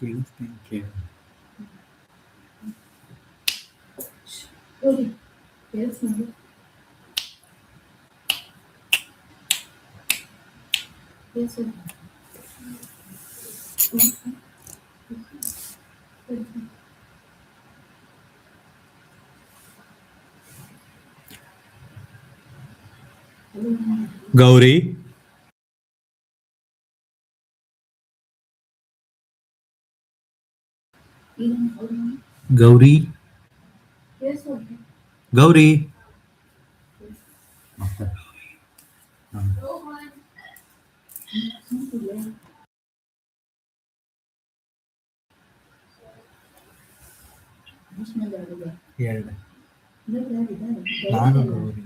ಕೇಳಿಸ್ತೇನೆ ಕೇಳಿ. ಗೌರಿ ಗೌರಿ ಗೌರಿ ಎರಡು ನಾನು ಗೌರಿ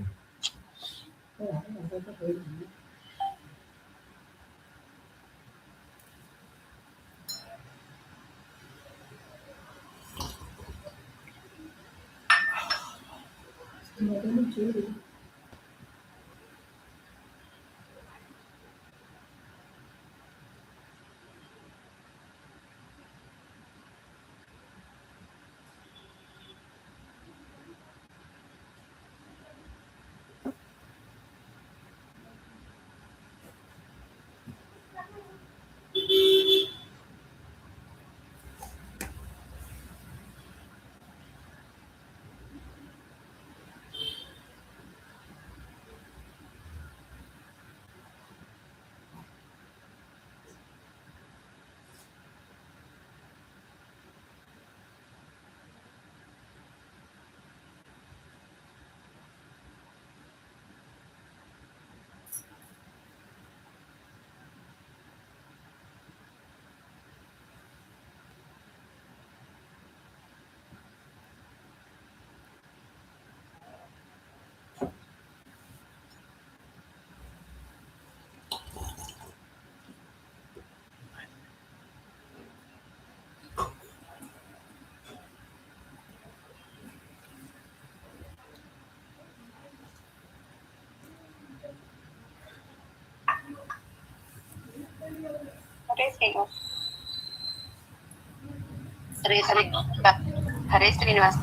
ಹರೇ ಶ್ರೀನಿವಾಸ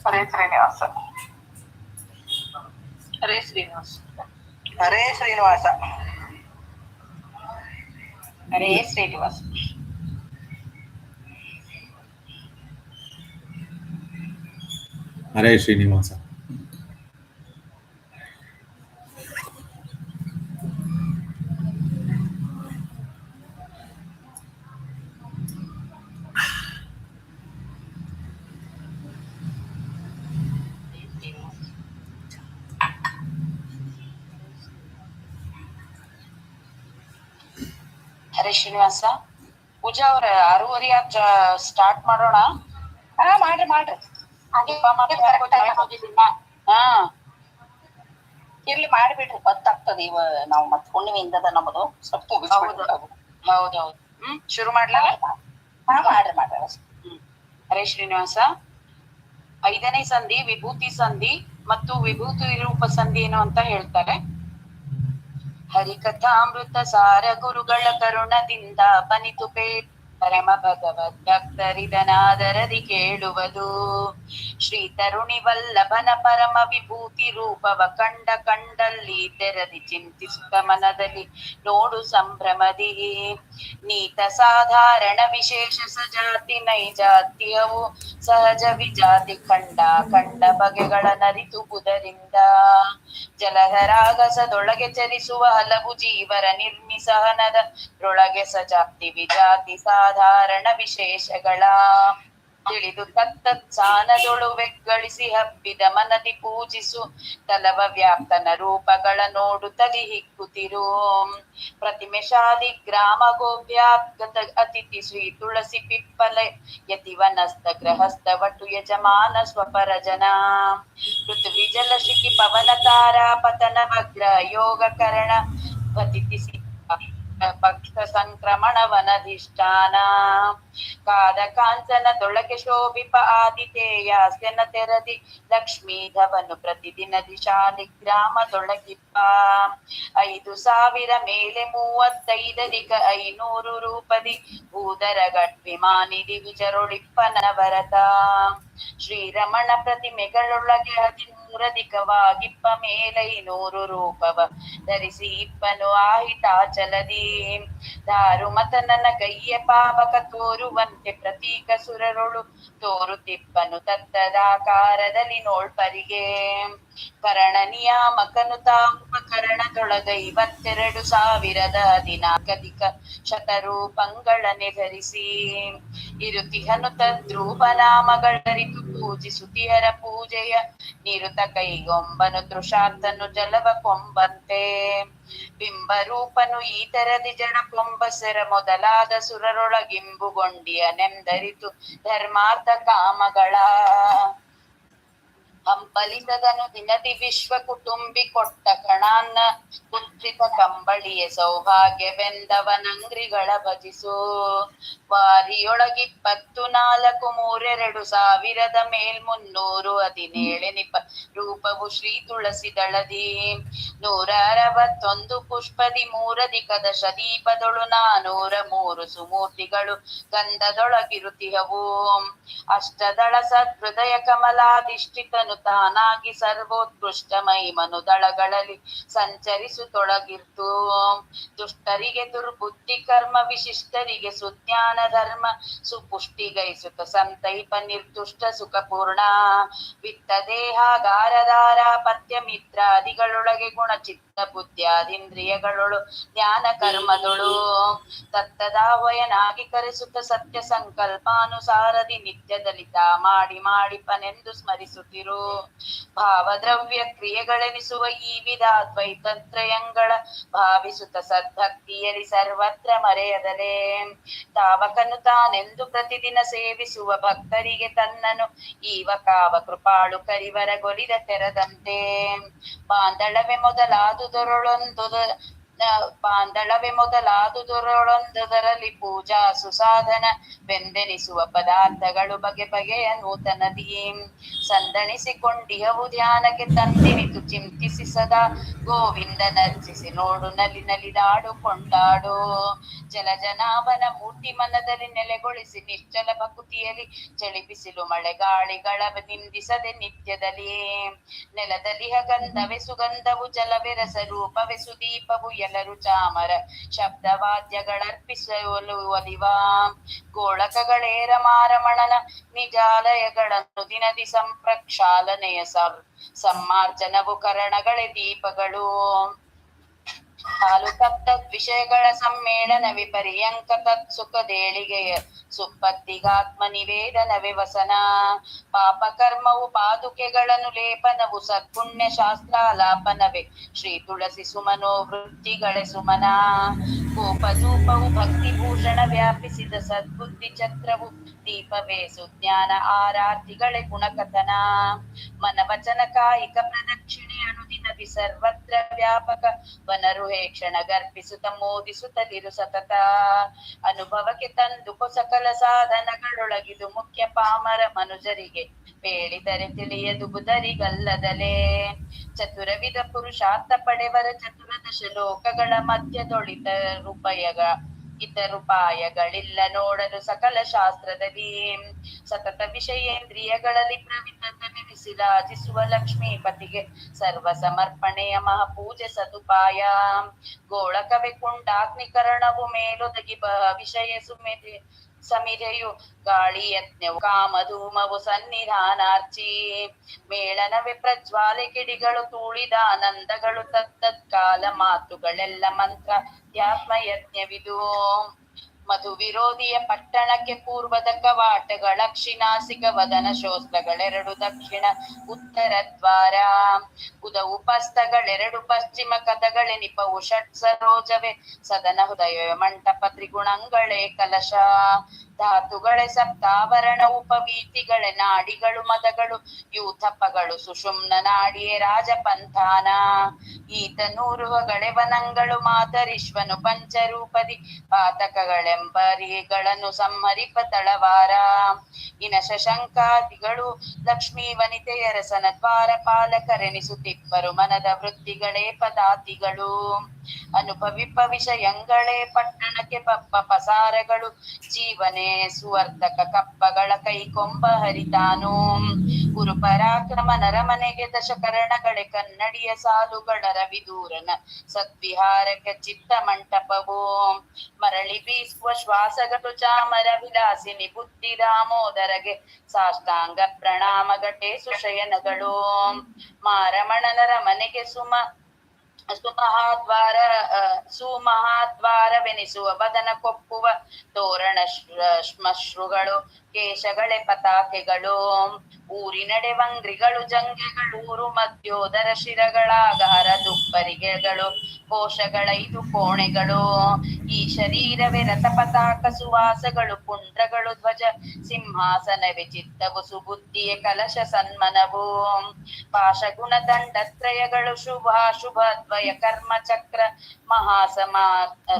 ಹರೇ ಶ್ರೀನಿವಾಸ ಹರೇ ಶ್ರೀನಿವಾಸ ಹರೇ ಶ್ರೀನಿವಾಸ ಹರೇ ಶ್ರೀನಿವಾಸ ಹರೇ ಶ್ರೀನಿವಾಸ ಹರೇ ಶ್ರೀನಿವಾಸ. ಪೂಜಾ ಅವ್ರ 6:30 ಸ್ಟಾರ್ಟ್ ಮಾಡೋಣ. ಮಾಡ್ರಿ ಇರ್ಲಿ ಮಾಡಿಬಿಡ್ರಿ, ಗೊತ್ತಾಗ್ತದೆ. ನಾವು ಮತ್ ಹುಣ್ಣಿಮೆಯಿಂದ ನಮ್ಮದು ಸ್ವಲ್ಪ ಹೌದೌದು. ಶುರು ಮಾಡ್ಲಾ? ಮಾಡ್ರಿ. ಹರೇ ಶ್ರೀನಿವಾಸ. 5ನೇ ಸಂಧಿ ವಿಭೂತಿ ಸಂಧಿ ಮತ್ತು ವಿಭೂತಿ ರೂಪ ಸಂಧಿ ಏನು ಅಂತ ಹೇಳ್ತಾರೆ. ಹರಿಕಥಾಮೃತ ಸಾರ ಗುರುಗಳ ಕರುಣದಿಂದ ಬನಿತು ಪರಮ ಭಗವದ್ ಭಕ್ತರಿದನಾದರದಿ ಕೇಳುವುದು. ಶ್ರೀ ತರುಣಿ ವಲ್ಲಭನ ಪರಮ ವಿಭೂತಿ ರೂಪವ ಕಂಡಲ್ಲಿ ತೆರದಿ ಚಿಂತಿಸುತ್ತ ಮನದಲ್ಲಿ ನೋಡು ಸಂಭ್ರಮದಿ. ನೀತ ಸಾಧಾರಣ ವಿಶೇಷ ಸಜಾತಿ ನೈಜಾತಿಯವು ಸಹಜ ವಿಜಾತಿ ಕಂಡ ಬಗೆಗಳ ನರಿತುವುದರಿಂದ ಜಲಧರಾಗಸದೊಳಗೆ ಚಲಿಸುವ ಹಲವು ಜೀವರ ನಿರ್ಮಿಸಹನದ ರೊಳಗೆ ಸಜಾತಿ ವಿಜಾತಿ ಸಾಧಾರಣ ವಿಶೇಷಗಳ ತಿಳಿದು ತತ್ತತ್ಸಾನದೊಳು ವೆಗ್ಗಳಿಸಿ ಹಬ್ಬಿದ ಮನದಿ ಪೂಜಿಸು ತಲವ ವ್ಯಾಪ್ತನ ರೂಪಗಳ ನೋಡು ತಲಿ ಹಿಕ್ಕುತ್ತಿರು. ಪ್ರತಿಮೆ ಶಾಲಿ ಗ್ರಾಮ ಗೋವ್ಯಾಗತ ಅತಿಥಿ ಶ್ರೀ ತುಳಸಿ ಪಿಪ್ಪಲ ಯತಿವನಸ್ತ ಗೃಹಸ್ಥ ವಟು ಯಜಮಾನ ಸ್ವಪರಜನ ಪೃಥ್ವಿ ಜಲ ಶಿಖಿ ಪವನ ತಾರಾ ಪತನ ವಗ್ರ ಯೋಗ ಕರಣ ಪತಿಥಿ ಭಕ್ತ ಸಂಕ್ರಮಣವನಧಿಷ್ಠಾನ ಕಾದ ಕಾಂಚನದೊಳಗೆ ಶೋಭಿಪ ಆದಿತೇಯಾಸ್ಯನ ತೆರದಿ ಲಕ್ಷ್ಮೀಧವನು ಪ್ರತಿದಿನದಿ ಶಾಲಿಗ್ರಾಮದೊಳಗಿಪ್ಪ 5,000 ಮೇಲೆ 35 500 ರೂಪದಿ ಭೂದರ ಗಟ್ವಿಮಾನಿದಿ ವಿಜರೊಳಿಪ್ಪನವರತ ಶ್ರೀರಮಣ ಪ್ರತಿಮೆಗಳೊಳಗೆ 13 ಮೇಲೈನೂರು ರೂಪವ ಧರಿಸಿ ಇಪ್ಪನು ಆಹಿತಾಚಲದಿ ದಾರುಮತನನ ಗಯ್ಯ ಪಾವಕ ತೋರುವಂತೆ ಪ್ರತೀಕ ಸುರರೊಳು ತೋರುತಿಪ್ಪನು ತತ್ತದಾಕಾರದಲ್ಲಿ ನೋಳ್ಪರಿಗೆ ಕರಣ ನಿಯಾಮಕನು ತಾವುಪಕರಣದೊಳಗ 52,014 ಶತರೂಪಂಗಳನೆ ಧರಿಸಿ ಇರುತಿಹನು ತದ್ರೂಪನಾಮಗಳರಿತು ಪೂಜಿಸುತಿಹರ ಪೂಜೆಯ ನಿರುತ ಕೈಗೊಂಬನು ತೃಷಾರ್ಥನು ಜಲವ ಕೊಂಬಂತೆ ಬಿಂಬರೂಪನು ಈ ತರದಿ ಜಡ ಕೊಂಬಸೆರ ಮೊದಲಾದ ಸುರರೊಳಗಿಂಬುಗೊಂಡಿಯನೆಂದರಿತು ಧರ್ಮಾರ್ಥ ಕಾಮಗಳ ಹಂಪಲಿಸದನು ದಿನದಿ ವಿಶ್ವ ಕುಟುಂಬಿ ಕೊಟ್ಟ ಕಣಾನ್ನ ಪುತ್ರಿತ ಕಂಬಳಿಯ ಸೌಭಾಗ್ಯವೆಂದವನಂಗ್ರಿಗಳ ಭಜಿಸು ವಾರಿಯೊಳಗಿ 14,32,300 17 ರೂಪವು ಶ್ರೀ ತುಳಸಿ ದಳದಿ 161 ಪುಷ್ಪದಿ 3 ದಿಕದ ಶದೀಪದೊಳು 403 ಸುಮೂರ್ತಿಗಳು ಗಂಧದೊಳಗಿರುತಿಹವು ಅಷ್ಟದಳ ಸದೃದಯ ಕಮಲಾಧಿಷ್ಠಿತನು ತಾನಾಗಿ ಸರ್ವೋತ್ಕೃಷ್ಟ ಮಹಿಮನು ದಳಗಳಲ್ಲಿ ಸಂಚರಿಸುತ್ತೊಳಗಿರ್ತು ದುಷ್ಟರಿಗೆ ದುರ್ಬುದ್ಧಿ ಕರ್ಮ ವಿಶಿಷ್ಟರಿಗೆ ಸುಜ್ಞಾನ ಧರ್ಮ ಸುಪುಷ್ಟಿಗೈಸುತ್ತ ಸಂತೈಪ ನಿರ್ದುಷ್ಟ ಸುಖಪೂರ್ಣ ವಿತ್ತ ದೇಹಾಗಾರಧಾರ ಪತ್ಯ ಮಿತ್ರಾದಿಗಳೊಳಗೆ ಗುಣ ಚಿತ್ತ ಬುದ್ಧಿಯಾದಿಂದ್ರಿಯಗಳೊಳು ಜ್ಞಾನ ಕರ್ಮದೊಳು ತತ್ತದಾವಯನಾಗಿ ಕರೆಸುತ್ತ ಸತ್ಯ ಸಂಕಲ್ಪಾನುಸಾರದಿ ನಿತ್ಯದಲ್ಲಿ ತಾ ಮಾಡಿಪನೆಂದು ಸ್ಮರಿಸುತ್ತಿರು ಭಾವದ್ರವ್ಯ ಕ್ರಿಯೆಗಳೆನಿಸುವ ಈ ವಿಧಾದ್ವೈತತ್ರಯಂಗಳ ಭಾವಿಸುತ್ತ ಸದ್ಭಕ್ತಿಯಲ್ಲಿ ಸರ್ವತ್ರ ಮರೆಯದಲೇ ತಾವಕನು ತಾನೆಂದು ಪ್ರತಿದಿನ ಸೇವಿಸುವ ಭಕ್ತರಿಗೆ ತನ್ನನು ಈವ ಕಾವ ಕೃಪಾಳು ಕರಿವರಗೊಲಿದ ತೆರದಂತೆ ಬಾಂಧಳವೆ ಮೊದಲಾದುದರೊಳೊಂದುದರಲ್ಲಿ ಪೂಜಾ ಸುಸಾಧನ ಬೆಂದೆನಿಸುವ ಪದಾರ್ಥಗಳು ಬಗೆ ಬಗೆಯ ನೂತನದಿ ಸಂದಣಿಸಿಕೊಂಡಿಹವು ಧ್ಯಾನಕ್ಕೆ ತಂದಿರಿತು ಚಿಂತಿಸಿ ಸದಾ ಗೋವಿಂದ ನರ್ಚಿಸಿ ನೋಡು ನಲಿದಾಡು ಕೊಂಡಾಡು ಜಲಜನಾಭನ ಮೂರ್ತಿ ಮನದಲ್ಲಿ ನೆಲೆಗೊಳಿಸಿ ನಿಶ್ಚಲ ಭಕುತಿಯಲ್ಲಿ ಚಳಿ ಬಿಸಿಲು ಮಳೆ ಗಾಳಿಗಳ ನಿಂದಿಸದೆ ನಿತ್ಯದಲ್ಲಿ ನೆಲದಲ್ಲಿ ಗಂಧವೆ ಸುಗಂಧವು ಜಲವೆ ರಸರೂಪವೆ ಸುದೀಪವು ಎಲ್ಲರೂ ಚಾಮರ ಶಬ್ದವಾದ್ಯಗಳರ್ಪಿಸಲು ಒಲಿವಾ ಗೋಳಕಗಳೇರ ಮಾರಮಣನ ನಿಜಾಲಯಗಳನ್ನು ದಿನದಿ ಸಂಪ್ರಕ್ಷಾಲನೆಯ ಸಮ್ಮಾರ್ಜನವು ಕರಣಗಳೇ ದೀಪಗಳು ಹಾಲು ತತ್ತದ್ ವಿಷಯಗಳ ಸಮ್ಮೇಳನ ವಿಪರ್ಯಂಕ ತತ್ಸುಖ ದೇಳಿಗೆಯ ಸುಪ್ಪತ್ತಿಗಾತ್ಮ ನಿವೇದನವೇ ವಸನ ಪಾಪ ಕರ್ಮವು ಪಾದುಕೆಗಳನ್ನು ಲೇಪನವು ಸತ್ಪುಣ್ಯ ಶಾಸ್ತ್ರಾಲಾಪನವೇ ಶ್ರೀ ತುಳಸಿ ಸುಮನೋ ವೃತ್ತಿಗಳೇ ಸುಮನ ಕೋಪಧೂಪವು ಭಕ್ತಿಭೂಷಣ ವ್ಯಾಪಿಸಿದ ಸದ್ಬುದ್ಧಿ ಛತ್ರವು ದೀಪವೇ ಸುಜ್ಞಾನ ಆರಾರ್ತಿಗಳೇ ಗುಣಕಥನ ಮನವಚನ ಕಾಯಿಕ ಪ್ರದಕ್ಷಿಣೆ ಅನುದಿನದಿ ಸರ್ವತ್ರ ವ್ಯಾಪಕ ವನರುಹೇ ಕ್ಷಣ ಗರ್ಭಿಸುತ್ತ ಮೋದಿಸುತ್ತಲಿರು ಸತತ ಅನುಭವಕ್ಕೆ ತಂದು ಸಕಲ ಸಾಧನಗಳೊಳಗಿದು ಮುಖ್ಯ ಪಾಮರ ಮನುಜರಿಗೆ ಹೇಳಿದರೆ ತಿಳಿಯದು ಬುಧರಿಗಲ್ಲದಲೇ ಚತುರವಿಧ ಪುರುಷಾರ್ಥ ಪಡೆವರ ಚತುರದಶ ಲೋಕಗಳ ಮಧ್ಯದೊಳಿತ ಇತರುಪಾಯಗಳಿಲ್ಲ ನೋಡಲು ಸಕಲ ಶಾಸ್ತ್ರದಲ್ಲಿ ಸತತ ವಿಷಯೇಂದ್ರಿಯಗಳಲ್ಲಿ ಪ್ರವಿತನೆನಿಸಿರಾಜಿಸುವ ಲಕ್ಷ್ಮೀಪತಿಗೆ ಸರ್ವ ಸಮರ್ಪಣೆಯ ಮಹಾಪೂಜೆ ಸದುಪಾಯ ಗೋಳಕವೆ ಕುಂಡಾಗ್ನಿಕರಣವು ಮೇಲೊದಗಿ ವಿಷಯ ಸಮಿರೆಯು ಗಾಳಿ ಯಜ್ಞವು ಕಾಮಧೂಮವು ಸನ್ನಿಧಾನಾರ್ಚಿ ಮೇಳನವೇ ಪ್ರಜ್ವಾಲೆ ಕಿಡಿಗಳು ತೂಳಿದ ಆನಂದಗಳು ತತ್ತತ್ಕಾಲ ಮಾತುಗಳೆಲ್ಲ ಮಂತ್ರ ಧ್ಯಾತ್ಮ ಯಜ್ಞವಿದು ಮಧು ವಿರೋಧಿಯ ಪಟ್ಟಣಕ್ಕೆ ಪೂರ್ವದ ಕವಾಟಗಳ ಕ್ಷಿನಾಸಿಕ ವದನ ಶೋಸ್ತ್ರಗಳೆರಡು ದಕ್ಷಿಣ ಉತ್ತರ ದ್ವಾರ ಉದವು ಪಸ್ತಗಳೆರಡು ಪಶ್ಚಿಮ ಕಥಗಳೆನಿಪವು ಷಟ್ ಸರೋಜವೇ ಸದನ ಹೃದಯ ಮಂಟಪ ತ್ರಿಗುಣಗಳೇ ಕಲಶ ಧಾತುಗಳೇ ಸಪ್ತಾವರಣ ಉಪವೀತಿಗಳೇ ನಾಡಿಗಳು ಮದಗಳು ಯೂಥಪಗಳು ಸುಷುಮ್ನ ನಾಡಿಯೇ ರಾಜಪಂಥಾನ ಈತನೂರುವಗಳೆ ವನಂಗಳು ಮಾತರಿಶ್ವನು ಪಂಚರೂಪದಿ ಪಾತಕಗಳೆಂಬರಿಗಳನ್ನು ಸಂಹರಿಪ ತಳವಾರ ಇನ ಶಶಂಕಾದಿಗಳು ಲಕ್ಷ್ಮೀ ವನಿತೆಯರಸನ ದ್ವಾರ ಪಾಲಕರೆನಿಸುತ್ತಿಪ್ಪರು ಮನದ ವೃತ್ತಿಗಳೇ ಪದಾತಿಗಳು ಅನುಭವಿಪ ವಿಷಯಂಗಳೇ ಪಟ್ಟಣಕ್ಕೆ ಪಪ್ಪ ಪಸಾರಗಳು ಜೀವನೇ ಸುವರ್ಧಕ ಕಪ್ಪಗಳ ಕೈಕೊಂಬ ಹರಿತಾನು ಗುರು ಪರಾಕ್ರಮ ನರಮನೆಗೆ ದಶಕರಣಗಳೇ ಕನ್ನಡಿಯ ಸಾಲುಗಳ ರವಿದೂರನ ಸದ್ವಿಹಾರಕ್ಕೆ ಚಿತ್ತ ಮಂಟಪವು ಮರಳಿ ಬೀಸುವ ಶ್ವಾಸಗಳು ಚಾಮರ ವಿಲಾಸಿನಿ ಬುದ್ಧಿ ದಾಮೋದರಗೆ ಸಾಷ್ಟಾಂಗ ಪ್ರಣಾಮ ಘಟೆ ಸುಶಯನಗಳು ಮಾರಮಣನರ ಮನೆಗೆ ಸುಮಹಾದ್ವಾರವೆನಿಸುವ ಬದನ ಕೊಪ್ಪುವ ತೋರಣ ಶ್ಮಶ್ರುಗಳು ಕೇಶಗಳೇ ಪತಾಕೆಗಳು ಊರಿನಡೆ ವಂಗ್ರಿಗಳು ಜಂಗೆಗಳೂರು ಮಧ್ಯೋದರ ಶಿರಗಳಾಗಾರ ದುಪ್ಪರಿಗೆಗಳು ಕೋಶಗಳ ಇದು ಕೋಣೆಗಳು ಈ ಶರೀರವೇ ರಥ ಪತಾಕ ಸುವಾಸಗಳು ಪುಂಡ್ರಗಳು ಧ್ವಜ ಸಿಂಹಾಸನವೇ ಚಿತ್ತವು ಸುಬುದ್ಧಿಯ ಕಲಶ ಸನ್ಮನವು ಪಾಶಗುಣ ದಂಡತ್ರಯಗಳು ಶುಭಾಶುಭದ್ವಯ ಕರ್ಮ ಚಕ್ರ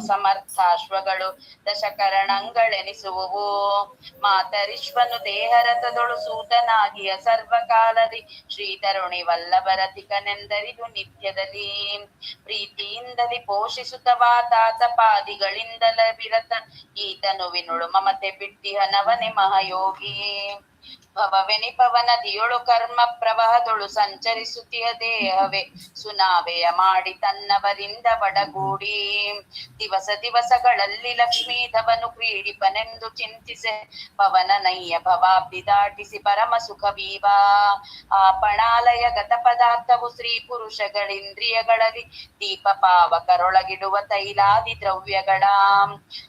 ಸಮರ್ಥಾಶ್ವಗಳು ದಶಕರಣಗಳೆನಿಸುವವು ಮಾತರಿಶ್ವನು ದೇಹರಥದೊಳು ಸೂತನಾಗಿಯ ಸರ್ವಕಾಲದಿ ಶ್ರೀತರುಣಿ ವಲ್ಲಭರತಿಕನೆಂದರಿದು ನಿತ್ಯದಲ್ಲಿ ಪ್ರೀತಿಯಿಂದಲಿ ಪೋಷಿಸುತ್ತವಾ ತಾತಪಾದಿಗಳಿಂದಲ ವಿರತ ಈತನು ವಿನುಳು ಮಮತೆ ಬಿಟ್ಟಿಹನವನೆ ಮಹಾಯೋಗಿ ಭವವೆನಿಪವ ನದಿಯೊಳು ಕರ್ಮ ಪ್ರವಾಹದೊಳು ಸಂಚರಿಸುತ್ತಿಯ ದೇಹವೇ ಸುನಾವೆಯ ಮಾಡಿ ತನ್ನವರಿಂದ ಬಡಗೂಡಿ ದಿವಸಗಳಲ್ಲಿ ಲಕ್ಷ್ಮೀಧವನು ಕ್ರೀಡಿಪನೆಂದು ಚಿಂತಿಸೆ ಪವನ ನಯ್ಯ ಭವಾಬ್ದಿ ದಾಟಿಸಿ ಪರಮ ಸುಖವೀವ ಆ ಪಣಾಲಯ ಗತ ಪದಾರ್ಥವು ಸ್ತ್ರೀ ಪುರುಷಗಳಿಂದ್ರಿಯಗಳಲ್ಲಿ ದೀಪ ಪಾವಕರೊಳಗಿಡುವ ತೈಲಾದಿ ದ್ರವ್ಯಗಳ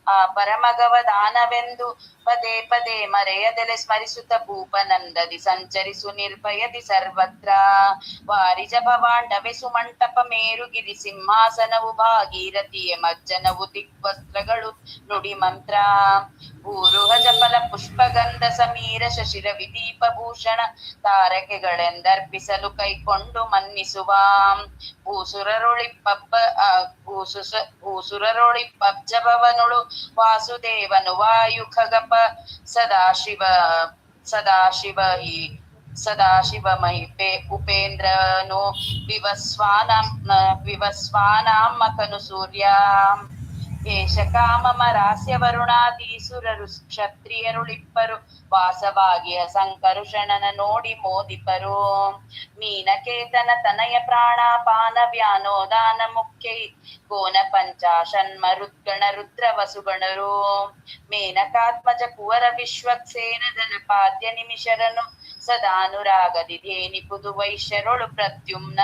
ಆ ಪರಮಗವ ದಾನವೆಂದು ಪದೇ ಪದೇ ಮರೆಯದೆಲೆ ಸ್ಮರಿಸುತ್ತ ಭೂಪನಂದದಿ ಸಂಚರಿಸು ನಿರ್ಭಯದಿ ಸರ್ವತ್ರ ವಾರಿಜ ಭವಾಂಡವೆ ಸುಮಂಟಪ ಮೇರುಗಿರಿ ಸಿಂಹಾಸನವು ಭಾಗೀರಥಿಯ ಮಜ್ಜನವು ದಿಗ್ವಸ್ತ್ರಗಳು ನುಡಿ ಮಂತ್ರ ಭೂರುಹ ಜಪಲ ಪುಷ್ಪಗಂಧ ಸಮೀರ ಶಶಿರ ವಿದೀಪ ಭೂಷಣ ತಾರಕೆಗಳೆಂದರ್ಪಿಸಲು ಕೈಕೊಂಡು ಮನ್ನಿಸುವ ಭೂಸುರರೊಳಿಪ್ಪಬ್ಜಭವನುಳು ವಾಸುದೇವನು ವಾಯು ಖಗಪ ಸದಾಶಿವ ಮಹಿಪೆ ಉಪೇಂದ್ರನು ವಿವಸ್ವಾನಾಮಕನು ಸೂರ್ಯ ಏಷ ಕಾಮಮರಾಸ್ಯ ವರುಣಾದೀಸುರರು ಕ್ಷತ್ರಿಯರುಳಿಪ್ಪರು ವಾಸವಾಗಿಯ ಸಂಕರುಷಣನ ನೋಡಿ ಮೋದಿಪರು ಮೀನಕೇತನ ತನಯ ಪ್ರಾಣಾಪಾನ ವ್ಯಾನೋದಾನ ಮುಖ್ಯ ಕೋನ ಪಂಚಾಶನ್ಮರುದ್ಗಣ ರುದ್ರ ವಸುಗಣರು ಮೇನಕಾತ್ಮಜ ಕುವರ ವಿಶ್ವಕ್ಸೇನ ದನಪಾದ್ಯ ನಿಮಿಷರನು ಸದಾನುರಾಗದಿ ಧೇನಿಪುದು ವೈಶ್ಯರೊಳು ಪ್ರದ್ಯುಮ್ನ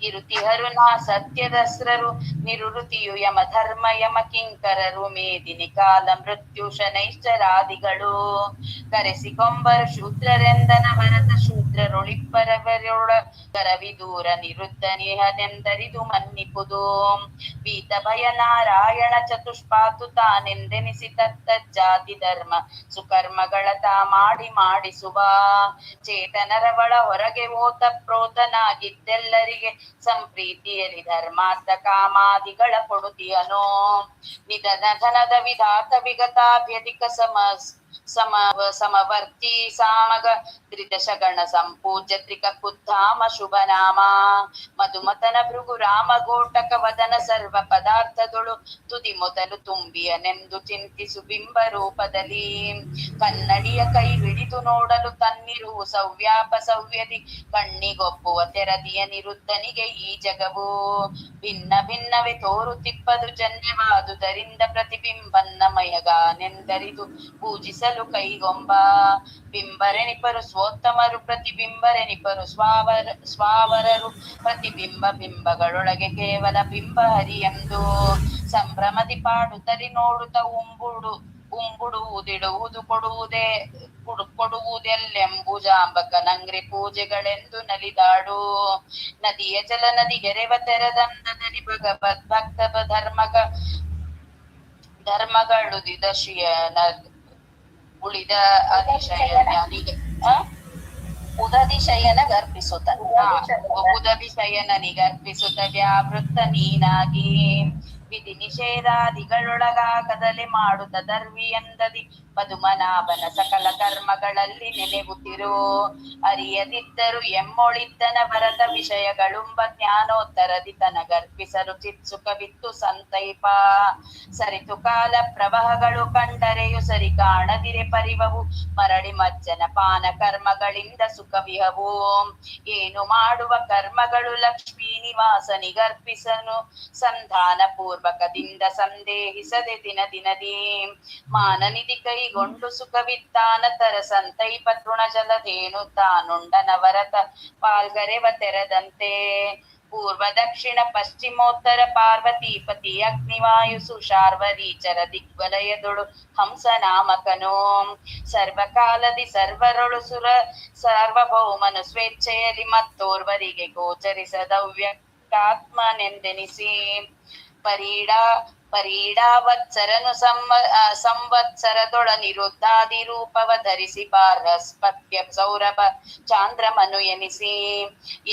ಇರುತಿಹರು ನಾ ಸತ್ಯದಸ್ರರು ನಿರುತಿಯು ಯಮ ಧರ್ಮ ಯಮ ಕಿಂಕರರು ಮೇದಿನಿ ಕಾಲ ಮೃತ್ಯು ಶನೈಶ್ಚರಾದಿಗಳು ಕರೆಸಿಕೊಂಬರು ಶೂದ್ರರೆಂದನ ಭರತ ಶೂದ್ರರೊಳಿಪ್ಪರವರೊಳ ಕರವಿದೂರ ನಿರುದ್ಧನಿಹನೆಂದರಿದು ಮನ್ನಿಪುದು ಪೀತ ಭಯ ನಾರಾಯಣ ಚತುಷ್ಪಾತು ತಾನೆಂದೆನಿಸಿ ತತ್ತಜ್ಜಾತಿ ಧರ್ಮ ಸುಕರ್ಮಗಳ ತಾ ಮಾಡಿಸುವ ಚೇತನರವಳ ಹೊರಗೆ ಓತ ಪ್ರೋತನಾಗಿದ್ದೆಲ್ಲರಿಗೆ ಸಂಪ್ರೀತಿಯಲ್ಲಿ ಧರ್ಮಾರ್ಥ ಕಾಮಾದಿಗಳ ಕೊಡುತಿಯನೋ ನಿಧನ ಧನದ ವಿಧಾತ ವಿಗತಾಭ್ಯಧಿಕ ಸಮವರ್ತಿ ಸಾಮಗ ತ್ರಿದಶಗಣ ಸಂಪೂಜ್ಯ ತ್ರಿಕ ಕುದ್ಧಾಮ ಶುಭನಾಮ ಮಧುಮತನ ಭೃಗು ರಾಮ ಗೋಟಕ ವದನ ಸರ್ವ ಪದಾರ್ಥದೊಳು ತುದಿ ಮೊದಲು ತುಂಬಿಯನೆಂದು ಚಿಂತಿಸು ಬಿಂಬ ರೂಪದಲ್ಲಿ ಕನ್ನಡಿಯ ಕೈ ಹಿಡಿದು ನೋಡಲು ತನ್ನಿರುವು ಸವ್ಯಾಪ ಸವ್ಯದಿ ಕಣ್ಣಿಗೊಪ್ಪುವ ತೆರದಿಯ ನಿರುದ್ಧನಿಗೆ ಈ ಜಗವು ಭಿನ್ನ ಭಿನ್ನವೇ ತೋರುತ್ತಿಪ್ಪದು ಜನ್ಯವಾದುದರಿಂದ ಪ್ರತಿಬಿಂಬನ್ನಮಯಗಾನೆಂದರಿದು ಪೂಜಿಸಲು ಕೈಗೊಂಬ ಬಿಂಬರೆನಿಪರು ಸ್ವೋತ್ತಮರು ಪ್ರತಿಬಿಂಬರೆನಿಪರು ಸ್ವಾವರರು ಪ್ರತಿಬಿಂಬ ಬಿಂಬಗಳೊಳಗೆ ಕೇವಲ ಬಿಂಬ ಹರಿಯೆಂದು ಸಂಭ್ರಮದಿ ಪಾಡುತ್ತಲಿ ನೋಡುತ್ತ ಉಂಬುಡುವುದಿಡುವುದು ಕೊಡುವುದೆಲ್ಲೆಂಬುಜಾಂಬಕ ನಂಗ್ರಿ ಪೂಜೆಗಳೆಂದು ನಲಿದಾಡು ನದಿಯ ಜಲ ನದಿಗೆರೆವ ತೆರದಂದದಲ್ಲಿ ಭಗವದ್ ಭಕ್ತ ಧರ್ಮಕ ಧರ್ಮಗಳು ದಿದಶಿಯನ ಉಳಿದ ಅತಿಶಯನಿಗೆ ಉದತಿಶಯನಗರ್ಪಿಸುತ್ತ ಉದತಿಶಯನಿಗರ್ಪಿಸುತ್ತ ವ್ಯಾವೃತ್ತ ನೀನಾಗಿ ವಿಧಿ ನಿಷೇಧಾದಿಗಳೊಳಗಾಗದಲೆ ಮಾಡುತ್ತ ದರ್ವಿಯಂದದಿ ಪದುಮನಾಭನ ಸಕಲ ಕರ್ಮಗಳಲ್ಲಿ ನೆನೆಗುತ್ತಿರು ಅರಿಯದಿದ್ದರು ಎಮ್ಮೊಳಿದ್ದನ ಭರತ ವಿಷಯಗಳುಂಬ ಜ್ಞಾನೋತ್ತರದಿ ತನಗರ್ಪಿಸಲು ಚಿತ್ಸುಖವಿತ್ತು ಸಂತೈಪ ಸರಿತು ಕಾಲ ಪ್ರವಾಹಗಳು ಕಂಡರೆಯು ಸರಿ ಕಾಣದಿರೆ ಪರಿವವು ಮರಳಿ ಮಜ್ಜನ ಪಾನ ಕರ್ಮಗಳಿಂದ ಸುಖವಿಹವು ಏನು ಮಾಡುವ ಕರ್ಮಗಳು ಲಕ್ಷ್ಮೀ ನಿವಾಸನಿಗರ್ಪಿಸನು ಸಂಧಾನ ಪೂರ್ವಕದಿಂದ ಸಂದೇಹಿಸದೆ ದಿನ ದಿನದಿ ಮಾನನಿಧಿ ಕೈಗೊಂಡು ಸುಖವಿತ್ತಾನ ತರ ಸಂತೈಪ ತೃಣ ಜಲಧೇನು ತಾನುಂಡನವರತ ಪಾಲ್ಗರೆವ ತೆರದಂತೆ ಪೂರ್ವ ದಕ್ಷಿಣ ಪಶ್ಚಿಮೋತ್ತರ ಪಾರ್ವತೀಪತಿ ಅಗ್ನಿವಾಯು ಸುಶಾರ್ವರೀಚರ ದಿಗ್ವಲಯದೊಳು ಹಂಸ ನಾಮಕನು ಸರ್ವಕಾಲದಿ ಸರ್ವರೊಳು ಸುರ ಸಾರ್ವಭೌಮನು ಸ್ವೇಚ್ಛೆಯಲ್ಲಿ ಮತ್ತೋರ್ವರಿಗೆ ಗೋಚರಿಸದವ್ಯಕ್ತಾತ್ಮನೆಂದೆನಿಸಿ ಪರೀಡಾವತ್ಸರನು ಸಂವತ್ಸರದೊಳ ನಿರುದ್ಧಾದಿ ರೂಪವ ಧರಿಸಿ ಪಾರಸ್ಪತ್ಯ ಸೌರಭ ಚಾಂದ್ರಮನು ಎನಿಸಿ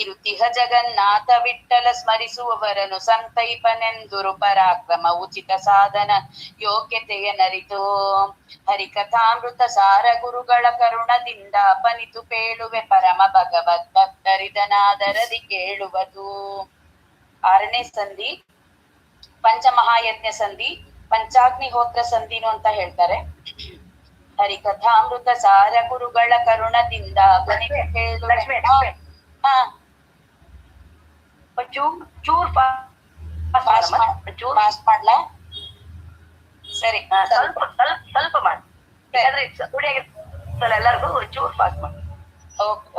ಇರುತಿಹ ಜಗನ್ನಾಥ ವಿಠಲ ಸ್ಮರಿಸುವವರನು ಸಂತೈಪನೆಂದುರು ಪರಾಕ್ರಮ ಉಚಿತ ಸಾಧನ ಯೋಗ್ಯತೆಯ ನರಿತು ಹರಿಕಥಾಮೃತ ಸಾರ ಗುರುಗಳ ಕರುಣದಿಂದ ಅಪನಿತು ಪೇಳುವೆ ಪರಮ ಭಗವದ್ ಭಕ್ತರಿದನಾದರದಿ ಕೇಳುವುದು. 6ನೇ ಸಂಧಿ ಪಂಚಮಹಾಯಜ್ಞ ಸಂಧಿ, ಪಂಚಾಗ್ನಿಹೋತ್ರ ಸಂಧಿನು ಅಂತ ಹೇಳ್ತಾರೆ. ಹರಿಕಥಾಮೃತ ಸಾರ ಗುರುಗಳ ಕರುಣದಿಂದ ಮಾಡ್ಲಾ? ಸರಿ, ಸ್ವಲ್ಪ ಮಾಡಿ ಎಲ್ಲರಿಗೂ ಚೂರ್ ಫಾಸ್ಟ್ ಮಾಡಿ.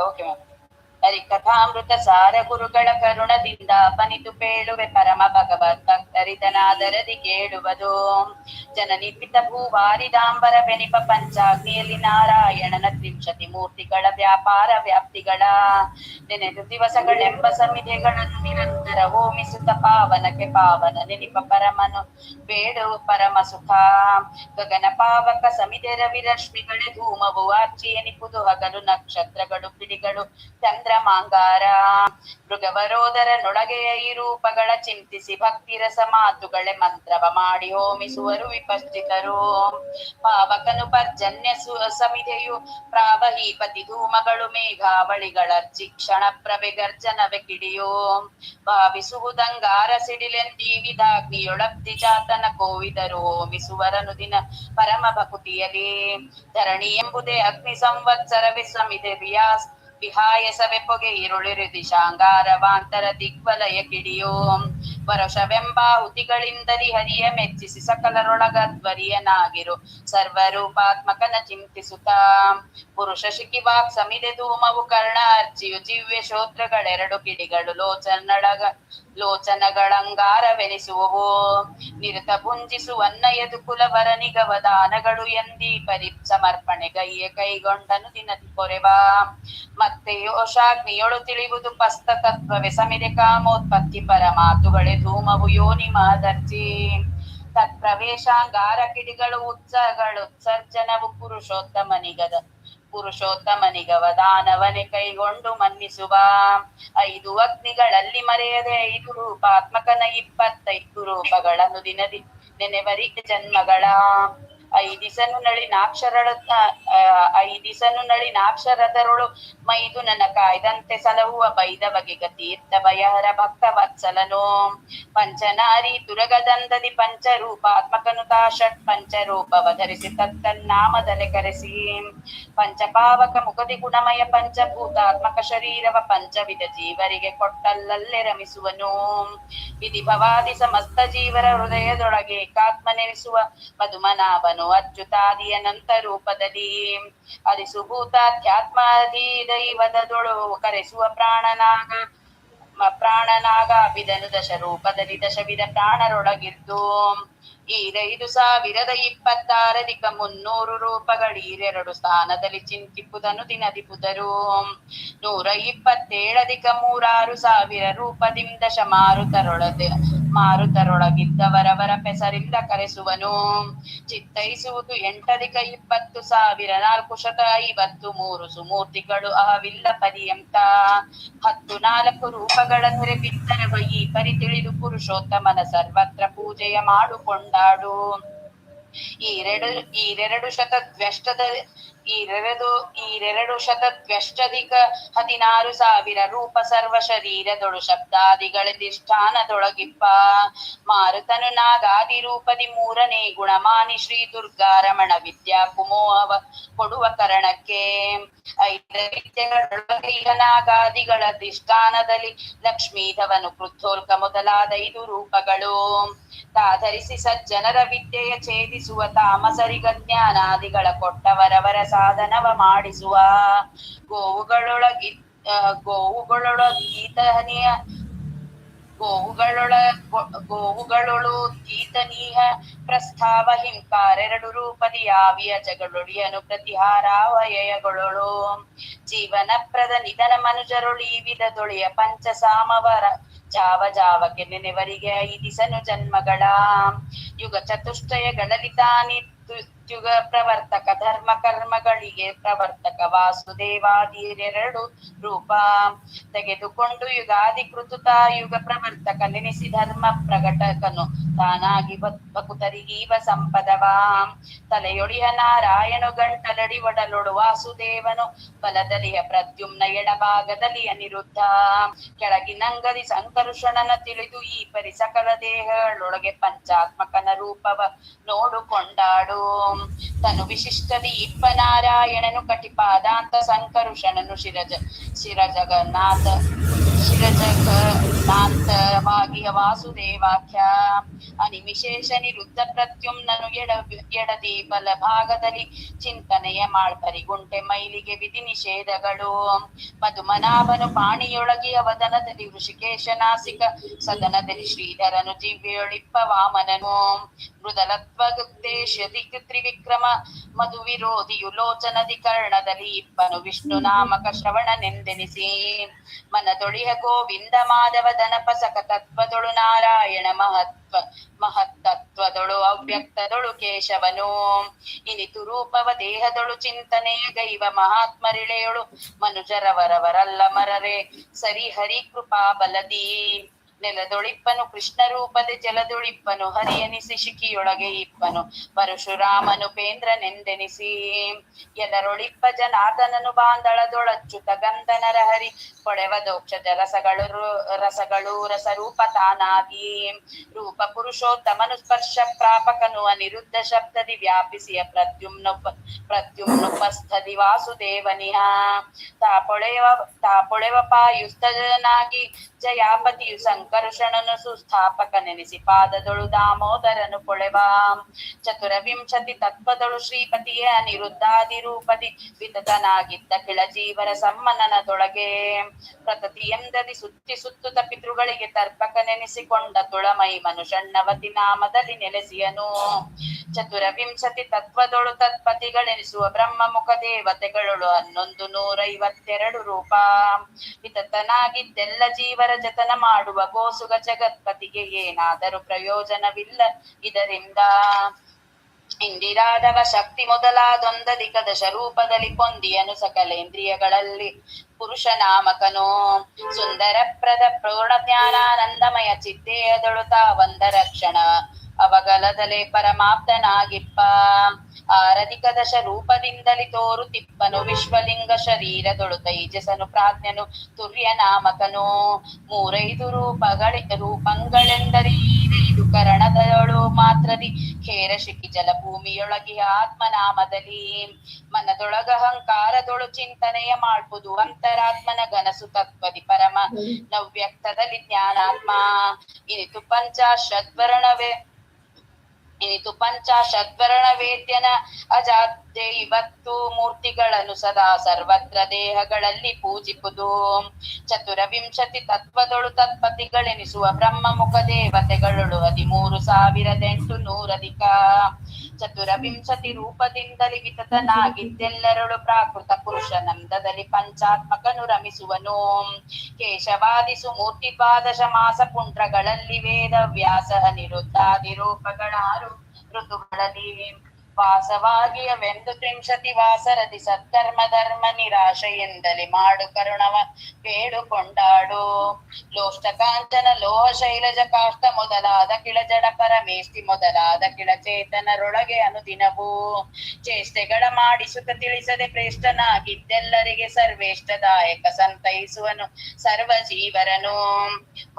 Okay ma'am. ಹರಿಕಥಾಮೃತ ಸಾರ ಗುರುಗಳ ಕರುಣದಿಂದ ಅಪನಿತು ಪೇಳುವೆ ಪರಮ ಭಗವದ್ ಭಕ್ತರಿದನಾದರದಿ ಕೇಳುವುದು. ಜನನಿರ್ಮಿತ ಭೂವಾರಿದಾಂಬರ ಬೆನಿಪ ಪಂಚಾಗ್ನಿಯಲ್ಲಿ ನಾರಾಯಣನ ತ್ರಿಂಶತಿ ಮೂರ್ತಿಗಳ ವ್ಯಾಪಾರ ವ್ಯಾಪ್ತಿಗಳ ನೆನೆದು ದಿವಸಗಳೆಂಬ ಸಮಿಧೆಗಳನ್ನು ನಿರಂತರ ಹೋಮಿಸುತ್ತ ಪಾವನಕ್ಕೆ ಪಾವನ ನೆನಿಪ ಪರಮನು ಬೇಡು ಪರಮ ಸುಖ. ಗಗನ ಪಾವಕ ಸಮಿಧೆ ರವಿರಶ್ಮಿಗಳೇ ಧೂಮವು ಆರ್ಚಿಯನಿಪುದು ಹಗಲು ನಕ್ಷತ್ರಗಳು ಪಿಡಿಗಳು ಚಂದ್ರಮಾಂಗಾರ ಮೃಗವರೋದರ ನೊಳಗೆಯ ಈ ರೂಪಗಳ ಚಿಂತಿಸಿ ಭಕ್ತಿರಸ ಮಾತುಗಳೇ ಮಂತ್ರವ ಮಾಡಿ ಹೋಮಿಸುವರು ವಿಪಶ್ಚಿತರು. ಪಾವಕನು ಪರ್ಜನ್ಯ ಸಮಿಧೆಯು ಪ್ರಾವಹೀಪತಿ ಧೂಮಗಳು ಮೇಘಾವಳಿಗಳರ್ಚಿ ಕ್ಷಣ ಪ್ರಭೆ ಗರ್ಜನವೆ ಕಿಡಿಯೋ ಭಾವಿಸುವುದಂಗಾರ ಸಿಡಿಲೆಂದೀ ವಿಧಾಗ್ನಿಯೊಳಬ್ಧಿ ಜಾತನ ಕೋವಿದರು ಹೋಮಿಸುವರನು ದಿನ ಪರಮ ಭಕುತಿಯಲಿ. ಧರಣಿ ಎಂಬುದೇ ಅಗ್ನಿ ಸಂವತ್ಸರವೇ ಸಮಿಧೆ ವಿಹಾಯಸವೆ ಪೊಗೆ ಈರುಳಿರು ದಿಶಾಂಗಾರವಾಂತರ ದಿಗ್ವಲಯ ಕಿಡಿಯೋ ವರುಷವೆಂಬಾಹುತಿಗಳಿಂದಲಿ ಹರಿಯ ಮೆಚ್ಚಿಸಿ ಸಕಲರೊಳಗದ್ವರಿಯನಾಗಿರು ಸರ್ವರೂಪಾತ್ಮಕನ ಚಿಂತಿಸುತ್ತ. ಪುರುಷ ಶಿಖಿವಾಕ್ ಸಮಿದೆ ಧೂಮವು ಕರ್ಣ ಅರ್ಚಿಯು ದಿವ್ಯ ಶ್ರೋತ್ರಗಳೆರಡು ಕಿಡಿಗಳು ಲೋಚನಗಳಂಗಾರವೆನಿಸುವವು. ನಿರತ ಭುಂಜಿಸುವನ್ನ ಯದು ಕುಲವರನಿಗವದಾನಗಳು ಎಂದೀ ಸಮರ್ಪಣೆ ಗೈಯ ಕೈಗೊಂಡನು ದಿನದಿ ಕೊರೆವಾ. ಮತ್ತೆ ಯೋಷಾಗ್ನಿಯೊಳು ತಿಳಿಯುವುದು ಪಸ್ತ ತತ್ವವೇ ಸಮಿದೆ ಕಾಮೋತ್ಪತ್ತಿ ಪರಮಾತುಗಳೇ ಧೂಮವು ಯೋನಿ ಮಹದರ್ಜಿ ತತ್ಪ್ರವೇಶಾಂಗಾರ ಕಿಡಿಗಳು ಉತ್ಸರ್ಜನವು ಪುರುಷೋತ್ತಮನಿಗವದಾನವನೆ ಕೈಗೊಂಡು ಮನ್ನಿಸುವ. 5 ಅಗ್ನಿಗಳಲ್ಲಿ ಮರೆಯದೆ 5 ರೂಪಾತ್ಮಕನ 25 ರೂಪಗಳನ್ನು ದಿನದಿ ನೆನೆವರಿಗೆ ಜನ್ಮಗಳ. 5 ದಿಸನು ನಳಿನಾಕ್ಷರದರೊಳು ಮೈದು ನನ್ನ ಕಾಯ್ದಂತೆ ಸಲಹುವ ಬೈದವಗೆ ತೀರ್ಥ ಭಯಹರ ಭಕ್ತ ವತ್ಸಲನು. ಪಂಚನಾರಿ ತುರಗದಂದದಿ ಪಂಚರೂಪಾತ್ಮಕನು ತಾ ಷಟ್ ಪಂಚರೂಪವ ಧರಿಸಿ ತತ್ತನ್ನಾಮದಲೆ ಕರೆಸಿ. ಪಂಚಪಾವಕ ಮುಖದಿ ಗುಣಮಯ ಪಂಚಭೂತಾತ್ಮಕ ಶರೀರವ ಪಂಚವಿಧ ಜೀವರಿಗೆ ಕೊಟ್ಟಲ್ಲೇ ರಮಿಸುವನು. ವಿಧಿಭವಾದಿ ಸಮಸ್ತ ಜೀವರ ಹೃದಯದೊಳಗೆ ಏಕಾತ್ಮನೆನಿಸುವ ಮಧುಮನಾಭನು ಅಚ್ಯುತಾದಿ ಅನಂತ ರೂಪದಲ್ಲಿ ಅಧಿಸುಭೂತಾಧ್ಯಾತ್ಮಾದಿ ದೈವದೊಳು ಕರೆಸುವ ಪ್ರಾಣನಾಗ ಬಿದನು ದಶ ರೂಪದಲ್ಲಿ ದಶವಿಧ ಪ್ರಾಣರೊಳಗಿದ್ದು ಈರೈದು ಸಾವಿರದ 26,300 ರೂಪಗಳೀರೆರಡು ಸ್ಥಾನದಲ್ಲಿ ಚಿಂತಿಪುದನು ದಿನದಿಪುದರು 127,306,000 ರೂಪದಿಂ ದಶ ಮಾರುತರೊಳಗಿದ್ದವರವರ ಪೆಸರಿಂದ ಕರೆಸುವನು ಚಿತ್ತೈಸುವುದು 8,20,453 ಸುಮೂರ್ತಿಗಳು ಅಹವಿಲ್ಲ ಪರ್ಯಂತ 14 ರೂಪಗಳ ಧರೆ ಬಿತ್ತರವ ಈ ಪರಿ ತಿಳಿದು ಪುರುಷೋತ್ತಮನ ಸರ್ವತ್ರ ಪೂಜೆಯ ಮಾಡುಕೊಂಡಾಡು ಈರೆರಡು ಶತದ್ವ್ಯಷ್ಟಧಿಕ 16,000 ರೂಪ ಸರ್ವ ಶರೀರದೊಳು ಶಬ್ದಾದಿಗಳಿಧಿಷ್ಠಾನದೊಳಗಿಪ್ಪ ಮಾರುತನು ನಾಗಾದಿ ರೂಪದಿ ಮೂರನೇ ಗುಣಮಾನಿ ಶ್ರೀ ದುರ್ಗಾರಮಣ ವಿದ್ಯಾ ಕುಮೋಹವ ಕೊಡುವ ಕರಣಕ್ಕೆ 5 ವಿದ್ಯೆಗಳೊಳಗೆ ನಾಗಾದಿಗಳ ಅಧಿಷ್ಠಾನದಲ್ಲಿ ಲಕ್ಷ್ಮೀಧವನು ಕೃದ್ಧೋಲ್ಕ ಮೊದಲಾದ 5 ರೂಪಗಳು ತಾಧರಿಸಿ ಸಜ್ಜನರ ವಿದ್ಯೆಯ ಛೇದಿಸುವ ತಾಮಸರಿಗ ಜ್ಞಾನಾದಿಗಳ ಕೊಟ್ಟವರವರ ಸಾಧನವ ಮಾಡಿಸುವ ಗೋವುಗಳೊಳು ಗೀತನೀಹ ಪ್ರಸ್ಥಾವ ಹಿಂಕಾರೆರಡು ರೂಪದಿ ಆವಿಯ ಜಗಳೊಳಿಯನು ಪ್ರತಿಹಾರಾವಯಗಳೊಳು ಜೀವನಪ್ರದ ನಿಧನ ಮನುಜರೊಳು ಈ ವಿಧದೊಳಿಯ ಪಂಚಸಾಮವರ ಜಾವಕ್ಕೆ ನೆನೆವರಿಗೆ 5 ದಿಸನು ಜನ್ಮಗಳ ಯುಗ ಚತುಷ್ಟಯಗಳಲ್ಲಿ ತಾನಿ ಯುಗ ಪ್ರವರ್ತಕ ಧರ್ಮ ಕರ್ಮಗಳಿಗೆ ಪ್ರವರ್ತಕ ವಾಸುದೇವಾದಿರೆರಡು ರೂಪ ತೆಗೆದುಕೊಂಡು ಯುಗಾಧಿಕೃತ ಯುಗ ಪ್ರವರ್ತಕ ನೆನೆಸಿ ಧರ್ಮ ಪ್ರಕಟಕನು ತಾನಾಗಿ ಭಕುತರಿಗೀವ ಸಂಪದವ ತಲೆಯೊಳಿಯ ನಾರಾಯಣು ಗಂಟಲಡಿ ಒಡಲೊಡು ವಾಸುದೇವನು ಬಲದಲಿಯ ಪ್ರದ್ಯುಮ್ನ ಎಡಭಾಗದಲ್ಲಿ ಅನಿರುದ್ಧ ಕೆಳಗಿನಂಗದಿ ಸಂಕರುಷಣನ ತಿಳಿದು ಈ ಪರಿ ಸಕಲ ದೇಹಗಳೊಳಗೆ ಪಂಚಾತ್ಮಕನ ರೂಪವ ನೋಡುಕೊಂಡಾಡು ತನು ವಿಶಿಷ್ಟದಿ ಇಪ್ಪ ನಾರಾಯಣನು ಕಟಿಪಾದಾಂತ ಸಂಕರುಷಣನು ಶಿರಜಗನ್ನಾಥವಾಗಿಯ ವಾಸುದೇವಾಖ್ಯ ಅನಿಮಿಶೇಷ ನಿರುದ್ಧ ಪ್ರತ್ಯುಮ್ನನು ಎಡದಿ ಬಲ ಭಾಗದಲ್ಲಿ ಚಿಂತನೆಯ ಮಾಳ್ಪರಿಗುಂಟೆ ಮೈಲಿಗೆ ವಿಧಿ ನಿಷೇಧಗಳು ಮಧುಮನಾಭನು ಪಾಣಿಯೊಳಗಿಯ ವದನದಲ್ಲಿ ಋಷಿಕೇಶ ನಾಸಿಕ ಸದನದಲ್ಲಿ ಶ್ರೀಧರನು ಜಿವ್ಯೊಳಿಪ್ಪ ವಾಮನನು ಮೃದಲತ್ವಗುದ್ದೇಶದಿ ತ್ರಿವಿಕ್ರಮ ಮಧು ವಿರೋಧಿಯು ಲೋಚನದಿ ಕರ್ಣದಲ್ಲಿ ಇಪ್ಪನು ವಿಷ್ಣು ನಾಮಕ ಶ್ರವಣನೆಂದೆನಿಸಿ ಮನದೊಳಿಯ ಗೋವಿಂದ ಮಾಧವ ದನಪ ಸಕತತ್ವದೊಳು ನಾರಾಯಣ ಮಹತ್ತತ್ವದೊಳು ಅವ್ಯಕ್ತದೊಳು ಕೇಶವನು ಇನಿತು ರೂಪವ ದೇಹದೊಳು ಚಿಂತನೆಯ ಗೈವ ಮಹಾತ್ಮರಿಳೆಯೊಳು ಮನುಜರವರವರಲ್ಲ ಮರರೆ ಸರಿ ಹರಿ ಕೃಪಾ ಬಲದಿ ನೆಲದೊಳಿಪ್ಪನು ಕೃಷ್ಣ ರೂಪದೆ ಜಲದೊಳಿಪ್ಪನು ಹರಿಯನಿಸಿ ಶಿಖಿಯೊಳಗೆ ಇಪ್ಪನು ಪರಶುರಾಮನು ಪೇಂದ್ರನೆಂದೆನಿಸಿ ಎಲ್ಲರೊಳಿಪ್ಪ ಜನಾರ್ದನನು ಬಾಂದಳದೊಳಚ್ಚುತ ಗಂಧನರ ಹರಿ ಕೊಳೆವ ದೋಕ್ಷ ರಸಗಳು ರಸರೂಪ ತಾನಾಗಿ ರೂಪ ಪುರುಷೋತ್ತಮನು ಸ್ಪರ್ಶ ಪ್ರಾಪಕನು ಅನಿರುದ್ಧ ಶಬ್ದದಿ ವ್ಯಾಪಿಸಿಯ ಪ್ರದ್ಯುಮ್ನುಪಸ್ಥದಿ ವಾಸುದೇವನಿಹ ತಾಪೊಳೆವ ಪಾಯುಸ್ತನಾಗಿ ಜಯಾಪತಿಯು ಸಂಕರ್ಷಣನು ಸುಸ್ಥಾಪಕ ನೆನೆಸಿ ಪಾದದೊಳು ದಾಮೋದರನು ಪೊಳೆವ ಚತುರವಿಂಶತಿ ತತ್ವದೊಳು ಶ್ರೀಪತಿಯ ಅನಿರುದ್ಧಾದಿ ರೂಪದಿ ವಿತತನಾಗಿದ್ದ ಕಿಳಜೀವರ ಸಮ್ಮನನದೊಳಗೆ ಪ್ರತತಿಯಂದದಿ ಸುತ್ತುತ್ತ ಪಿತೃಗಳಿಗೆ ತರ್ಪಕ ನೆನೆಸಿಕೊಂಡ ತುಳಮೈ ಮನುಷಣ್ಣವತಿ ನಾಮದಲ್ಲಿ ನೆಲೆಸಿಯನು ಚತುರವಿಂಶತಿ ತತ್ವದೊಳು ತತ್ಪತಿಗಳೆನಿಸುವ ಬ್ರಹ್ಮ ಮುಖ ದೇವತೆಗಳೊಳು 1152 ರೂಪ ವಿತತನಾಗಿದ್ದೆಲ್ಲ ಜೀವರ ಜತನ ಮಾಡುವ ಗೋಸುಗ ಜಗತ್ಪತಿಗೆ ಏನಾದರೂ ಪ್ರಯೋಜನವಿಲ್ಲ ಇದರಿಂದ ಇಂದಿರಾದವ ಶಕ್ತಿ ಮೊದಲಾದೊಂದಧಿಕ ದಶ ರೂಪದಲ್ಲಿ ಪೊಂದಿಯನು ಸಕಲೇಂದ್ರಿಯಗಳಲ್ಲಿ ಪುರುಷ ನಾಮಕನು ಸುಂದರ ಪ್ರದ ಪ್ರೌಢ ಜ್ಞಾನಾನಂದಮಯ ಚಿತ್ತೇಯದೊಳು ತಾವಂದರ ಕ್ಷಣ ಅವಗಲದಲೆ ಪರಮಾಪ್ತನಾಗಿಪ್ಪ ಆರಧಿಕ ದಶ ರೂಪದಿಂದಲಿ ತೋರುತಿಪ್ಪನು ವಿಶ್ವಲಿಂಗ ಶರೀರದೊಳು ತೈಜಸನು ಪ್ರಾಜ್ಞನು ತುರ್ಯ ನಾಮಕನು 35 ರೂಪಂಗಳೆಂದರೀದು ಕರಣದೊಳು ಮಾತ್ರದಿ ಖೇರ ಶಿಖಿ ಜಲಭೂಮಿಯೊಳಗೆ ಆತ್ಮನಾಮದಲ್ಲಿ ಮನದೊಳಗಹಂಕಾರದೊಳು ಚಿಂತನೆಯ ಮಾಡ್ಬುದು ಅಂತರಾತ್ಮನ ಗನಸು ತತ್ವದಿ ಪರಮ ನವ್ಯಕ್ತದಲ್ಲಿ ಜ್ಞಾನಾತ್ಮ ಇನಿತು ಪಂಚಾಶದ್ವರ್ಣವೇ ಇನಿತು ಪಂಚಾಶದ್ವರ್ಣ ವೇದ್ಯನ ಅಜಾದ್ಯ ಇವತ್ತು ಮೂರ್ತಿಗಳನ್ನು ಸದಾ ಸರ್ವತ್ರ ದೇಹಗಳಲ್ಲಿ ಪೂಜಿಪುದು. ಚತುರವಿಂಶತಿ ತತ್ವದೊಳು ತತ್ಪತಿಗಳೆನಿಸುವ ಬ್ರಹ್ಮ ಮುಖ ದೇವತೆಗಳು 13,800 ಚತುರವಿಂಶತಿ ರೂಪದಿಂದಲಿ ವಿತತನಾಗಿದ್ದೆಲ್ಲರಳು ಪ್ರಾಕೃತ ಪುರುಷ ನಂದದಲ್ಲಿ ಪಂಚಾತ್ಮಕನು ರಮಿಸುವನು. ಕೇಶವಾದಿಸು ಮೂರ್ತಿ ದ್ವಾದಶ ಮಾಸ ಪುಂಡ್ರಗಳಲ್ಲಿ ವೇದ ವ್ಯಾಸ ಅನಿರುದ್ಧಾದಿ ರೂಪಗಳಾರು ಋತುಗಳಲ್ಲಿ ವಾಸವಾಗಿಯವೆಂದು ತ್ರಿಂಶತಿ ವಾಸರದಿ ಸತ್ಕರ್ಮ ಧರ್ಮ ನಿರಾಶೆಯಿಂದಲೇ ಮಾಡು ಕರುಣವ ಬೇಡುಕೊಂಡಾಡು. ಲೋಷ್ಟ ಕಾಂಚನ ಲೋಹ ಶೈಲಜ ಕಾಷ್ಟ ಮೊದಲಾದ ಕಿಳಜಡ ಪರಮೇಷ್ಠಿ ಮೊದಲಾದ ಕಿಳಚೇತನರೊಳಗೆ ಅನುದಿನವೂ ಚೇಷ್ಟೆಗಳ ಮಾಡಿಸುತ್ತ ತಿಳಿಸದೆ ಪ್ರೇಷ್ಠನಾಗಿದ್ದೆಲ್ಲರಿಗೆ ಸರ್ವೇಷ್ಟದಾಯಕ ಸಂತೈಸುವನು ಸರ್ವ ಜೀವರನು.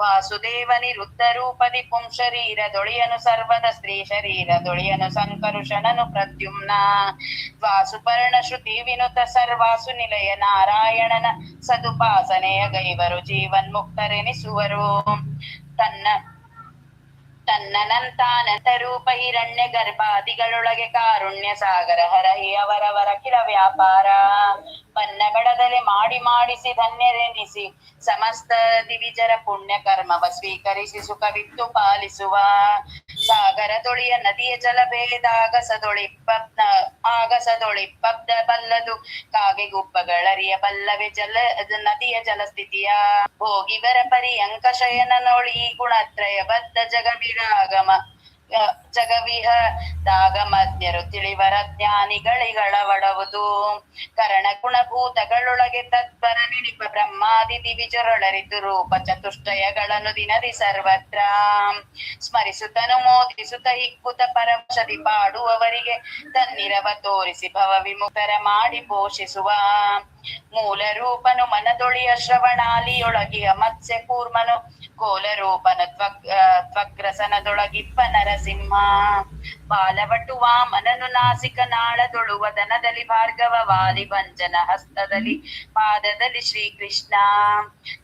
ವಾಸುದೇವನಿರುದ್ಧ ರೂಪದಿ ಪುಂ ಶರೀರದೊಳಿಯನು ಸರ್ವದ ಸ್ತ್ರೀ ಶರೀರದೊಳಿಯನು ಸಂಕರುಷಣನು ಪ್ರದ್ಯುಮ್ನ. ವಾಸುಪರ್ಣ ಶ್ರುತಿ ವಿನುತ ಸರ್ವಾಸು ನಿಲಯ ನಾರಾಯಣನ ಸದುಪಾಸನೆಯ ಗೈವರು ಜೀವನ್ಮುಕ್ತರೆನಿಸುವರು. ತನ್ನನಂತಾನಂತ ರೂಪ ಹಿರಣ್ಯ ಗರ್ಭಾದಿಗಳೊಳಗೆ ಕಾರುಣ್ಯ ಸಾಗರ ಹರಹಿ ಅವರವರ ಕಿಳ ವ್ಯಾಪಾರ ಬನ್ನಗಡದಲೆ ಮಾಡಿ ಮಾಡಿಸಿ ಧನ್ಯರೆನಿಸಿ ಸಮಸ್ತ ದಿವಿಜರ ಪುಣ್ಯ ಕರ್ಮವ ಸ್ವೀಕರಿಸಿ ಸುಖವಿತ್ತು ಪಾಲಿಸುವ. ಸಾಗರದೊಳಿಯ ನದಿಯ ಆಗಸದೊಳಿಪ್ಪಬ್ದ ಬಲ್ಲದು ಕಾಗೆ ಗುಬ್ಬಗಳರಿಯ ಬಲ್ಲವೆ ನದಿಯ ಜಲಸ್ಥಿತಿಯ. ಹೋಗಿವರ ಪರ್ಯಂಕ ಶಯನನೊಳಿ ಗುಣತ್ರಯ ಬದ್ಧ ಜಗವಿಹದಾಗಮಜ್ಞರು ತಿಳಿವರ ಜ್ಞಾನಿಗಳಿಗಳವಡವುದು. ಕರಣ ಗುಣಭೂತಗಳೊಳಗೆ ತತ್ಪರ ನಿಣಿಪ ಬ್ರಹ್ಮಾದಿ ದಿವಿಜರೊಳರಿತು ರೂಪ ಚತುಷ್ಟಯಗಳನ್ನು ದಿನದಿ ಸರ್ವತ್ರ ಸ್ಮರಿಸುತ್ತನು ಮೋದಿಸುತ್ತ ಹಿಕ್ಕುತ ಪರವಶದಿ ಪಾಡುವವರಿಗೆ ತನ್ನಿರವ ತೋರಿಸಿ ಭವ ವಿಮುಖರ ಮಾಡಿ ಪೋಷಿಸುವ. ಮೂಲ ರೂಪನು ಮನದೊಳಿಯ ಶ್ರವಣಾಲಿಯೊಳಗಿಯ ಮತ್ಸ್ಯ ಕೂರ್ಮನು ಕೋಲ ರೂಪನು ತ್ವಗ್ರಸನದೊಳಗಿಪ್ಪ ನರಸಿಂಹ. ಬಾಲವಟು ವಾಮನನು ನಾಸಿಕ ನಾಳದೊಳು ವದನದಲ್ಲಿ ಭಾರ್ಗವ ವಾಲಿ ಭಂಜನ ಹಸ್ತದಲ್ಲಿ ಪಾದದಲ್ಲಿ ಶ್ರೀಕೃಷ್ಣ.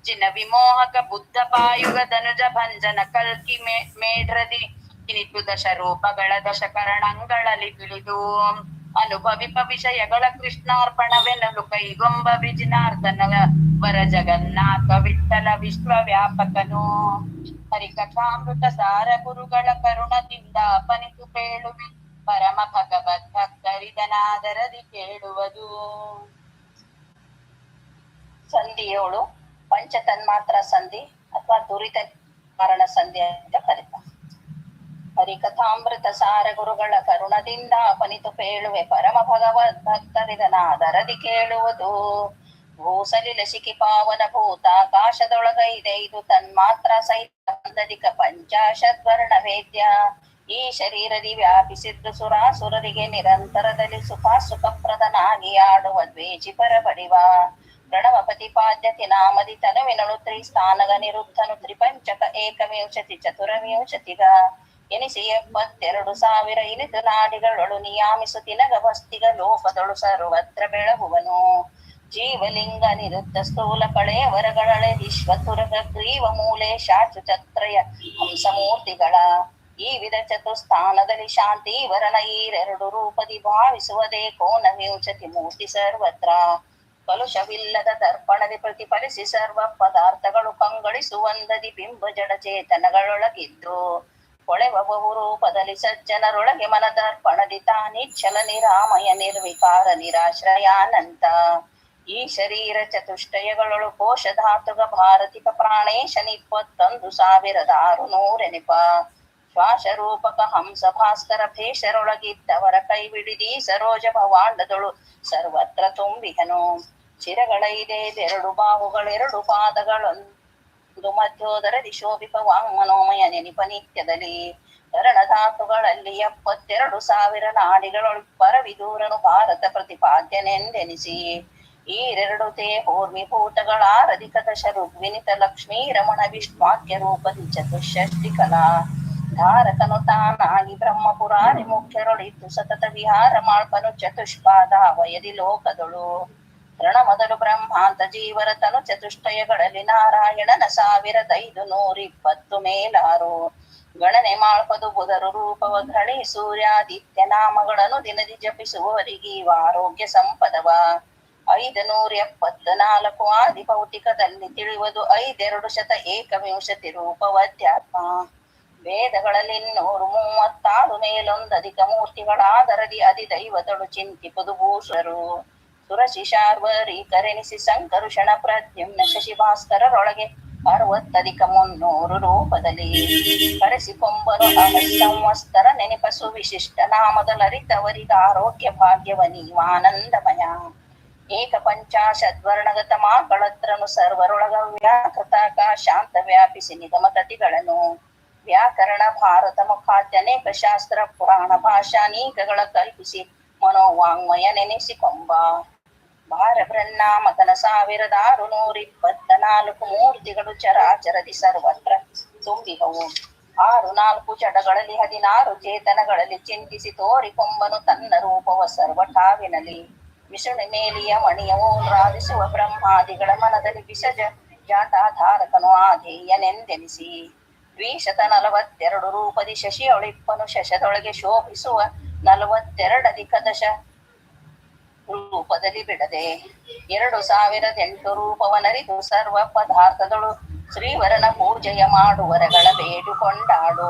ಜಿನ ವಿಮೋಹಕ ಬುದ್ಧ ಪಾಯುಗ ಧನುಜ ಭಂಜನ ಕಲ್ಕಿ ಮೇಢ್ರದಿ ಇನಿತು ದಶ ರೂಪಗಳ ದಶಕರಣಗಳಲ್ಲಿ ತಿಳಿದು ಅನುಭವಿಪ ವಿಷಯಗಳ ಕೃಷ್ಣಾರ್ಪಣವೆನ್ನಲು ಕೈಗೊಂಬ ವಿಜಿನಾರ್ದನ ವರ ಜಗನ್ನಾಥ ವಿಠಲ ವಿಶ್ವ ವ್ಯಾಪಕನು. ಹರಿಕಥಾಮೃತ ಸಾರ ಗುರುಗಳ ಕರುಣದಿಂದ ಅಪನಿತು ಕೇಳುವೆ ಪರಮ ಭಗವದ್ ಭಕ್ತರಿದನಾದರದಿ ಕೇಳುವುದು. ಸಂಧಿಯೋಳು ಪಂಚತನ್ಮಾತ್ರ ಸಂಧಿ ಅಥವಾ ದುರಿತ ಕಾರಣ ಸಂಧಿ ಅಂತ ಕರೀತಾರೆ. ಹರಿಕಥಾಮೃತ ಸಾರ ಗುರುಗಳ ಕರುಣದಿಂದ ಅಪನಿತು ಕೇಳುವೆ ಪರಮ ಭಗವದ್ ಭಕ್ತರಿದನಾದರದಿ ಕೇಳುವುದು. ಭೂಸಲಿಲ ಶಿಖಿ ಪಾವನ ಭೂತಾಕಾಶದೊಳಗೈದೆ ಇದು ತನ್ಮಾತ್ರ ಸಹಿತ ಪಂಚಾಶದ್ವರ್ಣ ವೇದ್ಯ. ಈ ಶರೀರದಿ ವ್ಯಾಪಿಸಿದ್ದು ಸುರಾಸುರರಿಗೆ ನಿರಂತರದಲ್ಲಿ ಸುಖಪ್ರದನಾಗಿ ಆಡುವ ದ್ವೇಷಿ ಪರಬಡಿವ. ಪ್ರಣವ ಪ್ರತಿಪಾದ್ಯತೆ ನಾಮದಿ ತನುವಿನಳು ತ್ರಿಸ್ಥಾನಗ ನಿರುದ್ಧನು ತ್ರಿಪಂಚಕ ಏಕವಿಂಶತಿ ಚತುರವಿಂಶತಿಗ ಎನಿಸಿ 72,000 ಇನಿತು ನಾಡಿಗಳೊಳು ನಿಯಾಮಿಸು ತಿನಗ ವಸ್ತಿಗ ಲೋಕದೊಳು ಸರ್ವತ್ರ ಬೆಳಗುವನು. ಜೀವಲಿಂಗ ನಿರುದ್ಧ ಸ್ಥೂಲ ಕಳೆಯ ವರಗಳಳೆ ವಿಶ್ವತುರಗ ಗ್ರೀವ ಮೂಲೆ ಶಾಚು ಛತ್ರಯ ಹಂಸಮೂರ್ತಿಗಳ ಈ ವಿಧ ಚತುಸ್ಥಾನದಲ್ಲಿ ಶಾಂತಿ ವರನ ಈರೆರಡು ರೂಪದಿ ಭಾವಿಸುವುದೇ ಕೋನವಿಂಶತಿ ಮೂರ್ತಿ ಸರ್ವತ್ರ. ಕಲುಷವಿಲ್ಲದ ದರ್ಪಣದಿ ಪ್ರತಿಫಲಿಸಿ ಸರ್ವ ಪದಾರ್ಥಗಳು ಕಂಗಳಿಸುವಂದದಿ ಬಿಂಬ ಜಡ ಚೇತನಗಳೊಳಗಿದ್ದು ಕೊಳೆವ ಬಹು ರೂಪದಲ್ಲಿ ಸಜ್ಜನರೊಳಗೆ ಮನದರ್ಪಣದಿ ತಾನಿಚ್ಛಲ ನಿರಾಮಯ ನಿರ್ವಿಕಾರ ನಿರಾಶ್ರಯಾನಂತ. ಈ ಶರೀರ ಚತುಷ್ಟಯಗಳೊಳು ಕೋಶಧಾತುಗ ಭಾರತಿಕ ಪ್ರಾಣೇಶ 21,600 ಶ್ವಾಸ ರೂಪಕ ಹಂಸ ಭಾಸ್ಕರ ಭೇಷರೊಳಗಿದ್ದವರ ಕೈಬಿಡಿದಿ ಸರೋಜ ಭವಾಂಡದೊಳು ಸರ್ವತ್ರ ತುಂಬಿಹನು. ಶಿರಗಳೈದೆರಡು ಬಾಹುಗಳೆರಡು ಪಾದಗಳೊಂದು ಮಧ್ಯೋದರದಿ ಶೋಭಿಪ ವಾಂಗ್ಮನೋಮಯ ನೆನಿಪ ನಿತ್ಯದಲ್ಲಿ. ಕರಣಧಾತುಗಳಲ್ಲಿ 72,000 ನಾಡಿಗಳೊಳು ಪರವಿದೂರನು ಭಾರತ ಪ್ರತಿಪಾದ್ಯನೆಂದೆನಿಸಿ. ಈರೆರಡು ತೇಹೋರ್ಮಿಭೂತಗಳಾರಧಿಕ ದಶ ಋಗ್ವಿನಿತ ಲಕ್ಷ್ಮೀ ರಮಣ ವಿಷ್ಣುವಾಕ್ಯ ರೂಪದಿ ಚತುಷ್ಷಷ್ಟಿ ಕಲಾ ಧಾರಕನು ತಾನಾಗಿ ಬ್ರಹ್ಮಪುರಾರಿ ಮುಖ್ಯರೊಳಿದ್ದು ಸತತ ವಿಹಾರ ಮಾಳ್ಪನು ಚತುಷ್ಪಾದ ವಯದಿ ಲೋಕದೊಳು. ರಣ ಮೊದಲು ಬ್ರಹ್ಮಾಂತ ಜೀವರ ತನು ಚತುಷ್ಟಯಗಳಲ್ಲಿ ನಾರಾಯಣನ 1,520 ಮೇಲಾರು. ಗಣನೆ ಮಾಡ್ಪದು ಬುಧರು ರೂಪವ ಘಣಿ ಸೂರ್ಯಾದಿತ್ಯ ನಾಮಗಳನ್ನು ದಿನದಿ ಜಪಿಸುವವರಿಗೀವ ಆರೋಗ್ಯ ಸಂಪದವ 574 ಆದಿ ಭೌತಿಕದಲ್ಲಿ ತಿಳಿಯುವುದು 5 ಏಕವಿಂಶತಿ ರೂಪವಧ್ಯಾತ್ಮ ವೇದಗಳಲ್ಲಿ 236 ಮೇಲೊಂದಧಿಕ ಮೂರ್ತಿಗಳಾದರದಿ ಅಧಿದೈವತಳು ಚಿಂತಿಪುದು ಭೂಷರು ಸುರಶಿಶಾರ್ವರೀಕರೆನಿಸಿ ಸಂಕರುಷಣ ಪ್ರದ್ಯುಮ್ನ ಶಶಿಭಾಸ್ಕರರೊಳಗೆ 60 ರೂಪದಲ್ಲಿ ಕರೆಸಿಕೊಂಬರು ಸಂವತ್ಸರ ನೆನಪ ಸುವಿಶಿಷ್ಟ ನಾಮದಲರಿತವರಿಗ ಆರೋಗ್ಯ ಭಾಗ್ಯವ ನೀವಾನಂದಮಯ ಏಕ ಪಂಚಾಶದ್ವರ್ಣಗತ ಮಾಗಳತ್ರನು ಸರ್ವರೊಳಗ ವ್ಯಾಕೃತಾಕ ಶಾಂತ ವ್ಯಾಪಿಸಿ ನಿಗಮ ಕತಿಗಳನ್ನು ವ್ಯಾಕರಣ ಭಾರತ ಮುಖಾದ್ಯ ಅನೇಕ ಶಾಸ್ತ್ರ ಪುರಾಣ ಭಾಷಾನೀಕಗಳ ಕಲ್ಪಿಸಿ ಮನೋವಾಂಗ್ಮಯ ನೆನೆಸಿಕೊಂಬ ಭಾರಬ್ರಹ್ನಾಮಕನ 1624 ಮೂರ್ತಿಗಳು ಚರಾಚರದಿ ಸರ್ವತ್ರ ತುಂಬಿಹವು 64 ಜಡಗಳಲ್ಲಿ 16 ಚೇತನಗಳಲ್ಲಿ ಚಿಂತಿಸಿ ತೋರಿಕೊಂಬನು ತನ್ನ ರೂಪವ ಸರ್ವಠಾವಿನಲ್ಲಿ ವಿಷ್ಣು ಮೇಲಿಯ ಮಣಿಯವು ರಾಧಿಸುವ ಬ್ರಹ್ಮಾದಿಗಳ ಮನದಲ್ಲಿ ವಿಸಜ ಜಾಟಾಧಾರಕನು ಆಧೇಯನೆಂದೆನಿಸಿ 242 ರೂಪದಿ ಶಶಿಯೊಳಿಪ್ಪನು ಶಶದೊಳಗೆ ಶೋಭಿಸುವ 42 ದಶ ರೂಪದಲ್ಲಿ ಬಿಡದೆ 2008 ರೂಪವನರಿದು ಸರ್ವ ಪದಾರ್ಥದಳು ಶ್ರೀವರನ ಪೂಜೆಯ ಮಾಡುವರಗಳ ಬೇಡುಕೊಂಡಾಡು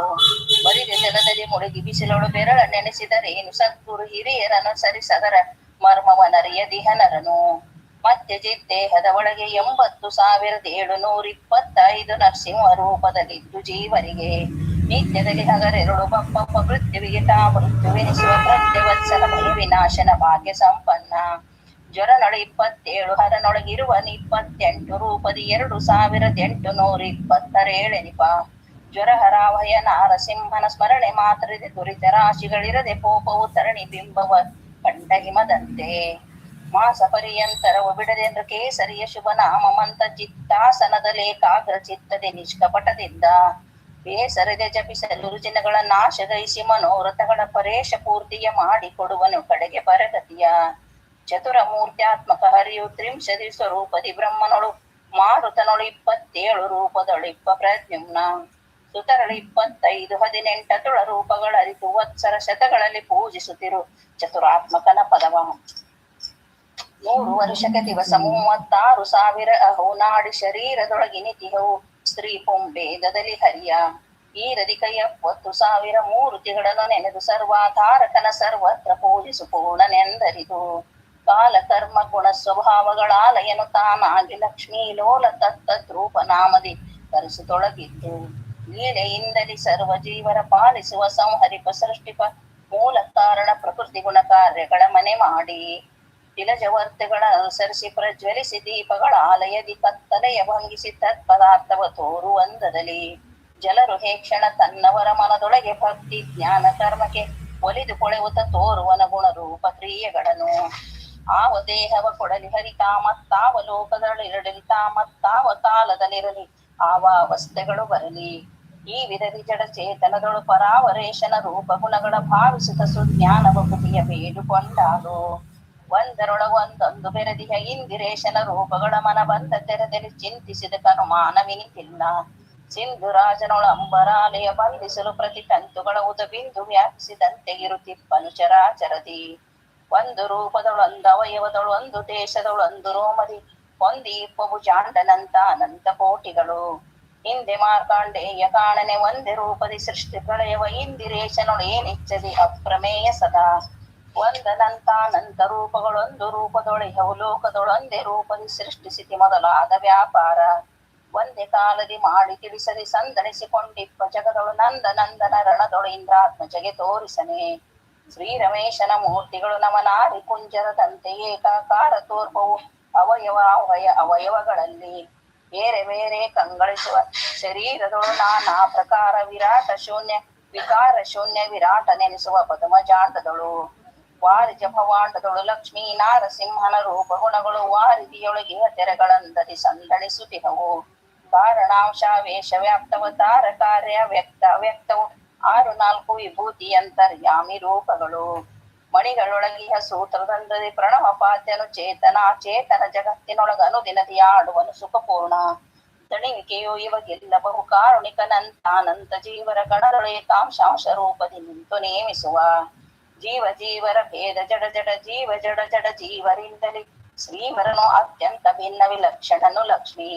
ಬರಿದ ಜಲದಲ್ಲಿ ಮುಳುಗಿ ಬಿಸಿಲೊಳು ಬೆರಳ ನೆನೆಸಿದರೇನು ಸದ್ಗುರು ಹಿರಿಯರನು ಸರಿಸದರ ಮರ್ಮವನರಿಯದಿಹನರನು ಮತ್ತೆ ಜಿದ್ದೇಹದ ಒಳಗೆ 80,725 ನರಸಿಂಹ ರೂಪದಲ್ಲಿದ್ದು ಜೀವರಿಗೆ ನಿತ್ಯದಲ್ಲಿ ಹಗರೆರಡು ಬಪ್ಪ ಮೃತ್ಯುವಿಗೆ ತಾ ಮೃತ್ಯುವೆನಿಸುವ ಪ್ರತ್ಯವತ್ಸಲ ಭಯ ವಿನಾಶನ ಭಾಗ್ಯ ಸಂಪನ್ನ ಜ್ವರನೊಳ 27 ಹರನೊಳಗಿರುವ 28 ರೂಪದಿ 2,827 ಜ್ವರ ಹರಾವಯ ನಾರಸಿಂಹನ ಸ್ಮರಣೆ ಮಾತ್ರದೆ ದುರಿತ ರಾಶಿಗಳಿರದೆ ಕೋಪವು ತರಣಿ ಬಿಂಬವ ಕಂಡ ಹಿಮದಂತೆ ಮಾಸ ಪರ್ಯಂತರವು ಬಿಡದೆಂದು ಕೇಸರಿಯ ಶುಭ ನಾಮ ಮಂತ ಚಿತ್ತಾಸನದಲ್ಲಿ ಏಕಾಗ್ರ ಚಿತ್ತದೆ ನಿಷ್ಕಪಟದಿಂದ ಬೇಸರದೆ ಜಪಿಸಲು ರುಜಿನಗಳ ನಾಶಗೈಸಿ ಮನೋರಥಗಳ ಪರೇಶ ಪೂರ್ತಿಯ ಮಾಡಿಕೊಡುವನು ಕಡೆಗೆ ಪರಗತಿಯ ಚತುರ ಮೂರ್ತ್ಯಾತ್ಮಕ ಹರಿಯು ತ್ರಿಂಶದಿ ಸ್ವರೂಪದಿ ಬ್ರಹ್ಮನೊಳು ಮಾರುತನೊಳು 27 ರೂಪದೊಳಿಪ್ಪ ಪ್ರದ್ಯುಮ್ನ ಸುತರಳು 25 18 ತುಳ ರೂಪಗಳ ಅರಿತು ವತ್ಸರ ಶತಗಳಲ್ಲಿ ಪೂಜಿಸುತ್ತಿರು ಚತುರಾತ್ಮಕನ ಪದವ 100 ವರ್ಷಕ್ಕೆ ದಿವಸ 36,000 ಅಹೋನಾಡಿ ಶರೀರದೊಳಗಿನಿತಿಹವು ಸ್ತ್ರೀ ಪುಂಬೇದದಲ್ಲಿ ಹರಿಯ ಈ ರದಿಕ 70,000 ಮೂರ್ತಿಗಳನ್ನು ನೆನೆದು ಸರ್ವಾಧಾರಕನ ಸರ್ವತ್ರ ಪೂಜಿಸು ಪೂರ್ಣನೆಂದರಿದು ಕಾಲ ಕರ್ಮ ಗುಣ ಸ್ವಭಾವಗಳಾಲಯನು ತಾನಾಗಿ ಲಕ್ಷ್ಮೀ ಲೋಲ ತತ್ತದ್ರೂಪ ನಾಮದಿ ಕರೆಸಿತೊಳಗಿದ್ದು ಲೀಲೆಯಿಂದಲಿ ಸರ್ವ ಜೀವರ ಪಾಲಿಸುವ ಸಂಹರಿಪ ಸೃಷ್ಟಿಪ ಮೂಲ ಕಾರಣ ಪ್ರಕೃತಿ ಗುಣ ಕಾರ್ಯಗಳ ಮನೆ ಮಾಡಿ ತಿಲಜವರ್ತೆಗಳ ಅನುಸರಿಸಿ ಪ್ರಜ್ವಲಿಸಿ ದೀಪಗಳ ಆಲಯದಿ ಕತ್ತಲೆಯ ಭಂಗಿಸಿ ತತ್ಪದಾರ್ಥವ ತೋರುವಂದದಲ್ಲಿ ಜಲರು ಹೇ ಕ್ಷಣ ತನ್ನವರ ಮನದೊಳಗೆ ಭಕ್ತಿ ಜ್ಞಾನ ಕರ್ಮಕ್ಕೆ ಒಲಿದು ಕೊಳೆಯುತ್ತ ತೋರುವನ ಗುಣರೂಪ ಕ್ರಿಯೆಗಳನ್ನು ಆವ ದೇಹವ ಕೊಡಲಿ ಹರಿತಾಮತ್ತಾವ ಲೋಕದಲ್ಲಿರಲಿ ತಾಮತ್ತಾವ ಕಾಲದಲ್ಲಿರಲಿ ಆವ ಅವಸ್ಥೆಗಳು ಬರಲಿ ಈ ವಿಧದಿ ಜಡ ಚೇತನದಳು ಪರಾವರೇಶನ ರೂಪ ಗುಣಗಳ ಭಾವಿಸುತ್ತ ಸುಜ್ಞಾನವ ಬುದ್ಧಿಯ ಬೇಡುಕೊಂಡಾಡು ಒಂದರೊಳ ಒಂದೊಂದು ಬೆರೆದಿಹ ಇಂದಿರೇಶನ ರೂಪಗಳ ಮನ ಬಂದ ತೆರೆದಲ್ಲಿ ಚಿಂತಿಸಿದ ಕನುಮಾನವಿನಿತಿಲ್ಲ ಸಿಂಧು ರಾಜನೊಳ ಅಂಬರಾಲಯ ಬಂಧಿಸಲು ಪ್ರತಿ ತಂತುಗಳ ಉದಬಿಂದು ವ್ಯಾಪಿಸಿದಂತೆ ಇರುತ್ತಿಪ್ಪನು ಚರಾಚರದಿ ಒಂದು ರೂಪದೊಳೊಂದು ಅವಯವದೊಳು ಒಂದು ದೇಶದೊಳೊಂದು ರೋಮದಿ ಒಂದಿ ಇಪ್ಪವು ಜಾಂಡನಂತ ಅನಂತ ಕೋಟಿಗಳು ಹಿಂದೆ ಮಾರ್ಕಾಂಡೇಯ ಕಾಣನೆ ಒಂದೇ ರೂಪದಿ ಸೃಷ್ಟಿ ಪ್ರಳಯವ ಇಂದಿರೇಶನೊಳು ಏನಿಚ್ಚದಿ ಅಪ್ರಮೇಯ ಸದಾ ಒಂದನಂತಾನಂತ ರೂಪಗಳೊಂದು ರೂಪದೊಳೆಯವು ಲೋಕದೊಳೊಂದೇ ರೂಪದಿ ಸೃಷ್ಟಿಸಿತಿ ಮೊದಲಾದ ವ್ಯಾಪಾರ ಒಂದೇ ಕಾಲದಿ ಮಾಡಿ ತಿಳಿಸದೆ ಸಂದಣಿಸಿಕೊಂಡಿಪ್ಪ ಜಗದೊಳು ನಂದನಂದನ ರಣದೊಳು ಇಂದ್ರಾತ್ಮಜಗೆ ತೋರಿಸನೆ ಶ್ರೀ ರಮೇಶನ ಮೂರ್ತಿಗಳು ನಮನಾರಿ ಕುಂಜರದಂತೆ ಏಕಾಕಾರ ತೋರ್ಪವು ಅವಯವಗಳಲ್ಲಿ ಬೇರೆ ಬೇರೆ ಕಂಗಳಿಸುವ ಶರೀರದೊಳು ನಾನಾ ಪ್ರಕಾರ ವಿರಾಟ ಶೂನ್ಯ ವಿಕಾರ ಶೂನ್ಯ ವಿರಾಟ ನೆನೆಸುವ ಪದ್ಮಜಾಂಡದಳು ವಾರಿಜ ಭವಾಂಡದೊಳು ಲಕ್ಷ್ಮೀ ನಾರಸಿಂಹನ ರೂಪ ಗುಣಗಳು ವಾರಿದಿಯೊಳಗೆ ತೆರೆಗಳಂದದಿ ಸಂದಣಿಸುತ್ತಿಹವು ಕಾರಣಾಂಶ ವೇಷ ವ್ಯಾಪ್ತವತಾರ ಕಾರ್ಯ ವ್ಯಕ್ತ ಅವ್ಯಕ್ತವು 6 ವಿಭೂತಿ ಅಂತರ್ಯಾಮಿ ರೂಪಗಳು ಮಣಿಗಳೊಳಗಿಹ ಸೂತ್ರದಂದದಿ ಪ್ರಣವ ಪಾದ್ಯನು ಚೇತನ ಚೇತನ ಜಗತ್ತಿನೊಳಗ ಅನುದಿನದಿ ಆಡುವನು ಸುಖಪೂರ್ಣ ತಣಿವಿಕೆಯೋ ಇವಾಗೆಲ್ಲ ಬಹು ಕಾರುಣಿಕನಂತಾನಂತ ಜೀವರ ಗಣಗಳೇಕಾಂಶಾಂಶ ರೂಪದಿ ನಿಂತು ನೇಮಿಸುವ ಜೀವ ಜೀವರ ಭೇದ ಜಡ ಜಡ ಜೀವ ಜಡ ಜಡ ಜೀವರಿಂದಲೇ ಶ್ರೀವರನು ಅತ್ಯಂತ ಭಿನ್ನ ವಿಲಕ್ಷಣನು ಲಕ್ಷ್ಮಿ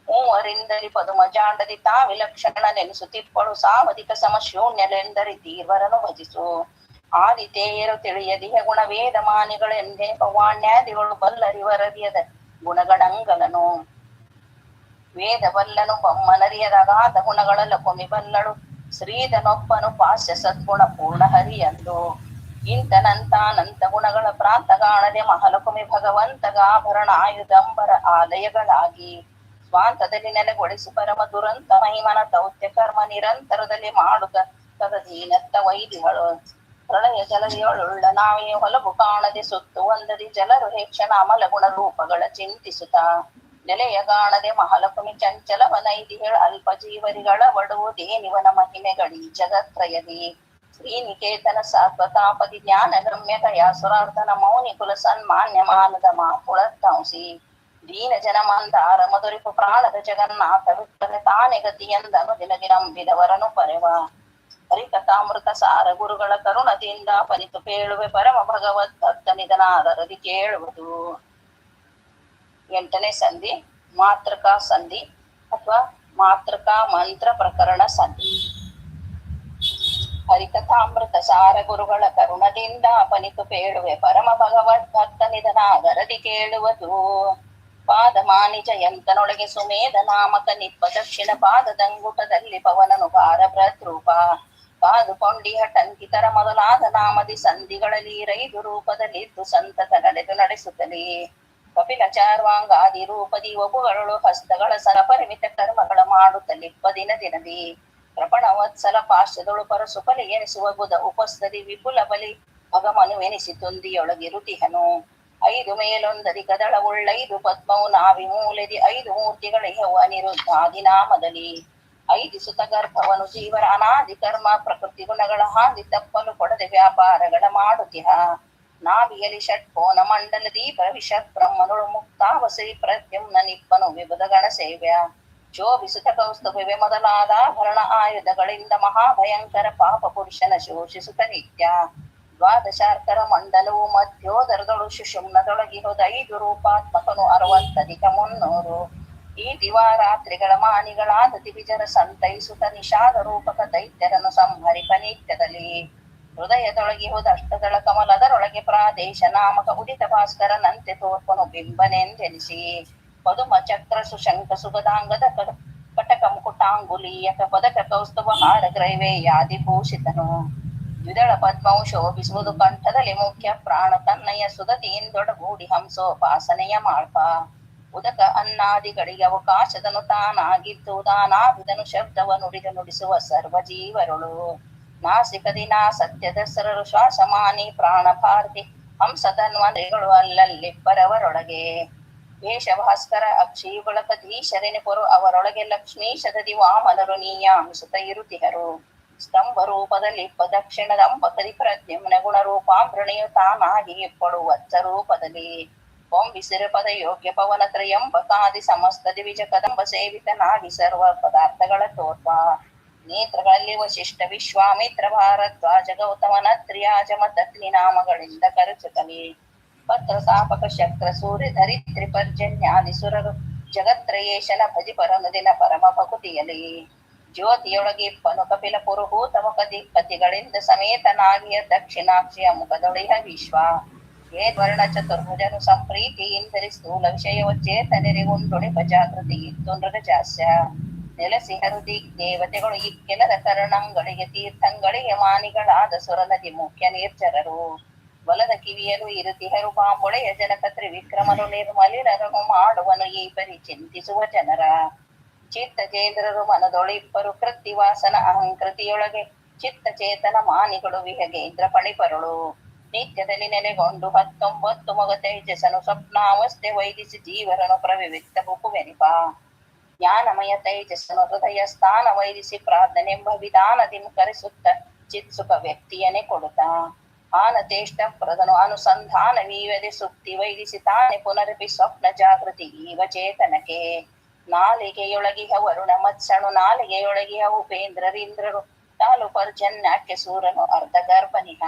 ಮೂವರಿಂದಲಿ ಪದುಮ ಜಾಂಡದಿ ತಾ ವಿಲಕ್ಷಣ ನೆನೆಸುತ್ತಿಪ್ಪಳು ಸಾವಧಿಕ ಸಮಶೂನ್ಯಲೆಂದರಿ ತೀರ್ವರನು ಭಜಿಸು ಆದಿತೇಯರು ತಿಳಿಯದಿಹ ಗುಣ ವೇದ ಮಾನಿಗಳೆಂದೇ ಪವಾಣ್ಯಾದಿಗಳು ಬಲ್ಲರಿವರದಿಯದ ಗುಣಗಣಂಗಲನು ವೇದವಲ್ಲನು ಬೊಮ್ಮನರಿಯದಾದ ಗುಣಗಳೆಲ್ಲ ಕೊಮಿಬಲ್ಲಳು ಶ್ರೀಧನೊಪ್ಪನು ಪಾಸ್ಯ ಸದ್ಗುಣ ಪೂರ್ಣ ಹರಿಯಂದು ಇಂತನಂತಾನಂತ ಗುಣಗಳ ಪ್ರಾಂತಗಾಣದೆ ಮಹಲಕುಮಿ ಭಗವಂತಗಾಭರಣ ಆಯುಧಂಬರ ಆಲಯಗಳಾಗಿ ಸ್ವಾಂತದಲ್ಲಿ ನೆಲೆಗೊಳಿಸಿ ಪರಮ ದುರಂತ ಮಹಿಮನ ದೌತ್ಯ ಕರ್ಮ ನಿರಂತರದಲ್ಲಿ ಮಾಡುತ್ತ ತದಧೀನತ್ತ ವೈದಿಗಳು ಪ್ರಳಯ ಜಲದಿಯೊಳುಳ್ಳ ನಾವೇ ಹೊಲಗು ಕಾಣದೆ ಸುತ್ತು ಒಂದದಿ ಜಲರು ಹೇಕ್ಷಣ ಅಮಲ ಗುಣ ರೂಪಗಳ ಚಿಂತಿಸುತ್ತ ನೆಲೆಯ ಕಾಣದೆ ಮಹಲಕುಮಿ ಚಂಚಲವನೈದಿಗಳು ಅಲ್ಪ ಜೀವರಿಗಳ ಒಡುವುದೇನಿವನ ಮಹಿಮೆಗಳಿ ಜಗತ್ರಯದಿ ಶ್ರೀನಿಕೇತನ ಸಾತ್ವತಾಪದಿ ಜ್ಞಾನ ಗಮ್ಯ ಕಯಾಸುರಾರ್ಧನ ಮೌನಿ ಕುಲ ಸನ್ಮಾನ್ಯ ಮಾನದ ಮಾತುಳತ್ತಾಂಸಿ ದೀನ ಜನ ಮಂದಾರ ಮಧುರಿಪು ಪ್ರಾಣದ ಜಗನ್ನಾಥ ವಿಟ್ಟರೆ ತಾನೆ ಗತಿಯಂದನು ದಿನ ದಿನಂಬಿದವರನು ಪರೆವ ಹರಿಕಥಾಮೃತ ಸಾರ ಗುರುಗಳ ಕರುಣದಿಂದ ಪರಿತು ಕೇಳುವೆ ಪರಮ ಭಗವದ್ ಭಕ್ತ ನಿಧನಾದರದಿ ಕೇಳುವುದು. 8ನೇ ಸಂಧಿ ಮಾತೃಕಾ ಸಂಧಿ ಅಥವಾ ಮಾತೃಕಾ ಮಂತ್ರ ಪ್ರಕರಣ ಸಂಧಿ. ಹರಿಕಥಾಮೃತ ಸಾರ ಗುರುಗಳ ಕರುಣದಿಂದ ಅಪನಿತು ಕೇಳುವೆ ಪರಮ ಭಗವದ್ ಭಕ್ತ ನಿಧನಾದರದಿ ಕೇಳುವುದು. ಪಾದ ಮಾನಿಜ ಯಂತನೊಳಗೆ ಸುಮೇಧ ನಾಮಕ ನಿಪ್ಪ ದಕ್ಷಿಣ ಪಾದದಂಗುಟದಲ್ಲಿ ಪವನನು ಭಾರ ಬೃಹದ್ರೂಪ ಪಾದುಕೊಂಡಿಹ ಟಂಕಿತರ ಮೊದಲಾದ ನಾಮದಿ ಸಂಧಿಗಳಲ್ಲಿ ರೈದು ರೂಪದಲ್ಲಿದ್ದು ಸಂತತ ನಡೆದು ನಡೆಸುತ್ತಲೇ ಕಪಿಲ ಚಾರ್ವಾಂಗಾದಿ ರೂಪದಿ ಒಬುಗಳು ಹಸ್ತಗಳ ಸರಪರಿಮಿತ ಕರ್ಮಗಳ ಮಾಡುತ್ತಲಿಪ್ಪ ದಿನ ದಿನದಿ ಪ್ರಪಣ ವತ್ಸಲ ಪಾಶ್ಯದೊಳು ಪರಸುಪಲಿ ಎನಿಸುವ ಬುಧ ಉಪಸ್ಥದಿ ವಿಪುಲ ಬಲಿ ಭಗಮನು ಎನಿಸಿ ತುಂದಿಯೊಳಗಿರುತಿಹನು. 5 ಮೇಲೊಂದದಿ ಗದಳವುಳ್ಳೈದು ಪದ್ಮವು ನಾಭಿ ಮೂಲೆದಿ 5 ಮೂರ್ತಿಗಳಿಹವು ಅನಿರುದ್ಧಾದಿನಾಮದಲ್ಲಿ 5 ಸುತ ಗರ್ಭವನು ಜೀವರ ಅನಾದಿ ಕರ್ಮ ಪ್ರಕೃತಿ ಗುಣಗಳ ಹಾದಿ ತಪ್ಪಲು ಕೊಡದೆ ವ್ಯಾಪಾರಗಳ ಮಾಡುತ್ತಿಹ ನಾಭಿಯಲಿ ಷಟ್ಕೋನ ಮಂಡಲ ದೀಪ ವಿಷತ್ ಬ್ರಹ್ಮನುಳು ಮುಕ್ತಾವಸೈ ಪ್ರದ್ಯುಮ್ನ ನಿಪ್ಪನು ವಿಬುಧ ಗಣ ಸೇವ್ಯ ಶೋಭಿಸುತ ಕೌಸ್ತುಭವೆ ಮೊದಲಾದಾಭರಣ ಆಯುಧಗಳಿಂದ ಮಹಾಭಯಂಕರ ಪಾಪ ಪುರುಷನ ಶೋಷಿಸುತ್ತ ನಿತ್ಯ ದ್ವಾದಶಾರ್ಕರ ಮಂಡಲವು ಮಧ್ಯೋದರದೊಳು ಸುಷುಮ್ನದೊಳಗಿರುವುದು 5 ರೂಪಾತ್ಮಕನು 60 ಈ ದಿವಾರಾತ್ರಿಗಳ ಮಾನಿಗಳಾದ ದಿವಿಜರ ಸಂತೈಸುತ್ತ ನಿಷಾದ ರೂಪಕ ದೈತ್ಯರನ್ನು ಸಂಹರಿಪ ನಿತ್ಯದಲ್ಲಿ ಹೃದಯದೊಳಗಿರುವುದು ಅಷ್ಟದಳ ಕಮಲದರೊಳಗೆ ಪ್ರಾದೇಶ ನಾಮಕ ಉದಿತ ಭಾಸ್ಕರನಂತೆ ತೋರ್ಪನು ಬಿಂಬನೆಂದೆನಿಸಿ ಪದುಮ ಚಕ್ರ ಸುಶಂಕ ಸುಗದಾಂಗದ ಕಟಕ ಮುಕುಟಾಂಗುಲೀಯಕ ಪದಕ ಕೌಸ್ತುಭ ಹಾರ ಗ್ರೈವೇಯಾದಿಭೂಷಿತನು ದ್ವಿದಳ ಪದ್ಮವು ಶೋಭಿಸುವುದು ಕಂಠದಲ್ಲಿ ಮುಖ್ಯ ಪ್ರಾಣ ತನ್ನಯ್ಯ ಸುದತಿಯಿಂದೊಡಗೂಡಿ ಹಂಸೋಪಾಸನೆಯ ಮಾಳ್ಪ ಉದಕ ಅನ್ನಾದಿಗಳಿಗೆ ಅವಕಾಶದನು ತಾನಾಗಿದ್ದು ದಾನಾಭಿದನು ಶಬ್ದವ ನುಡಿದು ನುಡಿಸುವ ಸರ್ವ ಜೀವರುಳು ನಾಸಿಕದಿ ನಾ ಸತ್ಯದ ಸರರು ಶ್ವಾಸಮಾನಿ ಪ್ರಾಣ ಭಾರತಿ ಹಂಸಧನ್ವಂದ್ರಿಗಳು ಅಲ್ಲಲ್ಲಿಬ್ಬರವರೊಳಗೆ ವೇಷ ಭಾಸ್ಕರ ಅಕ್ಷಿಯುಗಳಕ ಧೀಶರೆನಿಪರು ಅವರೊಳಗೆ ಲಕ್ಷ್ಮೀಶದದಿ ವಾಮನರು ನೀಯಾಂಸುತ್ತ ಇರುತಿಹರು ಸ್ತಂಭ ರೂಪದಲ್ಲಿ ದಕ್ಷಿಣದ ಅಂಬಕದಿ ಪ್ರದ್ಯುಮ್ನ ಗುಣ ರೂಪಾಂಬ್ರಣಿಯು ತಾನಾಗಿ ಇಪ್ಪಳು ವತ್ಸ ರೂಪದಲ್ಲಿ ಕೊಂಬಿಸಿರ ಪದ ಯೋಗ್ಯ ಪವನ ತ್ರಯಂಬಕಾದಿ ಸಮಸ್ತ ದಿವಿಜ ಕದಂಬ ಸೇವಿತನಾಗಿ ಸರ್ವ ಪದಾರ್ಥಗಳ ತೋರ್ಪ ನೇತ್ರಗಳಲ್ಲಿ ವಶಿಷ್ಠ ವಿಶ್ವಾಮಿತ್ರ ಭಾರದ್ವಾಜ ಗೌತಮನ ತ್ರಿಯಾಜಮ ತತ್ನಿ ನಾಮಗಳಿಂದ ಕರೆಸುತ್ತಲೇ ಪತ್ರ ತಾಪಕ ಶಕ್ರ ಸೂರ್ಯ ಧರಿತ್ರಿ ಪರ್ಜನ್ಯಾದಿ ಸುರರು ಜಗತ್ರಯೇಶನ ಭಜಿ ಪರನುದಿನ ಪರಮ ಭಕುತಿಯಲಿ ಜ್ಯೋತಿಯೊಳಗೆ ಪನು ಕಪಿಲ ಪುರುಹೂತ ಮುಖದಿಕ್ಕತಿಗಳಿಂದ ಸಮೇತನಾಗಿಯ ದಕ್ಷಿಣಾಕ್ಷಿಯ ಮುಖದೊಳಿಹ ವಿಶ್ವ ಏದ್ವರ್ಣ ಚತುರ್ಭುಜನು ಸಂಪ್ರೀತಿಯಿಂದಲೇ ಸ್ಥೂಲ ವಿಷಯವಚ್ಚೇತನೆರಿಗುಂಡುಣಿಪ ಜಾಗೃತಿ ಇತ್ತು ನೃಗಜಾಸ್ಯ ನೆಲಸಿಹರು ದೇವತೆಗಳು ಇಕ್ಕೆಲರ ಕರ್ಣಂಗಳಿಗೆ ತೀರ್ಥಂಗಳಿಗೆ ಮಾನಿಗಳಾದ ಸುರನದಿ ಮುಖ್ಯ ನಿರ್ಜರರು ಬಲದ ಕಿವಿಯಲು ಇರುತಿಹರು ಬಾಂಬೊಳೆಯ ಜನಕ ತ್ರಿವಿಕ್ರಮರು ನಿರ್ಮಲಿರನು ಮಾಡುವನು ಈ ಪರಿ ಚಿಂತಿಸುವ ಜನರ ಚಿತ್ತ ಚೇಂದ್ರರು ಮನದೊಳಿಪ್ಪರು ಕೃತಿವಾಸನ ಅಹಂಕೃತಿಯೊಳಗೆ ಚಿತ್ತ ಚೇತನ ಮಾನಿಗಳು ವಿಹಗೇಂದ್ರ ಪಣಿಪರುಳು ನಿತ್ಯದಲ್ಲಿ ನೆಲೆಗೊಂಡು 19 ಮೊಗ ತೈಜಸನು ಸ್ವಪ್ನಾವಸ್ಥೆ ವೈದಿಸಿ ಜೀವರನು ಪ್ರವಿವಿಕ್ತ ಬುಕುವೆನಿಪ ಜ್ಞಾನಮಯ ತೈಜಸ್ಸನು ಹೃದಯ ಸ್ಥಾನ ವೈದಿಸಿ ಪ್ರಾರ್ಥನೆಂಬ ವಿಧಾನದಿ ಕರೆಸುತ್ತ ಚಿತ್ಸುಖ ವ್ಯಕ್ತಿಯನ್ನೇ ಕೊಡುತ್ತಾ ಆನತೇಷ್ಟ ಪ್ರದನು ಅನುಸಂಧಾನ ವೀವದೆ ಸುಕ್ತಿ ವೈದಿಸಿ ತಾನೆ ಪುನರಪಿ ಸ್ವಪ್ನ ಜಾಗೃತಿ ಈವ ಚೇತನಕ್ಕೆ ನಾಲಿಗೆಯೊಳಗಿಹ ವರುಣ ಮತ್ಸಣು ನಾಲಿಗೆಯೊಳಗಿಹ ಉಪೇಂದ್ರರಿಂದ್ರರು ತಾಲು ಪರ್ಜನ್ಯಕ್ಕೆ ಸೂರನು ಅರ್ಧ ಗರ್ಭನಿಹ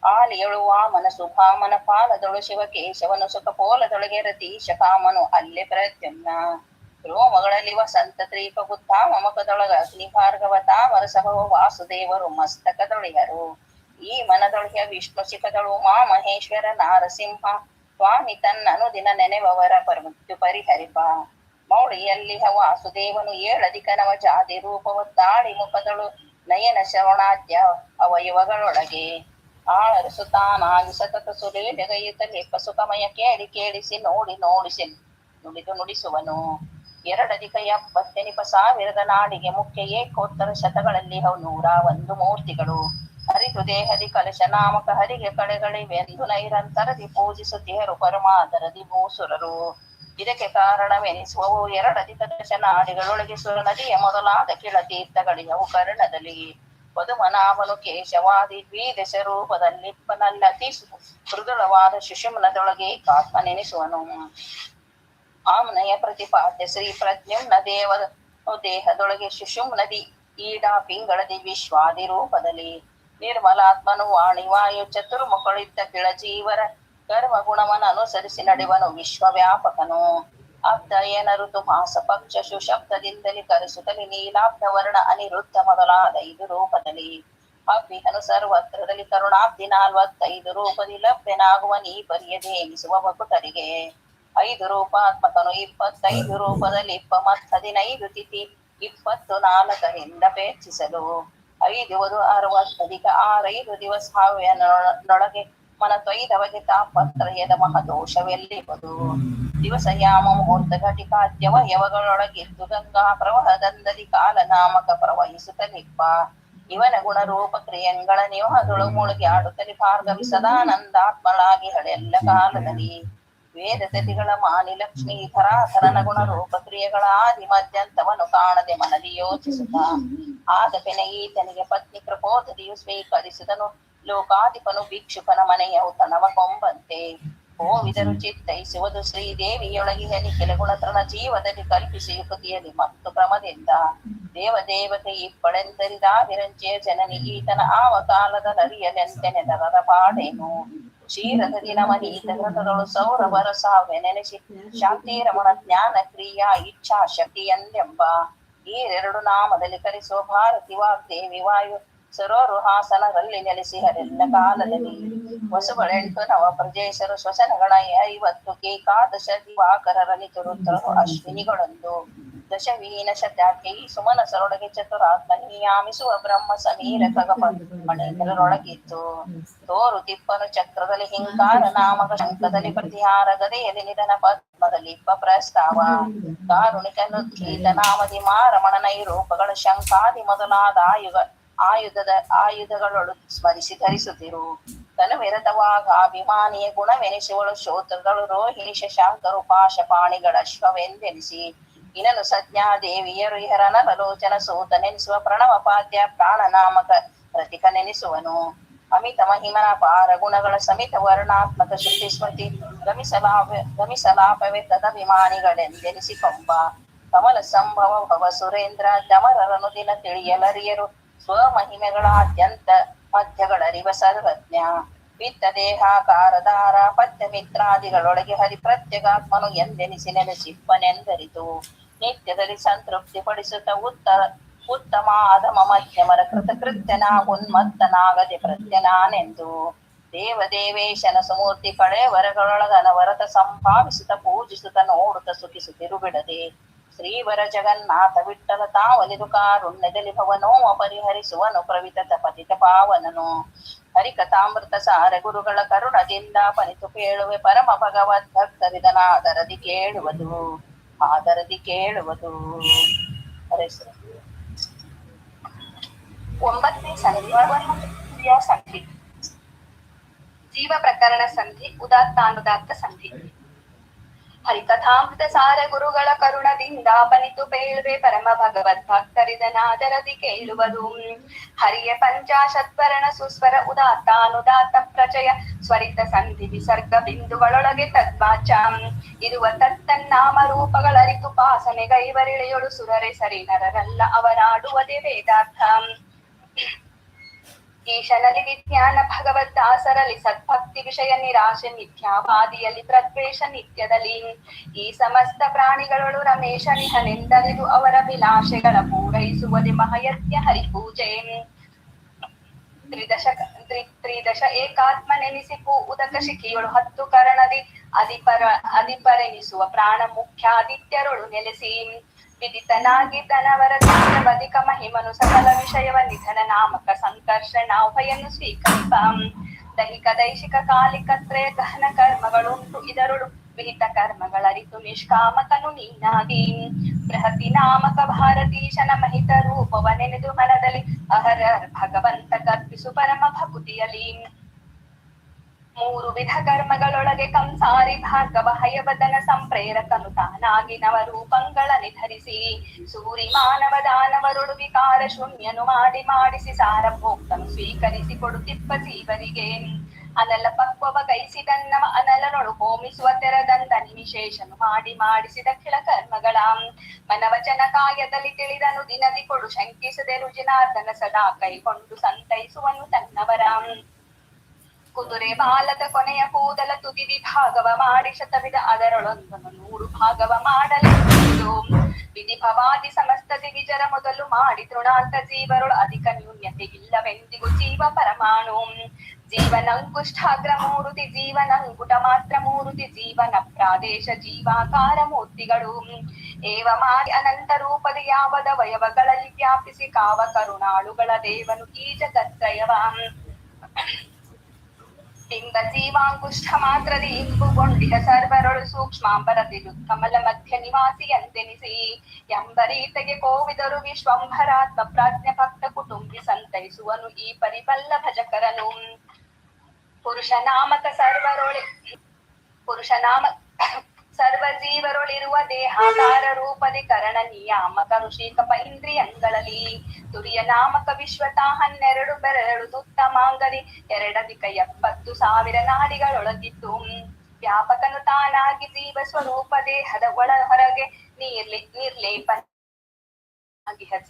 ಆಲಿಯೊಳು ವಾಮನ ಸುಭಾಮನ ಪಾಲದೊಳು ಶಿವ ಕೇಶವನು ಸುಖ ಪೋಲದೊಳಗೆ ರತೀಶ ಕಾಮನು ಅಲ್ಲೆ ಪ್ರದ್ಯುಮ್ನ ರೋಮಗಳಲ್ಲಿ ವಸಂತ ತ್ರೀಪ ಬುದ್ಧಾಮ ಮುಖದೊಳಗ ಅಗ್ನಿ ಭಾರ್ಗವ ತಾಮರ ಸಭವ ವಾಸುದೇವರು ಮಸ್ತಕದೊಳಿಗರು ಈ ಮನದೊಳಗೆ ವಿಷ್ಣು ಶಿಖದಳು ಮಾ ಮಹೇಶ್ವರ ನಾರಸಿಂಹ ಸ್ವಾಮಿ ತನ್ನನು ದಿನ ನೆನೆವವರ ಮೃತ್ಯು ಪರಿಹರಿಪ ಮೌಳಿಯಲ್ಲಿ ವಾಸುದೇವನು ಏಳಧಿಕ ನವ ಜಾತಿ ರೂಪವ ತಾಳಿ ಮುಖದಳು ನಯನ ಶ್ರವಣಾದ್ಯ ಅವಯವಗಳೊಳಗೆ ಆಳರಿಸುತ್ತಾನಾಗಿ ಸತತ ಸುಲೇಲೆಗೈಯುತ್ತಲೇ ಸುಖಮಯ ಕೇಳಿ ಕೇಳಿಸಿ ನೋಡಿ ನೋಡಿಸಿ ನುಡಿದು ನುಡಿಸುವನು 2,70,000 ನಾಡಿಗೆ ಮುಖ್ಯ ಏಕೋತ್ತರ ಶತಗಳಲ್ಲಿ 101 ಮೂರ್ತಿಗಳು ಹರಿದು ದೇಹದಿ ಕಲಶ ನಾಮಕ ಹರಿಗೆ ಕಳೆಗಳಿವೆಂದು ನೈರಂತರದಿ ಪೂಜಿಸುತ್ತಿಹರು ಪರಮಾದರದಿ ಭೂಸುರರು ಇದಕ್ಕೆ ಕಾರಣವೆನಿಸುವವು 2,000 ನಾಡಿಗಳೊಳಗೆ ಸುರ ನದಿಯ ಮೊದಲಾದ ಕಿಳತೀರ್ಥಗಳಿಯವು ಕರ್ಣದಲ್ಲಿ ಪದುಮನಾಭನು ಕೇಶವಾದಿ ದ್ವಿದಶ ರೂಪದಲ್ಲಿಪ್ಪನಲ್ಲತಿ ಮೃದುಳವಾದ ಶಿಶುಮ್ನದೊಳಗೆ ಕಾತ್ಮನೆನಿಸುವನು ಆಮ್ನಯ ಪ್ರತಿಪಾದ್ಯ ಶ್ರೀ ಪ್ರದ್ಯುಮ್ನ ದೇಹದೊಳಗೆ ಶಿಶುಮ್ನದಿ ಈಡಾ ಪಿಂಗಳದಿ ವಿಶ್ವಾದಿ ರೂಪದಲ್ಲಿ ನಿರ್ಮಲಾತ್ಮನು ವಾಣಿವಾಯು ಚತುರ್ಮುಖಳಿದ್ದ ಕಿಳಜೀವರ ಕರ್ಮ ಗುಣವನ್ನು ಅನುಸರಿಸಿ ನಡೆವನು ವಿಶ್ವವ್ಯಾಪಕನು ಅಬ್ದಯನ ಋತು ಮಾಸ ಪಕ್ಷ ಶುಶಬ್ದದಿಂದಲೇ ಕರೆಸುತ್ತಲೇ ನೀಲಾಬ್ಧ ವರ್ಣ ಅನಿರುದ್ಧ ಮೊದಲಾದ 5 ರೂಪದಲ್ಲಿ ಅಬ್ಬಿಹನು ಸರ್ವತ್ರದಲ್ಲಿ ಕರುಣಾಬ್ಧಿ 45 ರೂಪದಿ ಲಭ್ಯನಾಗುವ ನೀ ಬರಿಯದೆ ಎನಿಸುವ ಭಕುತರಿಗೆ 5 ರೂಪಾತ್ಮಕನು 25 ರೂಪದಲ್ಲಿ 15 ತಿಥಿ 24ರಿಂದ ಪೇಕ್ಷಿಸಲು 5 ವಧು 60 ಅಧಿಕ 6 ದಿವಸ ಹಾವ್ಯನೊಳಗೆ ಮನತೊಯ್ದವಗೆ ತಾಪತ್ರಯದ ಮಹದೋಷವೆಲ್ಲಿರುವುದು ದಿವಸ ಯಾಮ ಮುಹೂರ್ತ ಘಟಿಕಾದ್ಯವ ಯವಗಳೊಳಗಿದ್ದು ಗಂಗಾ ಪ್ರವಹದಂದದಿ ಕಾಲ ನಾಮಕ ಪ್ರವಹಿಸುತ್ತಲಿಪ್ಪ ಇವನ ಗುಣರೂಪ ಕ್ರಿಯಂಗಳ ನಿವಹದೊಳು ಮುಳುಗಿ ಆಡುತ್ತಲಿ ಭಾರ್ಗವಿ ಸದಾನಂದಾತ್ಮಳಾಗಿ ಹಳೆಲ್ಲ ಕಾಲದಲ್ಲಿ ವೇದ ತತಿಗಳ ಮಾನಿ ಲಕ್ಷ್ಮೀ ಧರಾಧರನ ಗುಣರೂಪ ಕ್ರಿಯೆಗಳ ಆದಿ ಮಧ್ಯಂತವನ್ನು ಕಾಣದೆ ಮನದಿ ಯೋಚಿಸುತ್ತ ಆದಪೆನ ಈತನಿಗೆ ಪತ್ನಿ ಕೃಪೋದರಿಯು ಸ್ವೀಕರಿಸಿದನು ಲೋಕಾಧಿಪನು ಭಿಕ್ಷುಕನ ಮನೆಯ ಔತಣವ ಕೊಂಬಂತೆ ಹೋವಿದರು ಚಿತ್ತೈಸುವುದು ಶ್ರೀದೇವಿಯೊಳಗಿಹ ನಿಖಿಲ ಗುಣತ್ರನ ಜೀವದಲ್ಲಿ ಕಲ್ಪಿಸಿ ಯುಕತಿಯಲ್ಲಿ ಮತ್ತು ಕ್ರಮದಿಂದ ದೇವದೇವತೆ ಇಪ್ಪಳೆಂದರಿದಾವಿರಂಚೆಯ ಜನನಿ ಈತನ ಆವ ಕಾಲದ ನರಿಯಲೆಂತೆನೆದರ ಪಾಡೇನು ಕ್ಷೀರದ ದಿನಮನೀತ ಗ್ರಹದಳು ಸೌರವರ ಸಾವೆ ನೆನೆಸಿ ಶಾಂತಿರಮಣ ಜ್ಞಾನ ಕ್ರಿಯಾ ಇಚ್ಛಾ ಶಕ್ತಿ ಎಂದೆಂಬ ಈ 2 ನಾಮದಲ್ಲಿ ಕರೆಸುವ ಭಾರತಿ ವಾಗ್ದೇವಿ ವಾಯು ಸರೋರು ಹಾಸನದಲ್ಲಿ ನೆಲೆಸಿ ಹರೆಲ್ಲ ಕಾಲದಲ್ಲಿ ವಸುಗಳೆಂಟು ನವ ಪ್ರಜೇಶರು ಶ್ವಸನಗಳ 50 ಏಕಾದಶ ದಿವಾಕರರಲ್ಲಿ ರುದ್ರರು ಅಶ್ವಿನಿಗಳೊಂದು ದಶವೀನ ಶತಾಖ್ಯ ಈ ಸುಮನಸರೊಳಗೆ ಚತುರಾತ್ಮನಿಯಾಮಿಸುವ ಬ್ರಹ್ಮ ಸಮೀರ ಖಗಪಣೇಂದ್ರರೊಳಗಿತ್ತು ತೋರು ತಿಪ್ಪನು ಚಕ್ರದಲ್ಲಿ ಹಿಂಕಾರ ನಾಮಕ ಶಂಕದಲ್ಲಿ ಪ್ರತಿಹಾರ ಗದೆಯಲ್ಲಿ ನಿಧನ ಪದ್ಮದಲ್ಲಿ ಪ್ರಸ್ತಾವ ಕಾರುಣಿಕನು ಗೀತ ನಾಮದಿ ಮಾರಮಣನ ಈ ರೂಪಗಳ ಶಂಕಾದಿ ಮೊದಲಾದ ಆಯುಧಗಳೊಳು ಸ್ಮರಿಸಿ ಧರಿಸುತ್ತಿರು ತನುವಿರತವಾಗ ಅಭಿಮಾನಿಯ ಗುಣವೆನಿಸುವಳು ಶ್ರೋತೃಗಳು ರೋಹಿಣಿ ಶಶಾಂಕರು ಪಾಶಪಾಣಿಗಳ ಅಶ್ವವೆಂದೆನಿಸಿ ಇನನು ಸಜ್ಞಾದೇವಿಯರು ಇಹರನಲೋಚನ ಸೂತನೆನಿಸುವ ಪ್ರಣವಪಾದ್ಯ ಪ್ರಾಣನಾಮಕ ಪ್ರತಿಕ ನೆನೆಸುವನು ಅಮಿತ ಮಹಿಮನ ಪಾರ ಗುಣಗಳ ಸಮಿತ ವರ್ಣಾತ್ಮಕ ಶ್ರುತಿ ಸ್ಮೃತಿ ಗಮಿಸಲಾಪವೇ ತದಭಿಮಾನಿಗಳೆಂದೆನಿಸಿಕೊಂಬ ಕಮಲ ಸಂಭವ ಭವ ಸುರೇಂದ್ರ ದಮರರನು ದಿನ ತಿಳಿಯಲರಿಯರು ಸ್ವಮಹಿಮೆಗಳಾದ್ಯಂತ ಮಧ್ಯಗಳರಿವ ಸರ್ವಜ್ಞ ವಿತ್ತ ದೇಹಾಕಾರಧಾರ ಪದ್ಯ ಮಿತ್ರಾದಿಗಳೊಳಗೆ ಹರಿ ಪ್ರತ್ಯಗಾತ್ಮನು ಎಂದೆನಿಸಿ ನೆಲೆಸಿಪ್ಪನೆಂದರಿತು ನಿತ್ಯದಲ್ಲಿ ಸಂತೃಪ್ತಿ ಪಡಿಸುತ್ತ ಉತ್ತಮ ಅಧಮ ಮಧ್ಯಮರ ಕೃತಕೃತ್ಯನಾಗುನ್ಮತ್ತನಾಗದೆ ಪ್ರತ್ಯನಾನೆಂದು ದೇವದೇವೇಶನ ಸುಮೂರ್ತಿ ಕಳೆ ವರಗಳೊಳಗನವರತ ಸಂಭಾವಿಸುತ್ತ ಪೂಜಿಸುತ್ತ ನೋಡುತ್ತ ಸುಖಿಸುತ್ತಿರು ಬಿಡದೆ ಶ್ರೀವರ ಜಗನ್ನಾಥ ವಿಠಲ ತಾವಲಿದು ಕಾರುಣ್ಯದಲ್ಲಿ ಭವನೋಮ ಪರಿಹರಿಸುವನು ಪ್ರವಿತತ ಪತಿತ ಪಾವನನು ಹರಿಕಥಾಮೃತ ಸಾರ ಗುರುಗಳ ಕರುಣದಿಂದ ಪನಿತು ಕೇಳುವೆ ಪರಮ ಭಗವದ್ ಭಕ್ತರಿದನಾದರದಿ ಕೇಳುವುದು ಹರೇಶ್ವರ 9ನೇ ಸಂಧಿ ಜೀವ ಪ್ರಕರಣ ಸಂಧಿ ಉದಾತ್ತ ಅನುದಾತ್ತ ಸಂಧಿ ಹರಿಕಥಾಮೃತ ಸಾರ ಗುರುಗಳ ಕರುಣದಿಂದ ಬನಿತು ಬೇಳುವೆ ಪರಮ ಭಗವದ್ ಭಕ್ತರಿದನಾದರದಿ ಕೇಳುವುದು. ಹರಿಯ ಪಂಚಾಶತ್ವರಣ ಸುಸ್ವರ ಉದಾತ್ತ ಅನುದಾತ್ತ ಪ್ರಚಯ ಸ್ವರಿತ ಸಂಧಿ ವಿಸರ್ಗ ಬಿಂದುಗಳೊಳಗೆ ತದ್ವಾಚ ಇರುವ ತತ್ತನ್ನಾಮ ರೂಪಗಳರಿತು ಪಾಸನೆಗೈವರಿಳೆಯೊಳು ಸುರರೆ ಸರಿ ನರರಲ್ಲ ಅವರಾಡುವುದೇ ವೇದಾರ್ಥ. ಈಶನಲ್ಲಿ ವಿಜ್ಞಾನ ಭಗವದ್ದಾಸರಲ್ಲಿ ಸದ್ಭಕ್ತಿ ವಿಷಯ ನಿರಾಶೆ ಮಿಥ್ಯಾವಾದಿಯಲ್ಲಿ ಪ್ರದ್ವೇಷ ನಿತ್ಯದಲ್ಲಿ. ಈ ಸಮಸ್ತ ಪ್ರಾಣಿಗಳೊಳು ರಮೇಶನಿಹನೆಂದರಿದು ಅವರ ವಿಲಾಶೆಗಳ ಪೂರೈಸುವುದೇ ಮಹಯಜ್ಞ ಹರಿಪೂಜೆ. ತ್ರಿದಶ ಏಕಾತ್ಮನೆನಿಸಿ ಉದಕ ಶಿಖಿಯೊಳು 10 ಕರಣದಿ ಅಧಿಪರೆನಿಸುವ ಪ್ರಾಣ ಮುಖ್ಯಾದಿತ್ಯರೊಳು ನೆಲೆಸಿ ವಿದಿತನಾಗಿ ತನವರ ಬದಿಕ ಮಹಿಮನು ಸಕಲ ವಿಷಯವ ನಿಧನ ನಾಮಕ ಸಂಕರ್ಷಣಾಭಯನ್ನು ಸ್ವೀಕರಿಪ. ದೈಹಿಕ ದೈಶಿಕ ಕಾಲಿಕತ್ರಯ ಗಹನ ಕರ್ಮಗಳುಂಟು ಇದರೊಳು ವಿಹಿತ ಕರ್ಮಗಳರಿತು ನಿಷ್ಕಾಮಕನು ನೀನಾಗಿ. ಬೃಹತಿ ನಾಮಕ ಭಾರತೀಶನ ಮಹಿತ ರೂಪವ ನೆನೆದು ಮನದಲ್ಲಿ ಅಹರ ಭಗವಂತ ಕರ್ಪಿಸು ಪರಮ ಭಕುತಿಯಲಿ. 3 ವಿಧ ಕರ್ಮಗಳೊಳಗೆ ಕಂಸಾರಿ ಭಾರ್ಗವ ಹಯವದನ ಸಂಪ್ರೇರಕನು ತಾನಾಗಿ ನವರೂಪಂಗಳ ನಿಧರಿಸಿ ಸೂರಿ ಮಾನವ ದಾನವರೊಳು ವಿಕಾರ ಶೂನ್ಯನು ಮಾಡಿಸಿ ಸಾರಭೋಕ್ತನು ಸ್ವೀಕರಿಸಿ ಕೊಡುತ್ತಿಪ್ಪ ಜೀವರಿಗೆ. ಅನಲ ಪಕ್ವವ ಗೈಸಿದನ್ನವ ಅನಲನೊಳು ಹೋಮಿಸುವ ತೆರದಂದ ನಿಮಿಶೇಷನು ಮಾಡಿಸಿದ ಖಿಳ ಕರ್ಮಗಳ. ಮನವಚನ ಕಾಯದಲ್ಲಿ ತಿಳಿದನು ದಿನದಿ ಕೊಡು ಶಂಕಿಸದೆ ರುಜಿನಾರ್ದನ ಸದಾ ಕೈಕೊಂಡು ಸಂತೈಸುವನು ತನ್ನವರ. ಕುದುರೆ ಬಾಲದ ಕೊನೆಯ ಕೂದಲ ತುದಿ ವಿಭಾಗವ ಮಾಡಿ ಶತವಿಧ ಅದರೊಳೊಂದನ್ನು 100 ಭಾಗವ ಮಾಡಲೆಂದು ವಿಧಿಭವಾದಿ ಸಮಸ್ತ ದಿವಿಜರ ಮೊದಲು ಮಾಡಿ ತೃಣಾಂತ ಜೀವರೊಳು ಅಧಿಕ ನ್ಯೂನ್ಯತೆ ಇಲ್ಲವೆಂದಿಗೂ ಜೀವ ಪರಮಾಣು. ಜೀವನಂಕುಷ್ಠಾಗ್ರ ಮೂರುತಿ ಜೀವನಂಕುಟ ಮಾತ್ರ ಮೂರುತಿ ಜೀವನ ಪ್ರಾದೇಶ ಜೀವಾಕಾರ ಮೂರ್ತಿಗಳು. ಏವ ಮಾಡಿ ಅನಂತ ರೂಪದ ಯಾವದ ವಯವಗಳಲ್ಲಿ ವ್ಯಾಪಿಸಿ ಕಾವ ಕರುಣಾಳುಗಳ ದೇವನು ಈ ಜಗತ್ರಯವ. ಬಿಂಬ ಜೀವಾಂಕುಷ್ಠ ಮಾತ್ರದಿ ಇಂಬುಗೊಂಡಿಹ ಸರ್ವರೊಳು ಸೂಕ್ಷ್ಮಾಂಬರದಿರು ಕಮಲ ಮಧ್ಯ ನಿವಾಸಿಯಂತೆನಿಸಿ ಎಂಬರೀತೆಗೆ ಕೋವಿದರು ವಿಶ್ವಂಭರಾತ್ಮ ಪ್ರಾಜ್ಞ ಭಕ್ತ ಕುಟುಂಬಿ ಸಂತೈಸುವನು ಈ ಪರಿಬಲ್ಲ ಭಜಕರನು. ಪುರುಷನಾಮಕ ಸರ್ವಜೀವರೊಳಿರುವ ದೇಹಾಕಾರ ರೂಪದಿ ಕರಣ ನಿಯಾಮಕ ಋಷಿಕಪ ಇಂದ್ರಿಯಂಗಳಲ್ಲಿ. ತುರಿಯ ನಾಮಕ ವಿಶ್ವತಾ 12 ಬೆರಳು ದುತ್ತಮಾಂಗದಿ 2,70,000 ನಾಡಿಗಳೊಳಗಿದ್ದು ವ್ಯಾಪಕನು ತಾನಾಗಿ ಜೀವ ಸ್ವರೂಪ ದೇಹದ ಒಳ ಹೊರಗೆ ನಿರ್ಲೇಪನ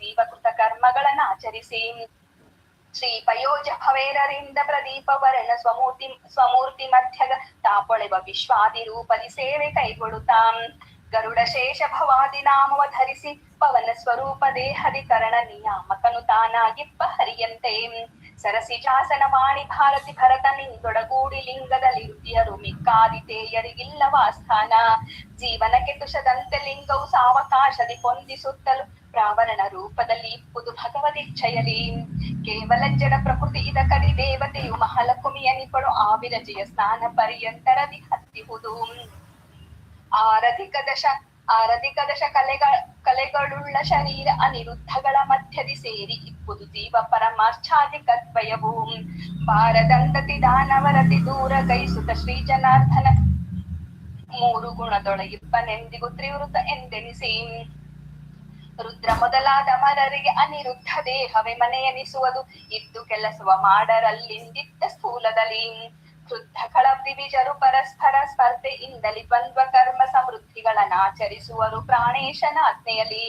ಜೀವಕೃತ ಕರ್ಮಗಳನ್ನಾಚರಿಸಿ ಶ್ರೀಪಯೋಜ ಭವೇರರಿಂದ ಪ್ರದೀಪ ವರ್ಣ ಸ್ವಮೂರ್ತಿ ಮಧ್ಯಗ ತಾಪೊಳೆವ ವಿಶ್ವಾದಿ ರೂಪದಿ ಸೇವೆ ಕೈಗೊಳ್ಳುತ್ತಾ ಗರುಡ ಶೇಷ ಭವಾದಿ ನಾಮವ ಧರಿಸಿ ಪವನ ಸ್ವರೂಪ ದೇಹದಿ ಕರಣ ನಿಯಾಮಕನು ತಾನಾಗಿಪ್ಪ ಹರಿಯಂತೆ. ಸರಸಿಜಾಸನ ವಾಣಿ ಭಾರತಿ ಭರತ ನಿಂದೊಡಗೂಡಿ ಲಿಂಗದಲ್ಲಿರುತ್ತಿಯರು ಮಿಕ್ಕಾದಿತೇಯರಿಗಿಲ್ಲವ ಸ್ಥಾನ. ಜೀವನಕ್ಕೆ ತುಷದಂತೆ ಲಿಂಗವು ಸಾವಕಾಶದಿ ಹೊಂದಿಸುತ್ತಲು ಪ್ರಾವರಣ ರೂಪದಲ್ಲಿ ಇಪ್ಪುದು ಭಗವದಿಚ್ಛೆಯಲಿ. ಕೇವಲ ಜಡ ಪ್ರಕೃತಿ ಇದಕದಿ ದೇವತೆಯು ಮಹಾಲಕುಮಿಯನಿಪಡು ಆವಿರಜೆಯ ಸ್ನಾನ ಪರ್ಯಂತರದಿ ಹತ್ತಿಹುದು. ಆರಧಿಕ ದಶ ಕಲೆಗಳುಳ್ಳ ಶರೀರ ಅನಿರುದ್ಧಗಳ ಮಧ್ಯದಿ ಸೇರಿ ಇಪ್ಪುದು ಜೀವ ಪರಮಾಶ್ಚಾದಿಕದ್ವಯವು. ಭಾರದಂದತಿ ದಾನವರತಿ ದೂರ ಗೈಸುತ್ತ ಶ್ರೀ ಜನಾರ್ದನ 3 ಗುಣದೊಳಗಿಪ್ಪನೆಂದಿಗೂ ತ್ರಿವೃತ ಎಂದೆನಿಸಿ. ರುದ್ರ ಮೊದಲಾದ ಮರರಿಗೆ ಅನಿರುದ್ಧ ದೇಹವೇ ಮನೆಯನಿಸುವುದು ಇದ್ದು ಕೆಲಸವ ಮಾಡರಲ್ಲಿಂದಿದ್ದ ಸ್ಥೂಲದಲ್ಲಿ. ಕ್ರುದ್ಧ ಕಳಬ್ದಿವಿಜರು ಪರಸ್ಪರ ಸ್ಪರ್ಧೆಯಿಂದಲಿ ದ್ವಂದ್ವ ಕರ್ಮ ಸಮೃದ್ಧಿಗಳನ್ನಾಚರಿಸುವರು ಪ್ರಾಣೇಶನ ಆಜ್ಞೆಯಲ್ಲಿ.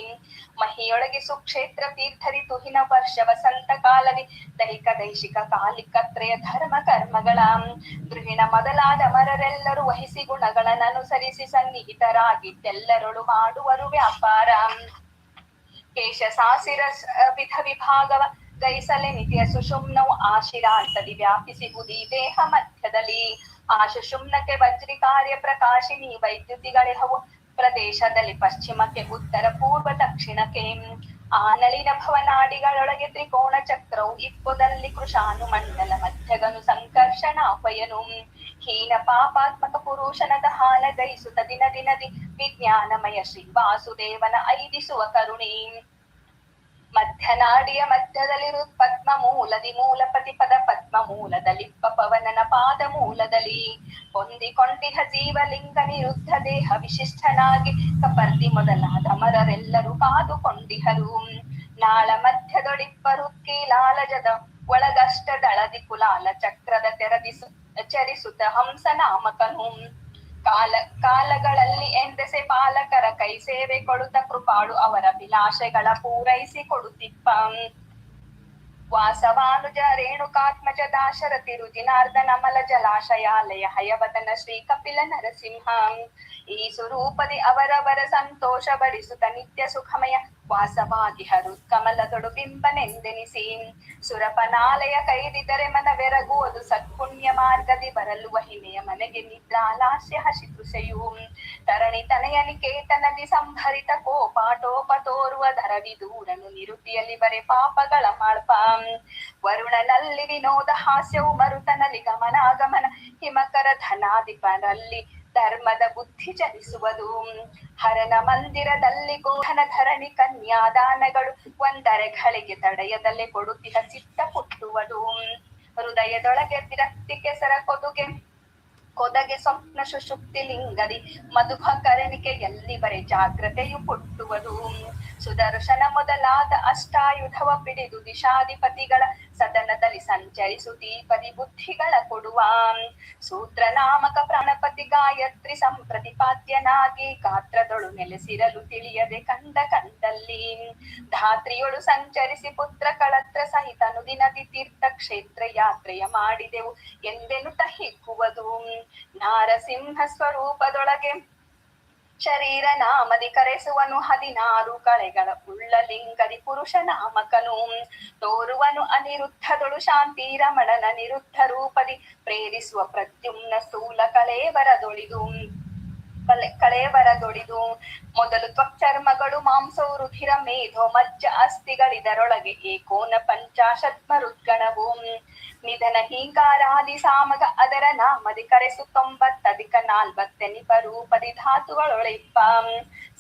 ಮಹಿಯೊಳಗೆ ಸುಕ್ಷೇತ್ರ ತೀರ್ಥರಿ ತುಹಿನ ವರ್ಷ ವಸಂತ ಕಾಲದಿ ದೈಹಿಕ ದೈಶಿಕ ಕಾಲಿಕತ್ರಯ ಧರ್ಮ ಕರ್ಮಗಳ. ದ್ರುಹಿಣ ಮೊದಲಾದ ಮರರೆಲ್ಲರೂ ವಹಿಸಿ ಗುಣಗಳನ್ನನುಸರಿಸಿ ಸನ್ನಿಹಿತರಾಗಿದ್ದೆಲ್ಲರೊಳು ಮಾಡುವರು ವ್ಯಾಪಾರ. ಕೇಶ ಸಾಸಿರ ವಿಧ ವಿಭಾಗವ ಗೈಸಲೆ ನಿತ್ಯ ಸುಷುಮ್ನವು ಆಶಿರಾಂತದಿ ವ್ಯಾಪಿಸಿಹುದಿ ದೇಹ ಮಧ್ಯದಲ್ಲಿ. ಆ ಸುಷುಮ್ನಕ್ಕೆ ವಜ್ರಿ ಕಾರ್ಯ ಪ್ರಕಾಶಿನಿ ವೈದ್ಯುತಿಗಳೆಹವು ಪ್ರದೇಶದಲ್ಲಿ ಪಶ್ಚಿಮಕ್ಕೆ ಉತ್ತರ ಪೂರ್ವ ದಕ್ಷಿಣಕ್ಕೆ. ಆನಳಿನ ಭವನಾಡಿಗಳೊಳಗೆ ತ್ರಿಕೋಣ ಚಕ್ರವು ಇಪ್ಪುದಲ್ಲಿ ಕೃಷಾನು ಮಂಡಲ ಮಧ್ಯಗನು ಸಂಕರ್ಷಣಾಪಯನು. ಹೀನ ಪಾಪಾತ್ಮಕ ಪುರುಷನ ದಹಾನ ಗೈಸುತ್ತ ದಿನದಿ ವಿಜ್ಞಾನಮಯ ಶ್ರೀ ವಾಸುದೇವನ ಐದಿಸುವ ಕರುಣಿ. ಮಧ್ಯನಾಡಿಯ ಮಧ್ಯದಲ್ಲಿ ಪದ್ಮ ಮೂಲದಿ ಮೂಲ ಪ್ರತಿಪದ ಪದ್ಮ ಮೂಲದಲ್ಲಿ ಪವನನ ಪಾದ ಮೂಲದಲ್ಲಿ ಹೊಂದಿಕೊಂಡಿಹ ಜೀವಲಿಂಗ ನಿರುದ್ಧ ದೇಹ ವಿಶಿಷ್ಟನಾಗಿ ಕಪರ್ದಿ ಮೊದಲಾದ ಅಮರರೆಲ್ಲರೂ ಕಾದುಕೊಂಡಿಹರು. ನಾಳ ಮಧ್ಯದೊಳಿಪ್ಪರು ಕೀಲಾಲಜದ ಒಳಗಷ್ಟ ದಳದಿ ಕುಲಾಲ ಚಕ್ರದ ಚರಿಸುತ್ತ ಹಂಸ ನಾಮಕನು. ಕಾಲಗಳಲ್ಲಿ ಎಂದೆಸೆ ಪಾಲಕರ ಕೈ ಸೇವೆ ಕೊಡುತ್ತ ಕೃಪಾಳು ಅವರ ಅಭಿಲಾಷೆಗಳ ಪೂರೈಸಿ ಕೊಡುತ್ತಿಪ್ಪ. ವಾಸವಾನುಜ ರೇಣುಕಾತ್ಮಜ ದಾಶರಥಿ ರುಜಿನಾರ್ದನ ಮಲ ಜಲಾಶಯಾಲಯ ಹಯವದನ ಶ್ರೀ ಕಪಿಲ ನರಸಿಂಹ. ಈ ಸ್ವರೂಪದಿ ಅವರವರ ಸಂತೋಷ ಬಡಿಸುತ್ತ ನಿತ್ಯ ಸುಖಮಯ ವಾಸವಾಗಿಹರು ಕಮಲದೊಡು ಬಿಂಬನೆಂದೆನಿಸಿ. ಸುರಪನಾಲಯ ಕೈದಿದರೆ ಮನವೆರಗುವುದು ಸತ್ಪುಣ್ಯ ಮಾರ್ಗದಿ ಬರಲುವ ಹಿಮೆಯ ಮನೆಗೆ ನಿದ್ರಾಲಾಸ್ಯ ಹಸಿ ಕೃಷೆಯು. ತರಣಿ ತನೆಯ ನಿಕೇತನದಿ ಸಂಭರಿತ ಕೋಪಾಟೋಪ ತೋರುವ ಧರವಿ ದೂರನು ನಿರುತಿಯಲ್ಲಿ ಬರೆ ಪಾಪಗಳ ಮಾಳ್ಪ. ವರುಣನಲ್ಲಿ ವಿನೋದ ಹಾಸ್ಯವು ಮರುತನಲ್ಲಿ ಗಮನಾಗಮನ ಹಿಮಕರ ಧನಾಧಿಪರಲ್ಲಿ ಧರ್ಮದ ಬುದ್ಧಿ ಜನಿಸುವುದು. ಹರನ ಮಂದಿರದಲ್ಲಿ ಗೋಧನ ಧರಣಿ ಕನ್ಯಾದಾನಗಳು ಒಂದರೆಗಳಿಗೆ ತಡೆಯದಲ್ಲೇ ಕೊಡುತ್ತಿಹ ಚಿತ್ತ ಪುಟ್ಟುವುದು. ಹೃದಯದೊಳಗೆ ವಿರಕ್ತಿ ಕೆಸರ ಕೊದಗೆ ಸ್ವಪ್ನ ಸುಷುಪ್ತಿ ಲಿಂಗದಿ ಮಧುಭಕರಣಿಕೆ ಎಲ್ಲಿ ಬರೆ ಜಾಗ್ರತೆಯು ಪುಟ್ಟುವುದು. ಸುದರ್ಶನ ಮೊದಲಾದ ಅಷ್ಟಾಯುಧವ ಪಿಡಿದು ದಿಶಾಧಿಪತಿಗಳ ಸದನದಲ್ಲಿ ಸಂಚರಿಸು ದೀಪದಿ ಬುದ್ಧಿಗಳ ಕೊಡುವ. ಸೂತ್ರ ನಾಮಕ ಪ್ರಾಣಪತಿ ಗಾಯತ್ರಿ ಸಂಪ್ರತಿಪಾದ್ಯನಾಗಿ ಗಾತ್ರದೊಳು ನೆಲೆಸಿರಲು ತಿಳಿಯದೆ ಕಂಡಲ್ಲಿ ಧಾತ್ರಿಯೊಳು ಸಂಚರಿಸಿ ಪುತ್ರ ಕಳತ್ರ ಸಹಿತ ನುದಿನದಿ ತೀರ್ಥ ಕ್ಷೇತ್ರ ಯಾತ್ರೆಯ ಮಾಡಿದೆವು ಎಂದೆನುತ ಹಿಗ್ಗುವುದು. ನಾರಸಿಂಹ ಸ್ವರೂಪದೊಳಗೆ ಶರೀರ ನಾಮದಿ ಕರೆಸುವನು 16 ಕಳೆಗಳ ಉಳ್ಳ ಲಿಂಗದಿ ಪುರುಷ ನಾಮಕನು. ತೋರುವನು ಅನಿರುದ್ಧದೊಳು ಶಾಂತಿ ರಮಣನ ನಿರುದ್ಧ ರೂಪದಿ ಪ್ರೇರಿಸುವ ಪ್ರದ್ಯುಮ್ನ ಸ್ಥೂಲ ಕಳೇಬರದೊಳಿದು ಮೊದಲು ತ್ವಕ್ಚರ್ಮಗಳು ಮಾಂಸವು ರುಧಿರ ಮೇಧೋ ಮಜ್ಜ ಅಸ್ಥಿಗಳಿದರೊಳಗೆ ಏಕೋನ ಪಂಚಾಶತ್ಮರುದ್ಗಣವು. ನಿಧನ ಹೀಂಕಾರಾದಿ ಸಾಮಗ ಅದರ ನಾಮದಿ ಕರೆಸು 90 ರೂಪದಿ ಧಾತುಗಳೊಳಿಪ್ಪ.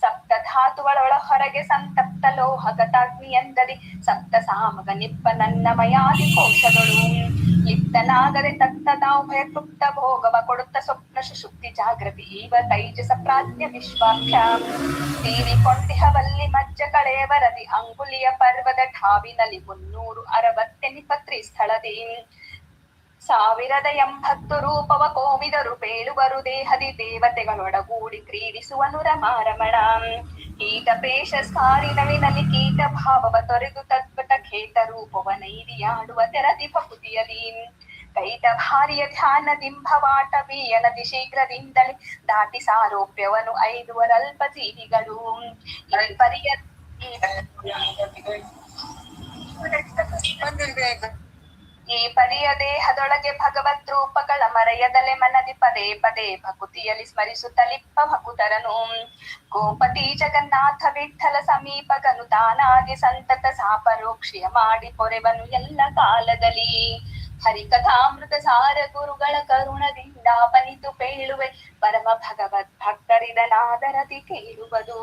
ಸಪ್ತ ಧಾತುಗಳೊಳ ಹೊರಗೆ ಸಂತಪ್ತ ಲೋಹಗತಾಗ್ನಿ ಎಂದದಿ ಸಪ್ತ ಸಾಮಗ ನಿಪ್ಪ ನನ್ನ ಮಯಾದಿ ಕೋಶದೊಳು. ಲಿಪ್ತನಾಗದೆ ತತ್ತದಾಭಯ ತೃಪ್ತ ಭೋಗವ ಕೊಡುತ್ತ ಸ್ವಪ್ನ ಸುಷುಪ್ತಿ ಜಾಗೃತಿ ಈವ ತೈಜಸ ಪ್ರಾಜ್ಞ ವಿಶ್ವಾಖ್ಯ. ತೀರಿಕೊಂಡಿಹವಲ್ಲಿ ಮಜ್ಜ ಕಳೆಯವರದಿ ಅಂಗುಲಿಯ ಪರ್ವದ ಠಾವಿನಲ್ಲಿ 360 ಸ್ಥಳದಿ 1080 ರೂಪವ ಕೋವಿದರು ಪೇಳುವರು ದೇಹದಿ ದೇವತೆಗಳೊಡಗೂಡಿ ಕ್ರೀಡಿಸುವನು ರಮಾರಮಣ. ಕೀಟ ಪೇಶ ಸ್ಕಾರಿನವಿನಲ್ಲಿ ಕೀಟ ಭಾವವ ತೊರೆದು ತದ್ವಟ ಖೇಟ ರೂಪವ ನೈದಿಯಾಡುವ ತೆರದಿ ಭಕುತಿಯಲಿ. ಕೈಟ ಭಾರಿಯ ಧ್ಯಾನ ದಿಂಭವಾಟ ಬೀಯನದಿ ಶೀಘ್ರದಿಂದಲೇ ದಾಟಿ ಸಾರೋಪ್ಯವನು ಐದುವರಲ್ಪ ಜೀವಿಗಳು. ಈ ಪರಿಯ ದೇಹದೊಳಗೆ ಭಗವತ್ ರೂಪಗಳ ಮರೆಯದಲೆ ಮನದಿ ಪದೇ ಪದೇ ಭಕುತಿಯಲ್ಲಿ ಸ್ಮರಿಸುತ್ತಲಿಪ್ಪ ಭಕುತರನು. ಗೋಪತಿ ಜಗನ್ನಾಥ ವಿಠಲ ಸಮೀಪಗನು ತಾನಾಗಿ ಸಂತತ ಸಾಪರೋಕ್ಷಿಯ ಮಾಡಿ ಪೊರೆವನು ಎಲ್ಲ ಕಾಲದಲ್ಲಿ. ಹರಿಕಥಾಮೃತ ಸಾರ ಗುರುಗಳ ಕರುಣದಿಂದ ಪನಿತು ಪೇಳುವೆ ಪರಮ ಭಗವದ್ ಭಕ್ತರಿದನಾದರದಿ ಕೇಳುವುದು.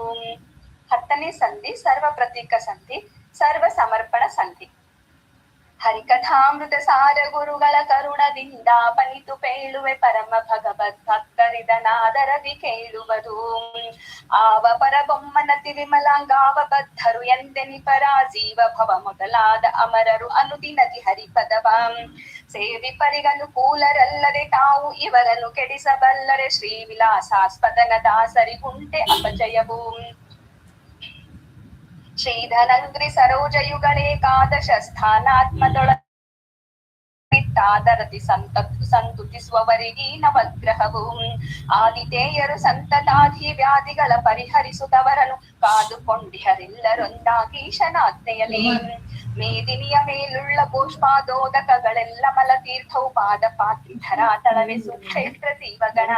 10ನೇ ಸಂಧಿ ಸರ್ವ ಪ್ರತೀಕ ಸಂಧಿ ಸರ್ವ ಸಮರ್ಪಣ ಸಂಧಿ. ಹರಿಕಥಾಮೃತ ಸಾರ ಗುರುಗಳ ಕರುಣದಿಂದ ಪನಿತು ಪೇಳುವೆ ಪರಮ ಭಗವದ್ ಭಕ್ತರಿದನಾದರದಿ ಕೇಳುವುದು. ಆವ ಪರಬೊಮ್ಮನತಿ ವಿಮಲಾಂಗಾವ ಬದ್ಧರು ಎಂದೆನಿಪರ ಜೀವ ಭವ ಮೊದಲಾದ ಅಮರರು ಅನುದಿನದಿ ಹರಿಪದವ ಸೇವಿ ಪರಿಗನುಕೂಲರಲ್ಲದೆ ತಾವು ಇವರನ್ನು ಕೆಡಿಸಬಲ್ಲರೆ ಶ್ರೀ ವಿಲಾಸಾಸ್ಪದನ ದಾಸರಿಗುಂಟೆ ಅಪಜಯವು. ಶ್ರೀಧನಂಗ್ರಿ ಸರೋಜಯುಗಳೇಕಾದಶ ಸ್ಥಾನಾತ್ಮದೊಳಗಿತ್ತಾದರತಿ ಸಂತುತಿಸುವವರಿಗೀ ನವಗ್ರಹವು. ಆದಿತೇಯರು ಸಂತತಾಧಿ ವ್ಯಾಧಿಗಳ ಪರಿಹರಿಸುತ್ತವರನು ಕಾದುಕೊಂಡಿಹರಿಲ್ಲರೊಂದಾಗೀಶನಾಜ್ಞೆಯಲಿ. ಮೇದಿನಿಯ ಮೇಲುಳ್ಳ ಪುಷ್ಪಾದೋದಕಗಳೆಲ್ಲ ಮಲತೀರ್ಥವು ಪಾದ ಪಾತ್ರಿಧರ ತಳವೆ ಸುಕ್ಷೇತ್ರ ಜೀವಗಣ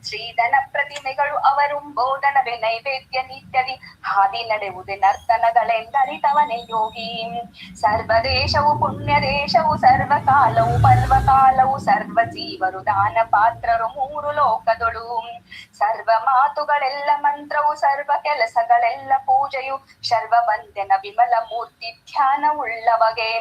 ಶ್ರೀಧನ ಪ್ರತಿಮೆಗಳು ಅವರುಂಬೋದನವೇ ನೈವೇದ್ಯ ನಿತ್ಯದಿ ಹಾದಿ ನಡೆವುದೇ ನರ್ತನಗಳೆಂದರಿತವನೇ ಯೋಗಿ. ಸರ್ವದೇಶವು ಪುಣ್ಯ ದೇಶವು ಸರ್ವಕಾಲವು ಪರ್ವಕಾಲವು ಸರ್ವ ಜೀವರು ದಾನ ಪಾತ್ರರು ಮೂರು ಲೋಕದೊಳು ಸರ್ವ ಮಾತುಗಳೆಲ್ಲ ಮಂತ್ರವು ಸರ್ವ ಕೆಲಸಗಳೆಲ್ಲ ಪೂಜೆಯು ಸರ್ವ ವಂದನ ವಿಮಲ ಮೂರ್ತಿ ಧ್ಯಾನವುಳ್ಳವಗೆ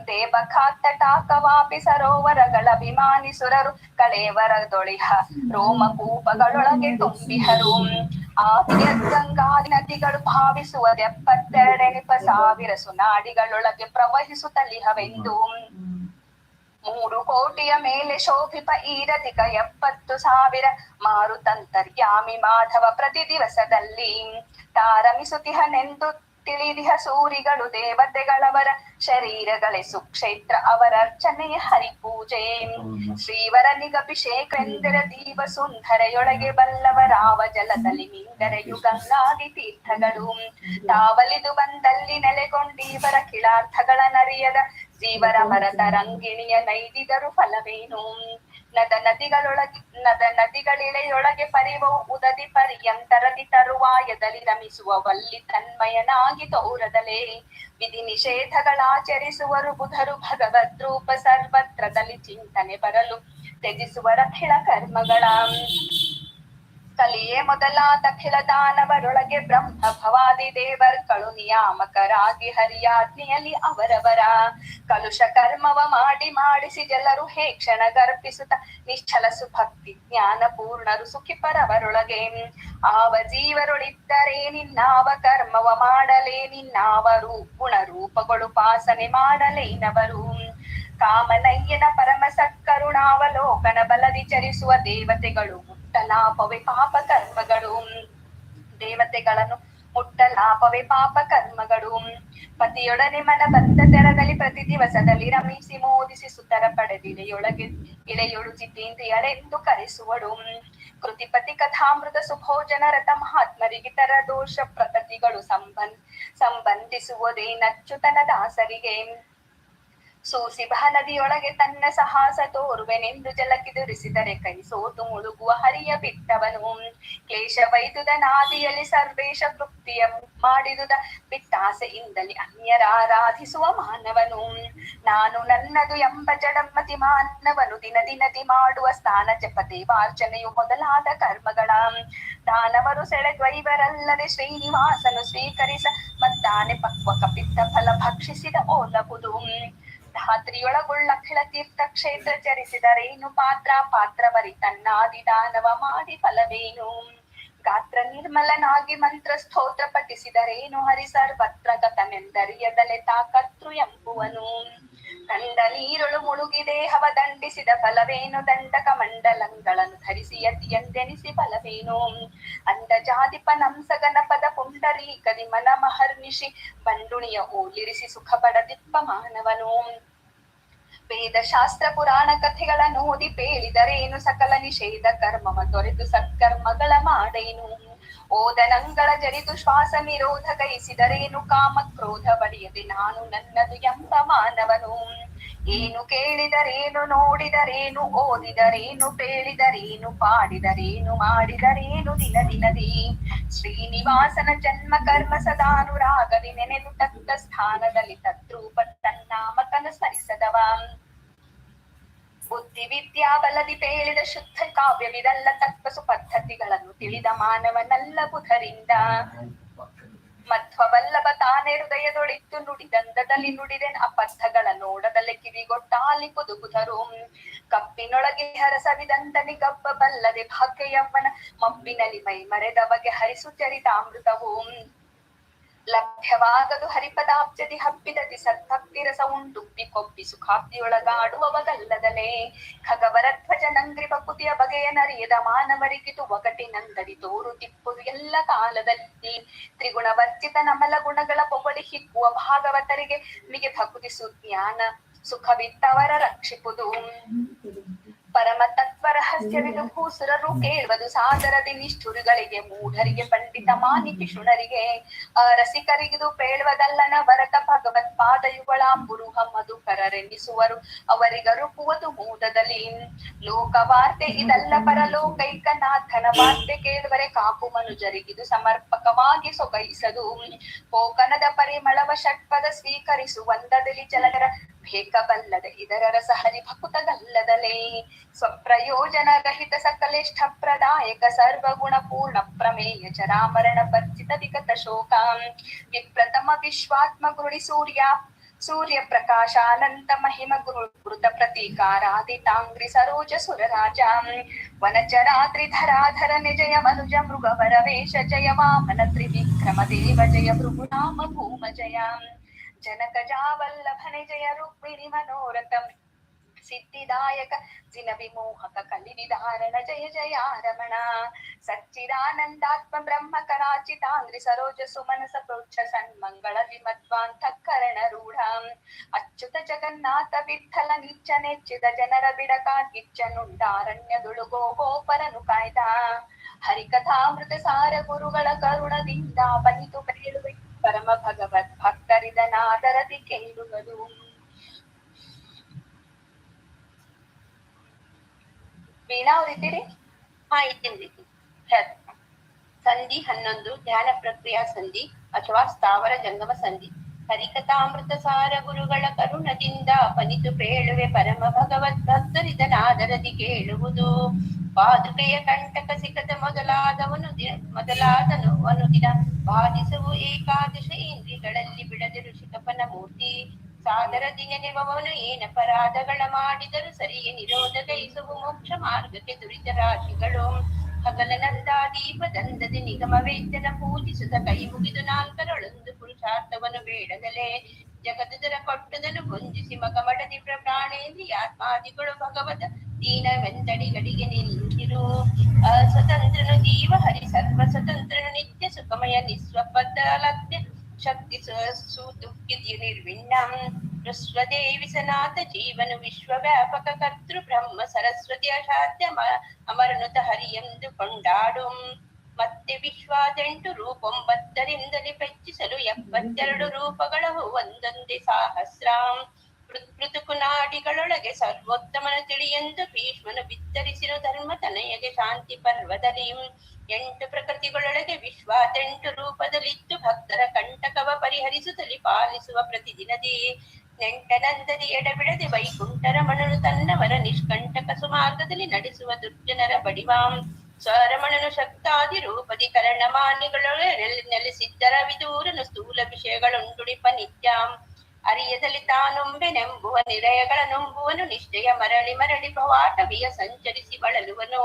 ದೇವಖಾತಟಾಕವಾಪಿ ಸರೋವರಗಳ ಅಭಿಮಾನಿಸುರರು ಕಳೇವರದೊಳಿಹ ರೋಮಕೂಪಗಳೊಳಗೆ ತುಂಬಿಹರು. ಆದಿಯ ಗಂಗಾದಿ ನದಿಗಳು ಭಾವಿಸುವ 72 ಸುನಾಡಿಗಳೊಳಗೆ ಪ್ರವಹಿಸುತ್ತಲಿಹವೆಂದು 3 ಕೋಟಿಯ ಮೇಲೆ ಶೋಭಿಪ ಈರಧಿಕ 70,000 ಮಾರುತಂತರ್ಯಾಮಿ ಮಾಧವ ಪ್ರತಿ ದಿವಸದಲ್ಲಿ ತಾರಮಿಸುತ್ತಿಹನೆಂದು ತಿಳಿದಿಹ ಸೂರಿಗಳು ದೇವತೆಗಳವರ ಶರೀರಗಳೇ ಸುಕ್ಷೇತ್ರ ಅವರ ಅರ್ಚನೆಯ ಹರಿಪೂಜೆ. ಶ್ರೀವರನಿಗಭಿಷೇಕವೆಂದರೆ ದೀಪ ಸುಂದರೆಯೊಳಗೆ ಬಲ್ಲವರಾವ ಜಲದಲ್ಲಿ ಮಿಂದರೆಯು ಗಂಗಾದಿ ತೀರ್ಥಗಳು ತಾವಲಿದು ಬಂದಲ್ಲಿ ನೆಲೆಗೊಂಡೀವರ ಕಿಳಾರ್ಥಗಳ ನರಿಯದ ಜೀವರ ಮರದ ರಂಗಿಣಿಯ ನೈದಿದರು ಫಲವೇನು. ನದ ನದಿಗಳಿಳೆಯೊಳಗೆ ಪರಿವವು ಉದದಿ ಪರ್ಯಂತರದಿ ತರುವಾಯದಲ್ಲಿ ರಮಿಸುವ ವಲ್ಲಿ ತನ್ಮಯನಾಗಿ ತೋರದಲೇ ವಿಧಿ ನಿಷೇಧಗಳಾಚರಿಸುವರು ಬುಧರು ಭಗವದ್ರೂಪ ಸರ್ವತ್ರದಲ್ಲಿ ಚಿಂತನೆ ಬರಲು ತ್ಯಜಿಸುವರ ಖಿಳ ಕರ್ಮಗಳ ಕಲಿಯೇ ಮೊದಲಾದ ಖಿಲ ದಾನವರೊಳಗೆ ಬ್ರಹ್ಮ ಭವಾದಿ ದೇವರ್ಗಳು ನಿಯಾಮಕರಾಗಿ ಹರಿಯಾಜ್ಞೆಯಲ್ಲಿ ಅವರವರ ಕಲುಷ ಕರ್ಮವ ಮಾಡಿಸಿ ಜಲರು ಹೇ ಕ್ಷಣ ಗರ್ಭಿಸುತ್ತ ನಿಶ್ಚಲಸು ಭಕ್ತಿ ಜ್ಞಾನ ಪೂರ್ಣರು ಸುಖಿಪರವರೊಳಗೆ ಆವ ಜೀವರೊಳಿದ್ದರೆ ನಿನ್ನಾವ ಕರ್ಮವ ಮಾಡಲೇ ನಿನ್ನಾವರು ಗುಣರೂಪಗಳು ಪಾಸನೆ ಮಾಡಲೇನವರು. ಕಾಮನಯ್ಯನ ಪರಮ ಸತ್ಕರುಣಾವಲೋಕನ ಬಲದಿ ಚರಿಸುವ ದೇವತೆಗಳು ಮುಟ್ಟಲಾಪವೇ ಪಾಪ ಕರ್ಮಗಳು ದೇವತೆಗಳನ್ನು ಮುಟ್ಟಲಾಪವೇ ಪಾಪ ಕರ್ಮಗಳು. ಪತಿಯೊಡನೆ ಮನ ಬಂದ ತೆರದಲ್ಲಿ ಪ್ರತಿ ದಿವಸದಲ್ಲಿ ರಮಿಸಿ ಮೋದಿಸಿ ಸುತರ ಇಳೆಯೊಳು ಜಿತೇಂದ್ರಿಯಳೆಂದು ಕರೆಸುವಳು. ಕೃತಿಪತಿ ಕಥಾಮೃತ ಸುಭೋಜನ ರಥ ಮಹಾತ್ಮರಿಗಿತರ ದೋಷ ಪ್ರಕೃತಿಗಳು ಸಂಬಂಧಿಸುವುದೇ ನಚ್ಚುತನ ದಾಸರಿಗೆ. ಸೂಸಿಬಹ ನದಿಯೊಳಗೆ ತನ್ನ ಸಾಹಸ ತೋರುವೆನೆಂದು ಜಲಕಿದುರಿಸಿದರೆ ಕೈ ಸೋತು ಮುಳುಗುವ ಹರಿಯ ಬಿಟ್ಟವನು. ಕ್ಲೇಶವೈದುದ ನಾದಿಯಲ್ಲಿ ಸರ್ವೇಶ ತೃಪ್ತಿಯ ಮಾಡಿದುದ ಬಿಟ್ಟಾಸೆಯಿಂದಲೇ ಅನ್ಯರಾರಾಧಿಸುವ ಮಾನವನು. ನಾನು ನನ್ನದು ಎಂಬ ಜಡಮತಿ ಮಾನವನು ದಿನದಿ ಮಾಡುವ ಸ್ನಾನ ಜಪ ದೇವಾರ್ಚನೆಯು ಮೊದಲಾದ ಕರ್ಮಗಳ ದಾನವರು ಸೆಳೆದ್ವೈವರಲ್ಲದೆ ಶ್ರೀನಿವಾಸನು ಸ್ವೀಕರಿಸ ಮದ್ದಾನೆ ಪಕ್ವ ಕಪಿತ್ತ ಫಲ ಭಕ್ಷಿಸಿದ ಓಲಬುದು. ಧಾತ್ರಿಯೊಳಗುಳ್ಳ ಖಿಳ ತೀರ್ಥ ಕ್ಷೇತ್ರ ಚರಿಸಿದರೇನು ಪಾತ್ರವರಿ ತನ್ನಾದಿ ದಾನವ ಮಾಡಿ ಫಲವೇನು. ಗಾತ್ರ ನಿರ್ಮಲನಾಗಿ ಮಂತ್ರ ಸ್ತೋತ್ರ ಪಠಿಸಿದರೇನು ಹರಿ ಸರ್ವತ್ರ ಗತನೆಂದರಿಯದಲೆ ತಾಕರ್ತೃ ಎಂಬುವನು. ಕಂಡ ನೀರುಳು ಮುಳುಗಿ ದೇಹವ ದಂಡಿಸಿದ ಫಲವೇನು ದಂಡಕ ಮಂಡಲಂಗಳನ್ನು ಧರಿಸಿ ಯತಿಯೆಂದೆನಿಸಿ ಫಲವೇನು. ಅಂಡ ಜಾದಿಪ ನಂಸಗನ ಪದ ಪುಂಡರೀಕದಿ ಮನ ಮಹರ್ನಿಶಿ ಬಂಡುಣಿಯ ಓಲಿರಿಸಿ ಸುಖ ಪಡದಿಪ್ಪ ಮಾನವನು. ವೇದ ಶಾಸ್ತ್ರ ಪುರಾಣ ಕಥೆಗಳನ್ನು ಓದಿ ಪೇಳಿದರೇನು ಸಕಲ ನಿಷೇಧ ಕರ್ಮವ ತೊರೆದು ಸತ್ಕರ್ಮಗಳ ಮಾಡೇನು. ಓದನಂಗಳ ಜರಿದು ಶ್ವಾಸ ನಿರೋಧ ಗೈಸಿದರೇನು ಕಾಮ ಕ್ರೋಧ ಬಡಿಯದೆ ನಾನು ನನ್ನದು ಎಂಬ ಮಾನವನು. ಏನು ಕೇಳಿದರೇನು ನೋಡಿದರೇನು ಓದಿದರೇನು ಪೇಳಿದರೇನು ಪಾಡಿದರೇನು ಮಾಡಿದರೇನು ದಿನದಿ ಶ್ರೀನಿವಾಸನ ಜನ್ಮ ಕರ್ಮ ಸದಾನುರಾಗದಿ ನೆನೆದು ತಕ್ಕ ಸ್ಥಾನದಲ್ಲಿ ತದ್ರೂಪ ತನ್ನಾಮಕನ ಸ್ಮರಿಸದವ. ಬುದ್ಧಿ ವಿದ್ಯಾ ಬಲದಿ ಪೇಳಿದ ಶುದ್ಧ ಕಾವ್ಯವಿದಲ್ಲ ತಕ್ಕಸು ಪದ್ಧತಿಗಳನ್ನು ತಿಳಿದ ಮಾನವನಲ್ಲ ಬುಧರಿಂದ. ಮಧ್ವವಲ್ಲಭ ತಾನೇ ಹೃದಯದೊಳಿತ್ತು ನುಡಿದಂದದಲ್ಲಿ ನುಡಿದೆನ್ ಅಪಥಗಳ ನೋಡದಲೆ ಕಿವಿಗೊಟ್ಟಾಲಿ ಬುಧರು. ಕಪ್ಪಿನೊಳಗೆ ಹರಸವಿದಂದನಿ ಗಬ್ಬ ಬಲ್ಲದೆ ಭಾಗ್ಯಯವ್ವನ ಮಬ್ಬಿನಲ್ಲಿ ಮೈ ಮರೆದ ಬಗೆ ಹರಿಸು ಚರಿತಾಮೃತವು. ಲಭ್ಯವಾಗದು ಹರಿಪದಾಬ್ಜದಿ ಹಬ್ಬಿದತಿ ಸದ್ಭಕ್ತಿ ರಸ ಉಂಡುಪ್ಪಿ ಕೊಬ್ಬಿ ಸುಖಾಬ್ದಿಯೊಳಗಾಡುವವಗಲ್ಲದಲೇ. ಖಗವರ ಧ್ವಜ ನಂಗ್ರಿ ಬಕುತಿಯ ಬಗೆಯ ನರಿಯದ ಮಾನವರಿಗಿದು ಒಗಟಿನಂದಡಿ ತೋರು ತಿಪ್ಪುದು ಎಲ್ಲ ಕಾಲದಲ್ಲಿ. ತ್ರಿಗುಣವರ್ಜಿತ ನಮಲ ಗುಣಗಳ ಪೊಗಳಿ ಹಿಗ್ಗುವ ಭಾಗವತರಿಗೆ ಮಿಗೆ ಭಕುತಿ ಸುಜ್ಞಾನ ಸುಖವಿತ್ತವರ ರಕ್ಷಿಪುದು. ಪರಮ ತತ್ವ ರಹಸ್ಯವಿದು ಭೂಸುರರು ಕೇಳುವುದು ಸಾದರದಿ ನಿಷ್ಠುರಿಗಳಿಗೆ ಮೂಢರಿಗೆ ಪಂಡಿತ ಮಾನಿತಿ ಶುಣರಿಗೆ ರಸಿಕರಿಗಿದು ಪೇಳುವುದಲ್ಲನ ಭರತ ಭಗವತ್ ಪಾದಯುಗಳ ಬುರುಹ ಮಧುಕರರೆನಿಸುವರು ಅವರಿಗರುಪುವುದು ಮೂದದಲ್ಲಿ ಲೋಕವಾರ್ತೆ ಇದಲ್ಲ ಪರಲೋಕೈಕನಾಥನ ವಾರ್ತೆ ಕೇಳುವರೆ ಕಾಪು ಮನುಜರಿಗಿದು ಸಮರ್ಪಕವಾಗಿ ಸೊಗೈಸದು ಕೋಕನದ ಪರಿಮಳವ ಷಟ್ಪದ ಸ್ವೀಕರಿಸುವಂದದಲ್ಲಿ ಚಲನರ ಬೇಕಬಲ್ಲದೆ ಇದರ ರಸ ಹರಿಭಕುತಗಲ್ಲದಲೇ ಸ್ವಪ್ರಯೋಜನ ರಹಿತ ಸಕಲೇಷ್ಠ ಪ್ರದಾಯಕ ಸರ್ವಗುಣ ಪೂರ್ಣ ಪ್ರಮೇಯ ಚರಾಮರಣ ವರ್ಜಿತ ವಿಗತ ಶೋಕ ವಿಪ್ರತಮ ವಿಶ್ವಾತ್ಮ ಗುರುಡಿ ಸೂರ್ಯ ಪ್ರಕಾಶಾನಂತ ಮಹಿಮ ಗುರುತ ಪ್ರತೀಕಾರಾದಿತಾಂಗ್ರಿ ಸರೋಜ ಸುರರಾಜ ವನಚರಾತ್ರಿ ಧರಾಧರ ನಿಜಯ ಮನುಜ ಮೃಗವರ ವೇಷ ಜಯ ವಾಮನ ತ್ರಿವಿಕ್ರಮ ದೇವ ಜಯ ಭೃಗುನಾಮ ಭೂಮ ಜಯ ಜನಕ ಜಾವಲ್ಲಭನೆ ಜಯ ರುಕ್ಮಿಣಿ ಮನೋರಥಂ ಸಿದ್ಧಿದಾಯಕ ಜಿನ ವಿಮೋಹಕ ಕಲಿ ವಿಧಾರಣ ಜಯ ಜಯ ರಮಣ ಸಚ್ಚಿದಾನಂದಾತ್ಮ ಬ್ರಹ್ಮ ಕರಾಚಿತಾಂಗ್ರಿ ಸರೋಜ ಸುಮನಸ ಪ್ರೋಚ್ಛ ಸನ್ಮಂಗಳ ವಿಮಧ್ವಾಂತ ಕರಣ ರೂಢ ಅಚ್ಯುತ ಜಗನ್ನಾಥ ವಿಠಲ ನಿಚ್ಚ ನೆಚ್ಚಿದ ಜನರ ಬಿಡಕಾಗಿಚ್ಚನುಂಡಾರಣ್ಯದುಳು ಗೋಪರನು ಕಾಯ್ದ ಹರಿಕಥಾಮೃತ ಸಾರ ಗುರುಗಳ ಕರುಣದಿಂದ ಬನಿತು ಬೇಳುವೆ ಪರಮ ಭಗವತ್ ಭಕ್ತರಿದನಾದರದಿ ಕೇಳುವುದು ವೀಣಾ ಅವ್ರಿದ್ದೀರಿ? ಇದ್ದೀನಿ. ಸಂಧಿ 11 ಧ್ಯಾನ ಪ್ರಕ್ರಿಯಾ ಸಂಧಿ ಅಥವಾ ಸ್ಥಾವರ ಜಂಗಮ ಸಂಧಿ. ಹರಿಕಥಾಮೃತ ಸಾರ ಗುರುಗಳ ಕರುಣದಿಂದ ಪನಿತು ಪೇಳುವೆ ಪರಮ ಭಗವದ್ ಭಕ್ತರಿದನಾದರದಿ ಕೇಳುವುದು ಪಾದುಕೆಯ ಕಂಟಕ ಸಿಗದ ಮೊದಲಾದನು ಅನುದಿನ ಬಾಧಿಸುವು ಏಕಾದಶ ಇಂದ್ರಿಗಳಲ್ಲಿ ಬಿಡದಿರು ಶಿಖಪನ ಮೂರ್ತಿ ಸಾದರದಿ ನೆನೆವವನು ಏನಪರಾಧಗಳ ಮಾಡಿದರೂ ಸರಿಯೇ ನಿರೋಧ ಗೈಸುವು ಮೋಕ್ಷ ಮಾರ್ಗಕ್ಕೆ ದುರಿತ ರಾಶಿಗಳು ಹಗಲನಂದ ದೀಪದಂದದಿ ನಿಗಮ ವೇದ್ಯನ ಪೂಜಿಸುತ್ತ ಕೈ ಮುಗಿದು ನಾಲ್ಕರೊಳೊಂದು ಪುರುಷಾರ್ಥವನ್ನು ಬೇಡದಲೇ ಜಗದುದರ ಕೊಟ್ಟದನು ಗುಂಜಿಸಿ ಮಗಮಡದಿ ಪ್ರಾಣೇಂದ್ರಿಯಾತ್ಮಾದಿಗಳು ಭಗವತ ದೀನವೆಂದಡಿಗಳಿಗೆ ನಿಂತಿರು ಸ್ವತಂತ್ರನು ಜೀವ ಹರಿ ಸರ್ವ ಸ್ವತಂತ್ರನು ನಿತ್ಯ ಸುಖಮಯ ನಿಸ್ವಪದಲತ್ಯ ಶಕ್ತಿ ಸುದುಃಖಿ ನಿರ್ವಿಣ್ಣಂ ಸ್ವದೇವಿ ಸನಾಥ ಜೀವನು ವಿಶ್ವವ್ಯಾಪಕ ಕರ್ತೃ ಬ್ರಹ್ಮ ಸರಸ್ವತಿ ಅಸಾಧ್ಯ ಅಮರನುತ ಹರಿ ಎಂದು ಕೊಂಡಾಡು ಮತ್ತೆ ವಿಶ್ವಾದೆಂಟು ರೂಪೊಂಬತ್ತರಿಂದಲೇ ಪೆಚ್ಚಿಸಲು 72 ರೂಪಗಳು ಒಂದೊಂದೇ ಸಹಸ್ರಾಂ ಪೃಥುಕು ನಾಡಿಗಳೊಳಗೆ ಸರ್ವೋತ್ತಮನ ತಿಳಿಯೆಂದು ಭೀಷ್ಮನು ಬಿತ್ತರಿಸಿರು ಧರ್ಮ ತನಯಗೆ ಶಾಂತಿ ಪರ್ವದಲ್ಲಿ 8 ಪ್ರಕೃತಿಗಳೊಳಗೆ ವಿಶ್ವಾದೆಂಟು ರೂಪದಲ್ಲಿದ್ದು ಭಕ್ತರ ಕಂಟಕವ ಪರಿಹರಿಸುತ್ತಲಿ ಪಾಲಿಸುವ ಪ್ರತಿದಿನದಿ ನೆಂಟನಂದದಿ ಎಡಬಿಡದೆ ವೈಕುಂಠರಮಣನು ತನ್ನವರ ನಿಷ್ಕಂಟಕ ಸುಮಾರ್ಗದಲ್ಲಿ ನಡೆಸುವ ದುರ್ಜನರ ಬಡಿವಾಂ ಸ್ವರಮಣನು ಶಕ್ತಾದಿ ರೂಪದಿ ಕರ್ಣಮಾನ್ಯಗಳೊಳಗೆ ನೆಲೆಸಿದ್ದರ ವಿದೂರನು ಸ್ಥೂಲ ವಿಷಯಗಳುಂಡುಡಿಪ ನಿತ್ಯಾಂ ಅರಿಯದಲ್ಲಿ ತಾನೊಂಬೆನೆಂಬುವ ನಿರಯಗಳ ನಂಬುವನು ನಿಷ್ಠೆಯ ಮರಳಿ ಮರಳಿ ಭವಾಟವಿಯ ಸಂಚರಿಸಿ ಬಳಲುವನು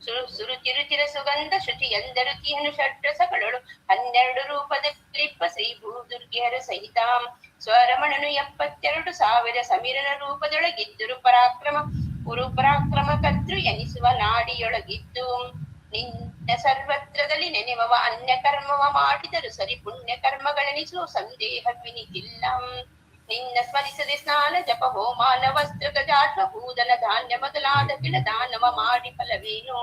ಸುರುಚಿರುಚಿರ ಸುಗಂಧ ಶುಚಿ ಎಂದರುತಿಯನು ಷಡ್ರಸಗಳಳು 12 ರೂಪದಲ್ಲಿಪ್ಪ ಶ್ರೀ ಭೂದುರ್ಗಿಯರ ಸಹಿತ ಸ್ವರಮಣನು 72,000 ಸಮೀರನ ರೂಪದೊಳಗಿದ್ದರು ಪರಾಕ್ರಮ ಕರ್ತೃ ಎನಿಸುವ ನಾಡಿಯೊಳಗಿದ್ದು ನಿನ್ನ ಸರ್ವತ್ರದಲ್ಲಿ ನೆನೆವವ ಅನ್ಯ ಕರ್ಮವ ಮಾಡಿದರು ಸರಿ ಪುಣ್ಯ ಕರ್ಮಗಳೆನಿಸುವ ಸಂದೇಹವಿನಿತಿಲ್ಲ ನಿನ್ನ ಸ್ಮರಿಸದೆ ಸ್ನಾನ ಜಪ ಹೋಮಾನ ವಸ್ತ್ರ ಗಜಾತ್ವ ಭೂದನ ಧಾನ್ಯ ಮೊದಲಾದ ದಾನವ ಮಾಡಿ ಫಲವೇನು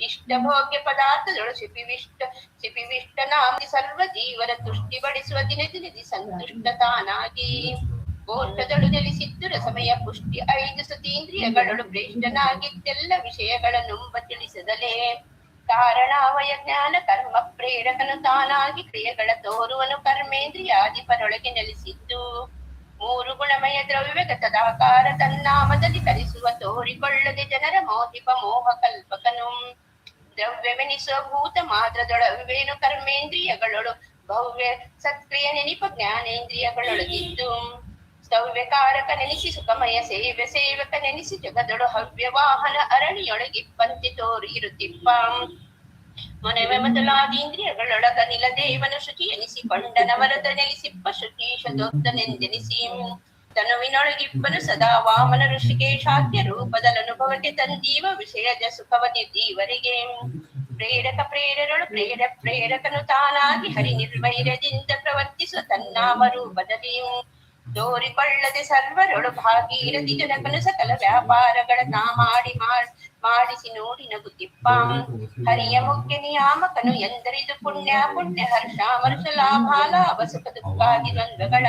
ಇಷ್ಟ ಭೋಗ್ಯ ಪದಾರ್ಥದೊಳು ಶಿಪಿವಿಷ್ಟ ನಾಮಿ ಸರ್ವ ಜೀವನ ತುಷ್ಟಿ ಬಡಿಸುವ ದಿನದಿ ಸಂತುಷ್ಟ ತಾನಾಗಿ ಗೋಷ್ಠದಳು ನೆಲೆಸಿದ್ದು ರಸಮಯ ಪುಷ್ಟಿ 5 ಸತೀಂದ್ರಿಯಗಳಳು ಪ್ರೇಷ್ಠನಾಗಿದ್ದೆಲ್ಲ ವಿಷಯಗಳ ನುಂಬ ತಿಳಿಸದಲೇ ಕಾರಣಾವಯ ಜ್ಞಾನ ಕರ್ಮ ಪ್ರೇರಕನು ತಾನಾಗಿ ಕ್ರಿಯೆಗಳ ತೋರುವನು ಕರ್ಮೇಂದ್ರಿಯಾದಿ ಪರೊಳಗೆ ನೆಲೆಸಿದ್ದು 3 ಗುಣಮಯ ದ್ರವ್ಯಗತದಾಕಾರ ತನ್ನಾಮದಲ್ಲಿ ಕಲಿಸುವ ತೋರಿಕೊಳ್ಳದೆ ಜನರ ಮೋಹಿಪ ಮೋಹ ಕಲ್ಪಕನು ದ್ರವ್ಯವೆನಿಸುವ ಭೂತ ಮಾತ್ರದೊಳವೇನು ಕರ್ಮೇಂದ್ರಿಯಗಳೊಳು ಭವ್ಯ ಸತ್ಕ್ರಿಯ ನೆನಿಪ ಜ್ಞಾನೇಂದ್ರಿಯಗಳೊಳಗಿದ್ದು ಸ್ತವ್ಯಕಾರಕ ನೆನೆಸಿ ಸುಖಮಯ ಸೇವಕ ನೆನೆಸಿ ಜಗದೊಳು ಹವ್ಯ ವಾಹನ ಅರಣಿಯೊಳಗಿಪ್ಪಂತೆ ತೋರಿ ಇರುತ್ತಿಪ್ಪ ಮನವೆ ಮೊದಲಾದೀಂದ್ರಿಯಗಳೊಳಗ ನಿಲದೇವನು ಶುಚಿ ಎನಿಸಿಕೊಂಡನವರದ ನೆಲೆಸಿಪ್ಪ ಶುಚೀಶದೊತ್ತನೆಂದೆನಿಸಿ ತನುವಿನೊಳಗಿಪ್ಪನು ಸದಾ ವಾಮನ ಋಷಿಕೇಶಾದ್ಯ ರೂಪದಲನುಭವಕ್ಕೆ ತಂದೀವ ವಿಷಯದ ಸುಖವ ನಿರ್ದೀವರಿಗೆ ಪ್ರೇರಕರೊಳು ಪ್ರೇರಕನು ತಾನಾಗಿ ಹರಿ ನಿರ್ವೈರ್ಯದಿಂದ ಪ್ರವರ್ತಿಸುವ ತನ್ನಾಮ ರೂಪದಲ್ಲಿ ತೋರಿಕೊಳ್ಳದೆ ಸರ್ವರೊಳು ಭಾಗೀರಥಿ ಜನಕನು ಸಕಲ ವ್ಯಾಪಾರಗಳ ತಾ ಮಾಡಿಸಿ ನೋಡಿ ನಗುತ್ತಿಪ್ಪಾಂ. ಹರಿಯ ಮುಖ್ಯ ನಿಯಾಮಕನು ಎಂದರಿದು ಪುಣ್ಯ ಪುಣ್ಯ ಹರ್ಷ ವರ್ಷ ಲಾಭ ಸುಖ ದುಃಖಾದಿ ದ್ವಂದ್ವಗಳ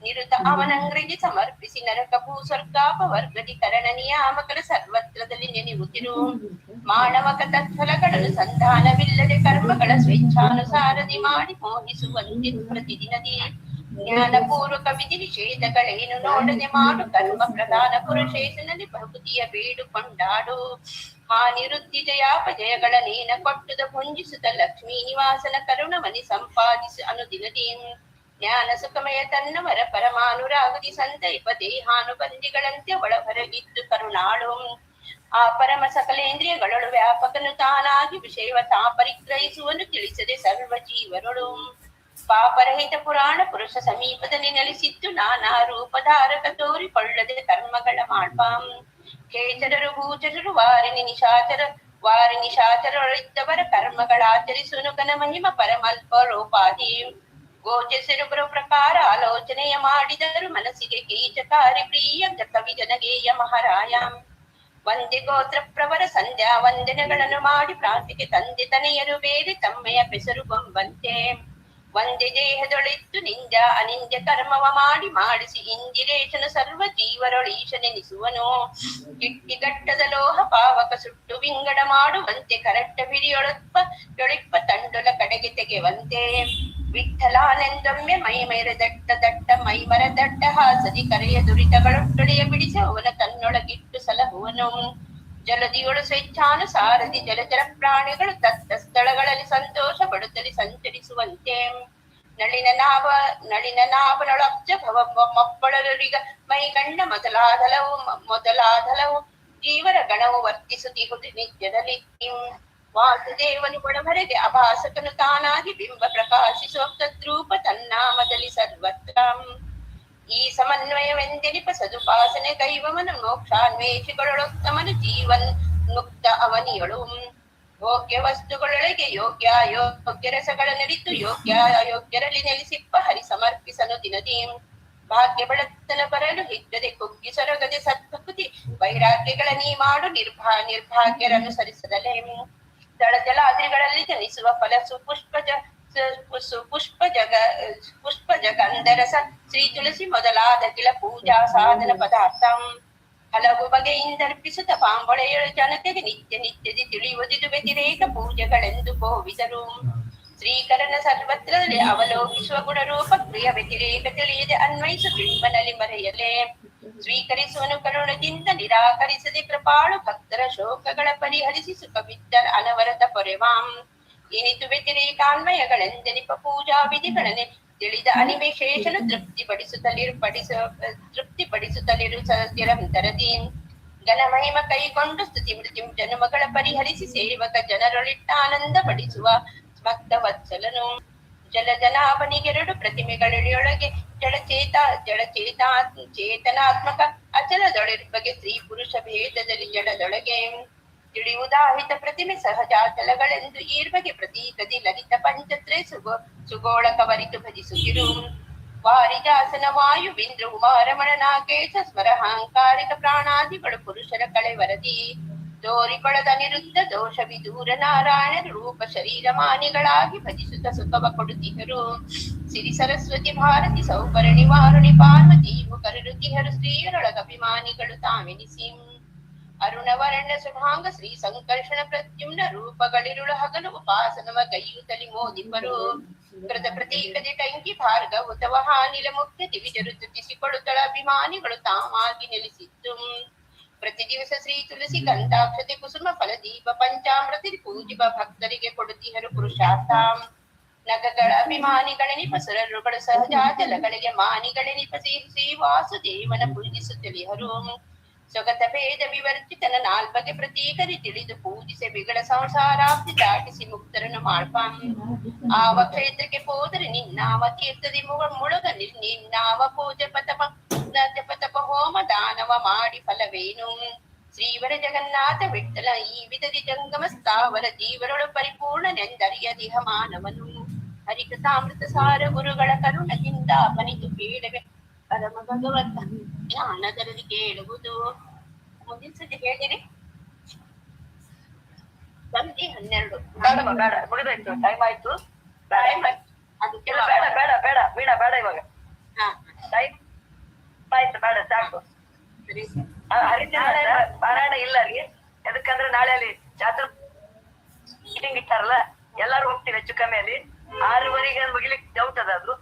ನಿರುತ ಅವನಂಗ್ರಿಗೆ ಸಮರ್ಪಿಸಿ ನರಕ ಭೂಸ್ವರ್ಗಾಪವರ್ಗದಿ ಕರಣ ನಿಯಾಮಕರ ಸರ್ವತ್ರದಲ್ಲಿ ನೆನೆಯುತ್ತಿರು. ಮಾನವಕ ತತ್ಫಲಗಳನ್ನು ಸಂಧಾನವಿಲ್ಲದೆ ಕರ್ಮಗಳ ಸ್ವೇಚ್ಛಾನುಸಾರದಿ ಮಾಡಿ ಮೋಹಿಸುವಂತೆ ಪ್ರತಿದಿನದಿ ಜ್ಞಾನಪೂರ್ವಕ ವಿಧಿ ನಿಷೇಧಗಳೇನು ನೋಡದೆ ಮಾಡು ಕರ್ಮ ಪ್ರಧಾನ ಪುರುಷೇಶನಲ್ಲಿ ಪ್ರಕೃತಿಯ ಬೇಡು ಕೊಂಡಾಡು. ಆ ನಿರುದ್ಧಿಜಯಾಪಜಯಗಳ ನೇನ ಕೊಟ್ಟುದ ಭುಂಜಿಸುತ್ತ ಲಕ್ಷ್ಮೀ ನಿವಾಸನ ಕರುಣಮನಿ ಸಂಪಾದಿಸು ಅನುದಿನದಿ. ಜ್ಞಾನ ಸುಖಮಯ ತನ್ನವರ ಪರಮಾನುರಾಗದಿ ಸಂತೈಪ ದೇಹಾನುಬಂಧಿಗಳಂತೆ ಒಳ ಹೊರಗಿದ್ದು ಕರುಣಾಳು. ಆ ಪರಮ ಸಕಲೇಂದ್ರಿಯಗಳೊಳು ವ್ಯಾಪಕನು ತಾನಾಗಿ ವಿಷಯವ ತಾ ಪರಿಗ್ರಹಿಸುವನು ತಿಳಿಸದೆ ಸರ್ವ ಜೀವರೊಳು. ಪಾಪರಹಿತ ಪುರಾಣ ಪುರುಷ ಸಮೀಪದಲ್ಲಿ ನೆಲೆಸಿದ್ದು ನಾನಾ ರೂಪಧಾರಕ ತೋರಿಕೊಳ್ಳದೆ ಕರ್ಮಗಳ ಮಾಡ್ಪಾಂ. ಖೇಚರರು ಭೂಚರರು ವಾರಿ ನಿಶಾಚರರಿದ್ದವರ ಕರ್ಮಗಳಾಚರಿಸುನು ಘನ ಮಹಿಮ ಪರಮಲ್ಪ ಲೋಪಾದಿ. ಗೋಚರಿಸರು ಬರೋ ಪ್ರಕಾರ ಆಲೋಚನೆಯ ಮಾಡಿದರು ಮನಸ್ಸಿಗೆ ಕೀಚಕಾರಿ ಪ್ರಿಯ ಕವಿ ಜನಗೇಯ ಮಹಾರಾಯ. ವಂದೆ ಗೋತ್ರ ಪ್ರವರ ಸಂಧ್ಯಾ ವಂದನೆಗಳನ್ನು ಮಾಡಿ ಪ್ರಾಂತಿಗೆ ತಂದೆ ತನೆಯರು ಬೇರೆ ತಮ್ಮೆಯ ಬೆಸರು ಗೊಂಬಂತೆ. ಒಂದೇ ದೇಹದೊಳಿತ್ತು ನಿಂದ ಅನಿಂದ್ಯ ಕರ್ಮವ ಮಾಡಿಸಿ ಇಂದಿರೇಶನು ಸರ್ವ ಜೀವರೊಳೀಶನೆನಿಸುವನು. ಕಿಟ್ಟಿಗಟ್ಟದ ಲೋಹ ಪಾವಕ ಸುಟ್ಟು ವಿಂಗಡ ಮಾಡುವಂತೆ ಕರಟ್ಟ ಬಿಡಿಯೊಳಿಪ್ಪ ತಂಡುಲ ಕಡೆಗೆ ತೆಗೆವಂತೆ. ವಿಠಲಾನೆಂದೊಮ್ಮೆ ಮೈಮೆರ ದಟ್ಟ ಮೈಮರ ದಟ್ಟ ಹಾಸದಿ ಕರೆಯ ದುರಿತಗಳೊಟ್ಟೊಳೆಯ ಬಿಡಿಸಿ ಅವನ ತನ್ನೊಳಗಿಟ್ಟು ಸಲಹುವನು. ಜಲದಿಯೊಳು ಸ್ವೇಚ್ಛಾನುಸಾರದಿ ಜಲಚರ ಪ್ರಾಣಿಗಳು ತತ್ತ ಸ್ಥಳಗಳಲ್ಲಿ ಸಂತೋಷ ಪಡುತ್ತಲಿ ಸಂಚರಿಸುವಂತೆ. ನಳಿನ ನಾಭನೊಳಬ್ಜ ಭವ ಮಬ್ಬಳರಿಗ ಮೈಗಣ್ಣ ಮೊದಲಾದಲವು ಜೀವರ ಗಣವು ವರ್ತಿಸುತ್ತಿಹುದು ನಿತ್ಯದಲ್ಲಿ. ವಾಸುದೇವನು ಒಳವರೆಗೆ ಅಭಾಸಕನು ತಾನಾಗಿ ಬಿಂಬ ಪ್ರಕಾಶಿಸುವ ತದ್ರೂಪ ತನ್ನಾಮದಲ್ಲಿ ಸರ್ವತ್ರ. ಈ ಸಮನ್ವಯವೆಂದೆನಿಪ ಸದುಪಾಸನೆ ಕೈವಮನ ಮೋಕ್ಷಾನ್ವೇಷಿಗಳೊತ್ತಮನು ಜೀವನ್ ಮುಕ್ತ ಅವನಿಯಳು. ಯೋಗ್ಯ ವಸ್ತುಗಳೊಳಗೆ ಯೋಗ್ಯ ಅಯೋಗ್ಯ ರಸಗಳ ನರಿತು ಯೋಗ್ಯ ಅಯೋಗ್ಯರಲ್ಲಿ ನೆಲೆಸಿಪ್ಪ ಹರಿ ಸಮರ್ಪಿಸನು ದಿನದಿ. ಭಾಗ್ಯ ಬೆಳತನ ಬರಲು ಹಿಗ್ಗದೆ ಕುಗ್ಗಿ ಸೊರಗದೆ ಸದ್ಭಕ್ತಿ ವೈರಾಗ್ಯಗಳ ನೀ ಮಾಡು ನಿರ್ಭಾಗ್ಯರನುಸರಿಸದಲೇ. ದಳ ಜಲಾದ್ರಿಗಳಲ್ಲಿ ಜನಿಸುವ ಫಲ ಪುಷ್ಪ ಜಗಂಧರಸ ಶ್ರೀ ತುಳಸಿ ಮೊದಲಾದ ಕಿಳ ಪೂಜಾ ಸಾಧನ ಪದಾರ್ಥ. ಹಲವು ಬಗೆಯಿಂದರ್ಪಿಸುತ್ತ ಪಾಂಬೊಳೆಯಳು ಜನತೆಗೆ ನಿತ್ಯದಿ ತಿಳಿಯುವುದಿದು ವ್ಯತಿರೇಕ ಪೂಜೆಗಳೆಂದು ಕೋವಿದರು. ಶ್ರೀಕರನ ಸರ್ವತ್ರದಲ್ಲಿ ಅವಲೋಕಿಸುವ ಗುಣರೂಪ ಕ್ರಿಯ ವ್ಯತಿರೇಕ ತಿಳಿಯದೆ ಅನ್ವಯಿಸು ಬಿಂಬನಲ್ಲಿ ಮರೆಯಲೇ. ಸ್ವೀಕರಿಸುವನು ಕರುಣದಿಂದ ನಿರಾಕರಿಸದೆ ಕೃಪಾಳು ಭಕ್ತರ ಶೋಕಗಳ ಪರಿಹರಿಸಿ ಸುಖವಿದ್ದರ ಅನವರತ ಪೊರೆವಾಂ. ಏನಿತು ವ್ಯತಿರೇಕಾನ್ವಯಗಳೆಂದೆನಿಪ ಪೂಜಾ ವಿಧಿಗಳನ್ನೇ ತಿಳಿದ ಅನಿಮೇಶೇಷನು ತೃಪ್ತಿಪಡಿಸುತ್ತಲಿರು ನಿರಂತರದಿ. ಘನಮಹಿಮ ಕೈಗೊಂಡು ಸ್ತುತಿ ಮೃತ್ಯು ಜನ್ಮಗಳ ಪರಿಹರಿಸಿ ಸೇವಕ ಜನರೊಳಿಟ್ಟ ಆನಂದ ಪಡಿಸುವ ಭಕ್ತ ವತ್ಸಲನು. ಜಲಜನಾಭನಿಗೆರಡು ಪ್ರತಿಮೆಗಳೊಳಗೆ ಚೇತನಾತ್ಮಕ ಅಚಲದೊಳಿರ್ಬಗೆ ಸ್ತ್ರೀ ಪುರುಷ ಭೇದದಲ್ಲಿ ಜಡದೊಳಗೆ. ತಿಳಿಯುವುದಾಹಿತ ಪ್ರತಿಮೆ ಸಹಜಾಚಲಗಳೆಂದು ಈರ್ಬಗೆ ಪ್ರತೀಕದಿ ಲಲಿತ ಪಂಚತ್ರೆ ಸುಗೋಳಕವರಿತು ಭಜಿಸುತ್ತಿರು. ವಾರಿಜಾಸನ ವಾಯು ವಿಂದ್ರ ಉಮಾರಮಣ ನಾಗೇಶ ಸ್ಮರಹಾಂಕಾರಿಕ ಪ್ರಾಣಾದಿಗಳು ಪುರುಷರ ಕಳೆ ವರದಿ. ತೋರಿಕೊಳ್ಳದ ನಿರುದ್ಧ ದೋಷ ವಿದೂರ ನಾರಾಯಣ ರೂಪ ಶರೀರ ಮಾನಿಗಳಾಗಿ ಭಜಿಸುತ್ತ ಸುಖವ ಕೊಡುತ್ತಿಹರು. ಸಿರಿ ಸರಸ್ವತಿ ಭಾರತಿ ಸೌಕರಣಿ ವಾರುಣಿ ಪಾರ್ವತಿ ಮುಖರುತಿಹರು ಸ್ತ್ರೀಯರೊಳಗಭಿಮಾನಿಗಳು ತಾವೆನಿಸಿ. ಅರುಣವರ್ಣ ಶುಭಾಂಗ ಶ್ರೀ ಸಂಕರ್ಷಣ ಪ್ರದ್ಯುಮ್ನ ರೂಪಗಳಿರುಳು ಹಗಲು ಉಪಾಸನವ ಕೈಯುತ್ತಲಿ ಮೋದಿಪರು. ಕೃತ ಪ್ರತೀಕದಿ ಟಂಕಿ ಭಾರ್ಗವ ಹಾನಿಲ ಮುಖ್ಯ ದಿವಿಜರು ತುತಿಸಿಕೊಳ್ಳುತ್ತಳ ಅಭಿಮಾನಿಗಳು ತಾಮಾಗಿ ನೆಲೆಸಿದ್ದು. ಪ್ರತಿ ದಿವಸ ಶ್ರೀ ತುಳಸಿ ಗಂಧಾಕ್ಷತೆ ಕುಸುಮ ಫಲ ದೀಪ ಪಂಚಾಮೃತಿ ಪೂಜಿಪ ಭಕ್ತರಿಗೆ ಕೊಡುತ್ತಿಹರು ಪುರುಷಾರ್ಥ. ನಗಗಳ ಅಭಿಮಾನಿಗಳೆನಿಪ ಸುರರುಗಳು ಸಹಜಾಚಲಗಳಿಗೆ ಮಾನಿಗಳೆನಿಪ ಶ್ರೀ ವಾಸುದೇವನ ಪೂಜಿಸುತ್ತಲಿಹರು. ಸ್ವಗತ ಭೇದ ವಿವರ್ಜಿತನ ನಾಲ್ಬಗೆ ಪ್ರತೀಕರಿ ತಿಳಿದು ಪೂಜಿಸಿ ಬಿಗಳ ಸಂಸಾರಾಬ್ಧಿ ದಾಟಿಸಿ ಮುಕ್ತರನ್ನು ಮಾಡ್ಪಾಂ. ಆವ ಕ್ಷೇತ್ರಕ್ಕೆ ಹೋದರೆ ನಿನ್ನಾವ ತೀರ್ಥದಿ ಮುಳುಗ ನಿನ್ನಾವ ಪೂಜೆ ಜಪತಪ ಹೋಮ ದಾನವ ಮಾಡಿ ಫಲವೇನು. ಶ್ರೀವರ ಜಗನ್ನಾಥ ವಿಠಲ ಈ ವಿಧದಿ ಜಂಗಮ ಸ್ಥಾವರ ಜೀವರೊಳು ಪರಿಪೂರ್ಣನೆಂದರಿಯ ದೇಹ ಮಾನವನು. ಹರಿಕಥಾಮೃತ ಸಾರ ಗುರುಗಳ ಕರುಣದಿಂದ ಅಪನಿತು ಬೇಡವೆ ಪರಮ ಭಗವಂತ ಜ್ಞಾನದರದಿಗೆ ಹೇಳುವುದು ಮುಂದಿನ ಸತಿ ಹೇಳ್ತೀರಿ ಸಂಧಿ 12 ಬೇಡಮ್ಮ ಬೇಡ ಮುಗಿದಾಯ್ತು ಟೈಮ್ ಆಯ್ತು ಅದಕ್ಕೆ ಬೇಡ ಬೇಡ ಬೇಡ ವೀಣಾ ಬೇಡ ಇವಾಗ ಹಾ ಟೈಮ್ ಆಯ್ತು ಬೇಡ ಸಾಕು ಸರಿ ಹರಿದಿನ ಪಾರಾಯಣ ಇಲ್ಲ ಅಲ್ಲಿ ಯಾಕಂದ್ರೆ ನಾಳೆ ಅಲ್ಲಿ ಜಾತ್ರೆ ಮೀಟಿಂಗ್ ಇಟ್ಟಾರಲ್ಲ ಎಲ್ಲಾರು ಹೋಗ್ತೀವಿ ಹೆಚ್ಚು ಕಮ್ಮಿ ಅಲ್ಲಿ 6:30 ಮುಗಿಲಿಕ್ಕೆ ಡೌಟ್ ಅದ ಅದು